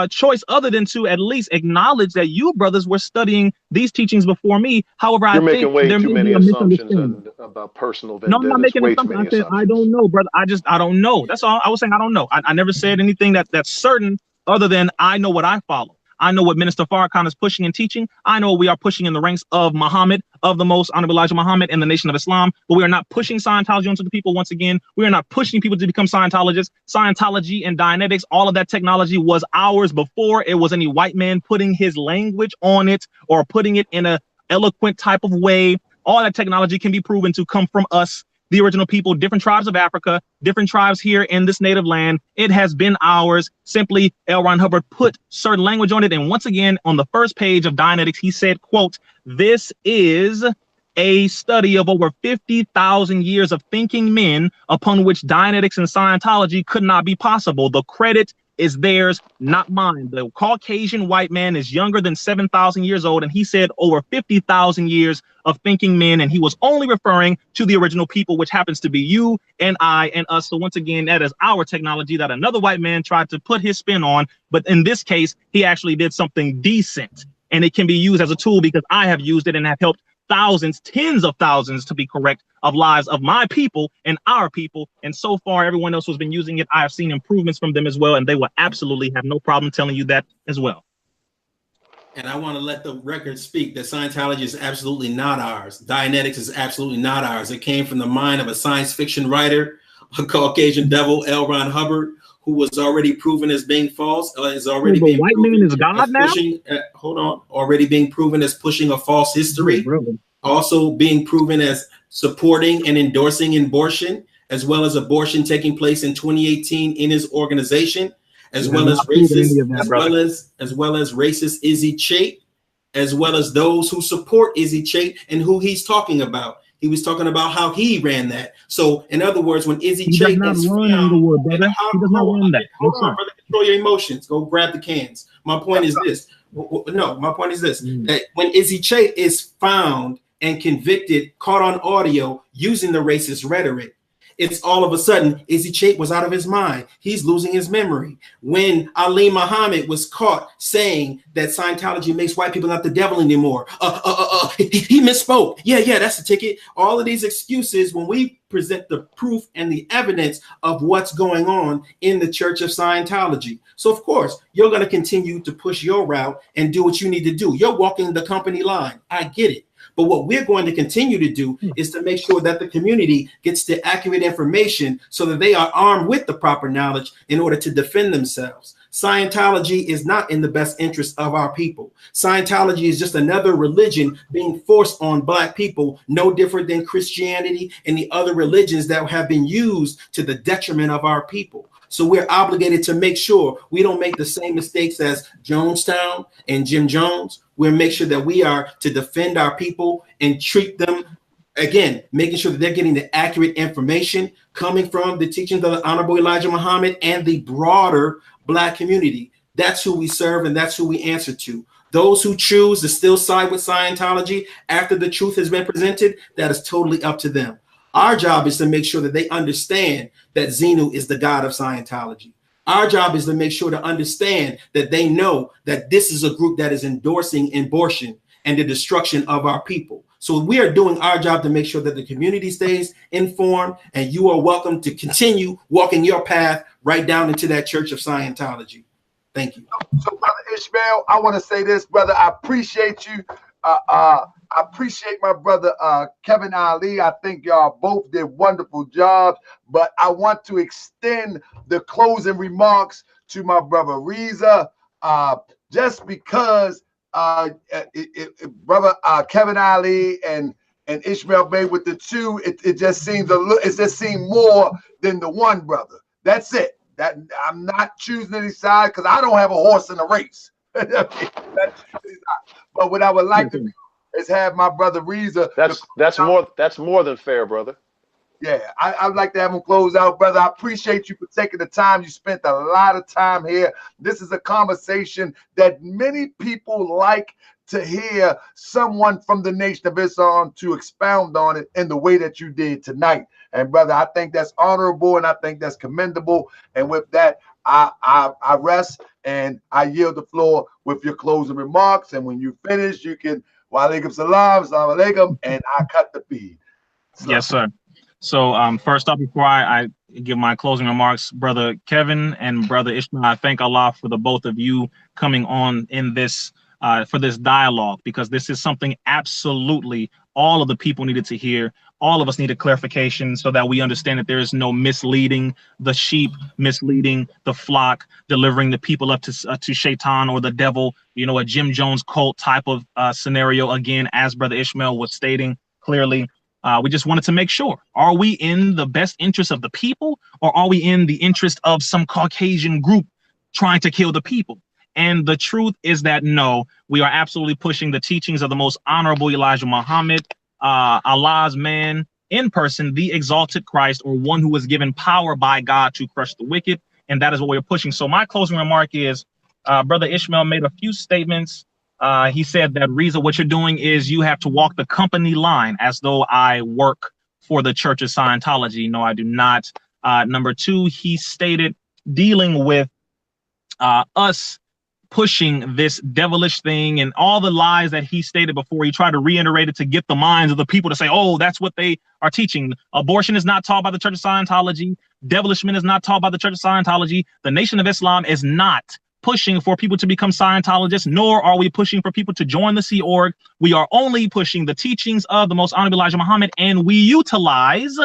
choice other than to at least acknowledge that you brothers were studying these teachings before me. However, You're making way too many assumptions about personal vendettas. No, I'm not making assumptions. I said, I don't know, brother. I don't know. That's all I was saying. I don't know. I never said anything that's certain other than I know what I follow. I know what Minister Farrakhan is pushing and teaching. I know what we are pushing in the ranks of Muhammad, of the Most Honorable Elijah Muhammad and the Nation of Islam. But we are not pushing Scientology onto the people. Once again, we are not pushing people to become Scientologists. Scientology and Dianetics, all of that technology was ours before it was any white man putting his language on it or putting it in a eloquent type of way. All that technology can be proven to come from us, the original people, different tribes of Africa, different tribes here in this native land. It has been ours. Simply, L. Ron Hubbard put certain language on it. And once again, on the first page of Dianetics, he said, quote, "This is a study of over 50,000 years of thinking men upon which Dianetics and Scientology could not be possible. The credit is theirs, not mine. The Caucasian white man is younger than 7,000 years old." And he said over 50,000 years of thinking men. And he was only referring to the original people, which happens to be you and I and us. So once again, that is our technology that another white man tried to put his spin on. But in this case, he actually did something decent, and it can be used as a tool because I have used it and have helped thousands, tens of thousands, to be correct, of lives of my people and our people. And so far, everyone else who's been using it, I have seen improvements from them as well. And they will absolutely have no problem telling you that as well. And I want to let the record speak that Scientology is absolutely not ours. Dianetics is absolutely not ours. It came from the mind of a science fiction writer, a Caucasian devil, L. Ron Hubbard, who was already proven as being false. Is already being white man is God now? Already being proven as pushing a false history. Also being proven as supporting and endorsing abortion, as well as abortion taking place in 2018 in his organization. As well as racist, as well as racist Izzy Chait, as well as those who support Izzy Chait and who he's talking about. He was talking about how he ran that. So, in other words, when Izzy Chait is found, he does not run that. Hold on, brother, control your emotions. Go grab the cans. My point is this. No, my point is this: that when Izzy Chait is found and convicted, caught on audio using the racist rhetoric, it's all of a sudden Izzy Chait was out of his mind. He's losing his memory. When Ali Muhammad was caught saying that Scientology makes white people not the devil anymore, he misspoke. Yeah, that's the ticket. All of these excuses, when we present the proof and the evidence of what's going on in the Church of Scientology. So of course, you're going to continue to push your route and do what you need to do. You're walking the company line. I get it. But what we're going to continue to do is to make sure that the community gets the accurate information so that they are armed with the proper knowledge in order to defend themselves. Scientology is not in the best interest of our people. Scientology is just another religion being forced on Black people, no different than Christianity and the other religions that have been used to the detriment of our people. So we're obligated to make sure we don't make the same mistakes as Jonestown and Jim Jones. We'll make sure that we are to defend our people and treat them, again, making sure that they're getting the accurate information coming from the teachings of the Honorable Elijah Muhammad and the broader Black community. That's who we serve and that's who we answer to. Those who choose to still side with Scientology after the truth has been presented, that is totally up to them. Our job is to make sure that they understand that Xenu is the God of Scientology. Our job is to make sure to understand that they know that this is a group that is endorsing abortion and the destruction of our people. So we are doing our job to make sure that the community stays informed, and you are welcome to continue walking your path right down into that Church of Scientology. Thank you. So, Brother Ishmael, I want to say this, brother. I appreciate you. I appreciate my brother Kevin Ali. I think y'all both did wonderful jobs, but I want to extend the closing remarks to my brother Rizza, just because brother Kevin Ali and Ishmael Bey with the two, it just seems it just seemed more than the one brother. That's it. That I'm not choosing any side because I don't have a horse in the race. But what I would like to do is have my brother Rizza. That's more than fair, brother. Yeah, I'd like to have him close out, brother. I appreciate you for taking the time. You spent a lot of time here. This is a conversation that many people like to hear someone from the Nation of Islam to expound on it in the way that you did tonight. And brother, I think that's honorable and I think that's commendable. And with that, I rest and I yield the floor with your closing remarks. And when you finish, you can wa alaikum salam, salam alaikum, and I cut the feed. Yes, sir. So first off, before I give my closing remarks, brother Kevin and brother Ishmael, I thank Allah for the both of you coming on in this for this dialogue, because this is something absolutely all of the people needed to hear. All of us needed clarification so that we understand that there is no misleading the sheep, misleading the flock, delivering the people up to Shaitan or the devil, you know, a Jim Jones cult type of scenario. Again, as brother Ishmael was stating clearly, we just wanted to make sure, are we in the best interest of the people, or are we in the interest of some Caucasian group trying to kill the people? And the truth is that no, we are absolutely pushing the teachings of the most honorable Elijah Muhammad, Allah's man in person, the exalted Christ, or one who was given power by God to crush the wicked. And that is what we're pushing. So my closing remark is, brother Ishmael made a few statements. He said that, Rizza, what you're doing is you have to walk the company line, as though I work for the Church of Scientology. No, I do not. Number two, he stated dealing with us pushing this devilish thing and all the lies that he stated before. He tried to reiterate it to get the minds of the people to say, oh, that's what they are teaching. Abortion is not taught by the Church of Scientology. Devilishment is not taught by the Church of Scientology. The Nation of Islam is not pushing for people to become Scientologists, nor are we pushing for people to join the Sea Org. We are only pushing the teachings of the most honorable Elijah Muhammad, and we utilize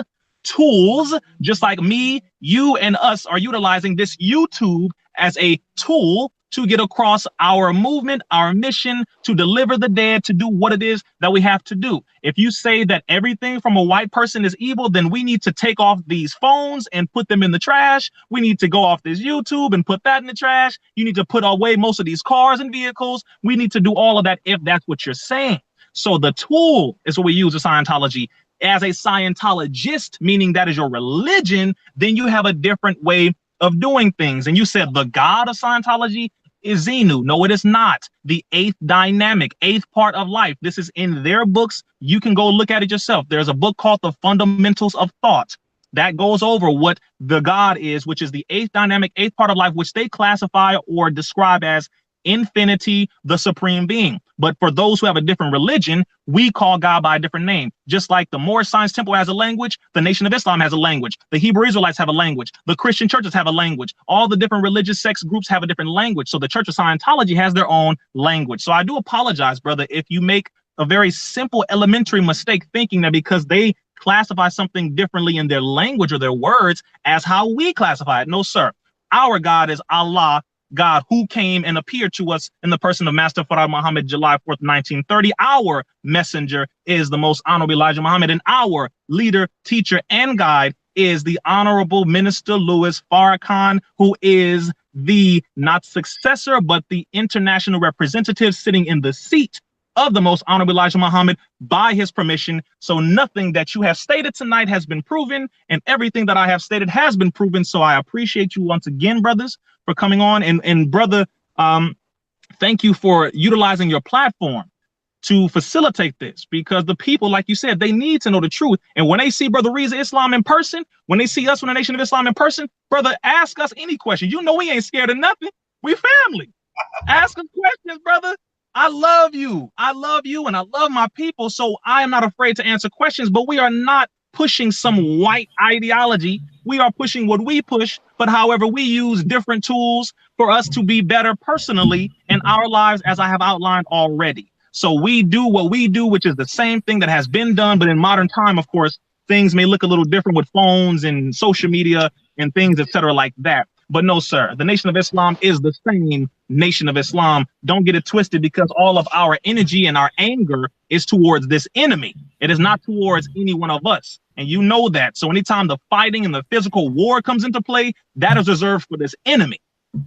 tools just like me, you, and us are utilizing this YouTube as a tool to get across our movement, our mission, to deliver the dead, to do what it is that we have to do. If you say that everything from a white person is evil, then we need to take off these phones and put them in the trash. We need to go off this YouTube and put that in the trash. You need to put away most of these cars and vehicles. We need to do all of that if that's what you're saying. So the tool is what we use in Scientology. As a Scientologist, meaning that is your religion, then you have a different way of doing things. And you said the God of Scientology is Xenu. No, it is not. The eighth dynamic, eighth part of life. This is in their books. You can go look at it yourself. There's a book called The Fundamentals of Thought that goes over what the God is, which is the eighth dynamic, eighth part of life, which they classify or describe as infinity, the supreme being. But for those who have a different religion, we call God by a different name. Just like the Moorish Science Temple has a language, the Nation of Islam has a language, the Hebrew Israelites have a language, the Christian churches have a language, all the different religious sects groups have a different language. So the Church of Scientology has their own language. So I do apologize, brother, if you make a very simple elementary mistake thinking that because they classify something differently in their language or their words as how we classify it. No, sir. Our God is Allah, God who came and appeared to us in the person of Master Farad Muhammad, July 4th, 1930. Our messenger is the most honorable Elijah Muhammad, and our leader, teacher, and guide is the Honorable Minister Louis Farrakhan, who is the not successor, but the international representative sitting in the seat of the most honorable Elijah Muhammad by his permission. So nothing that you have stated tonight has been proven, and everything that I have stated has been proven. So I appreciate you once again, brothers, for coming on. And brother, thank you for utilizing your platform to facilitate this, because the people, like you said, they need to know the truth. And when they see Brother Rizza Islam in person, when they see us from the Nation of Islam in person, brother, ask us any question. You know we ain't scared of nothing. We family. Ask us questions, brother. I love you. I love you, and I love my people. So I am not afraid to answer questions, but we are not pushing some white ideology. We are pushing what we push, but however, we use different tools for us to be better personally in our lives, as I have outlined already. So we do what we do, which is the same thing that has been done, but in modern time, of course, things may look a little different with phones and social media and things, etc., like that. But no, sir, the Nation of Islam is the same Nation of Islam. Don't get it twisted, because all of our energy and our anger is towards this enemy. It is not towards any one of us. And you know that. So anytime the fighting and the physical war comes into play, that is reserved for this enemy,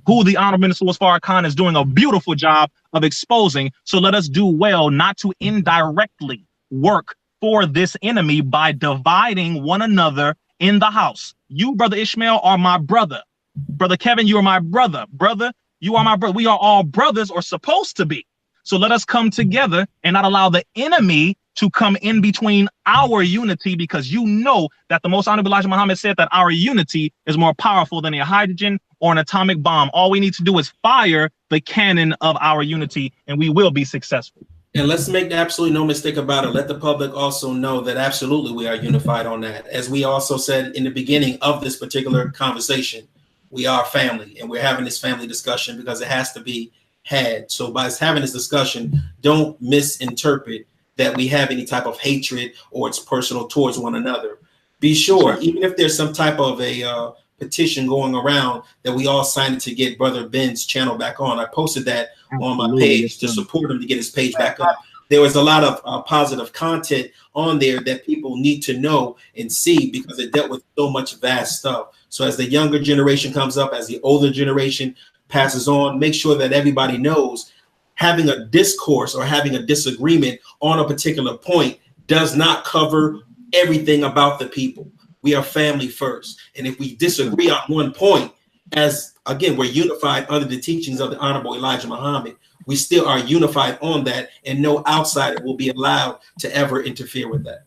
who the Honorable Minister Louis Farrakhan is doing a beautiful job of exposing. So let us do well not to indirectly work for this enemy by dividing one another in the house. You, Brother Ishmael, are my brother. Brother Kevin, you are my brother. Brother, you are my brother. We are all brothers, or supposed to be. So let us come together and not allow the enemy to come in between our unity, because you know that the Most Honorable Elijah Muhammad said that our unity is more powerful than a hydrogen or an atomic bomb. All we need to do is fire the cannon of our unity, and we will be successful. And let's make absolutely no mistake about it. Let the public also know that absolutely we are unified on that. As we also said in the beginning of this particular conversation, we are family, and we're having this family discussion because it has to be had. So by us having this discussion, don't misinterpret that we have any type of hatred or it's personal towards one another. Be sure, even if there's some type of a petition going around, that we all sign it to get Brother Ben's channel back on. I posted that on my page to support him to get his page back up. There was a lot of positive content on there that people need to know and see, because it dealt with so much vast stuff. So as the younger generation comes up, as the older generation passes on, make sure that everybody knows having a discourse or having a disagreement on a particular point does not cover everything about the people. We are family first. And if we disagree on one point, as again, we're unified under the teachings of the Honorable Elijah Muhammad, we still are unified on that, and no outsider will be allowed to ever interfere with that.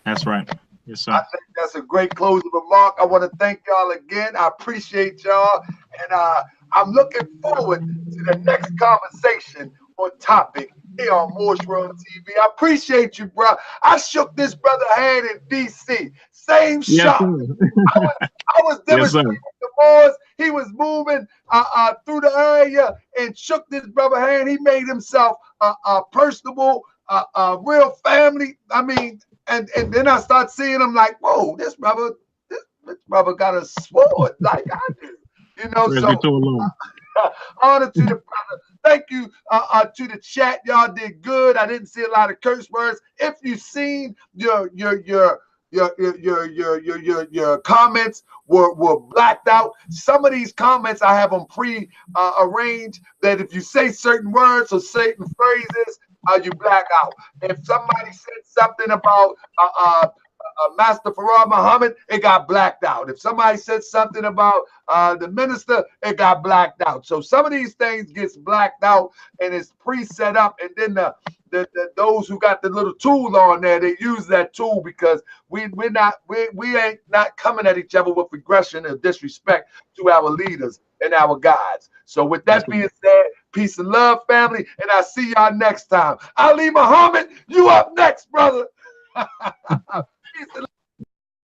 That's right. Yes, sir. I think that's a great closing remark. I want to thank y'all again. I appreciate y'all. And I'm looking forward to the next conversation or topic here on Moorish World TV. I appreciate you, bro. I shook this brother hand in D.C. Same shot. I was demonstrating the Moors. He was moving through the area and shook this brother hand. He made himself personable, real family. I mean, and then I start seeing him like, whoa, this brother got a sword like I do. You know, so honor to the brother. Thank you to the chat. Y'all did good. I didn't see a lot of curse words. If you've seen your comments were blacked out. Some of these comments I have them pre-arranged that if you say certain words or certain phrases, you black out. If somebody said something about Master Farah Muhammad, it got blacked out. If somebody said something about the minister, it got blacked out. So some of these things gets blacked out and it's pre-set up, and then those who got the little tool on there, they use that tool because we ain't not coming at each other with aggression or disrespect to our leaders and our guides. So with that being said, peace and love, family, and I'll see y'all next time. Ali Muhammad, you up next, brother. Peace and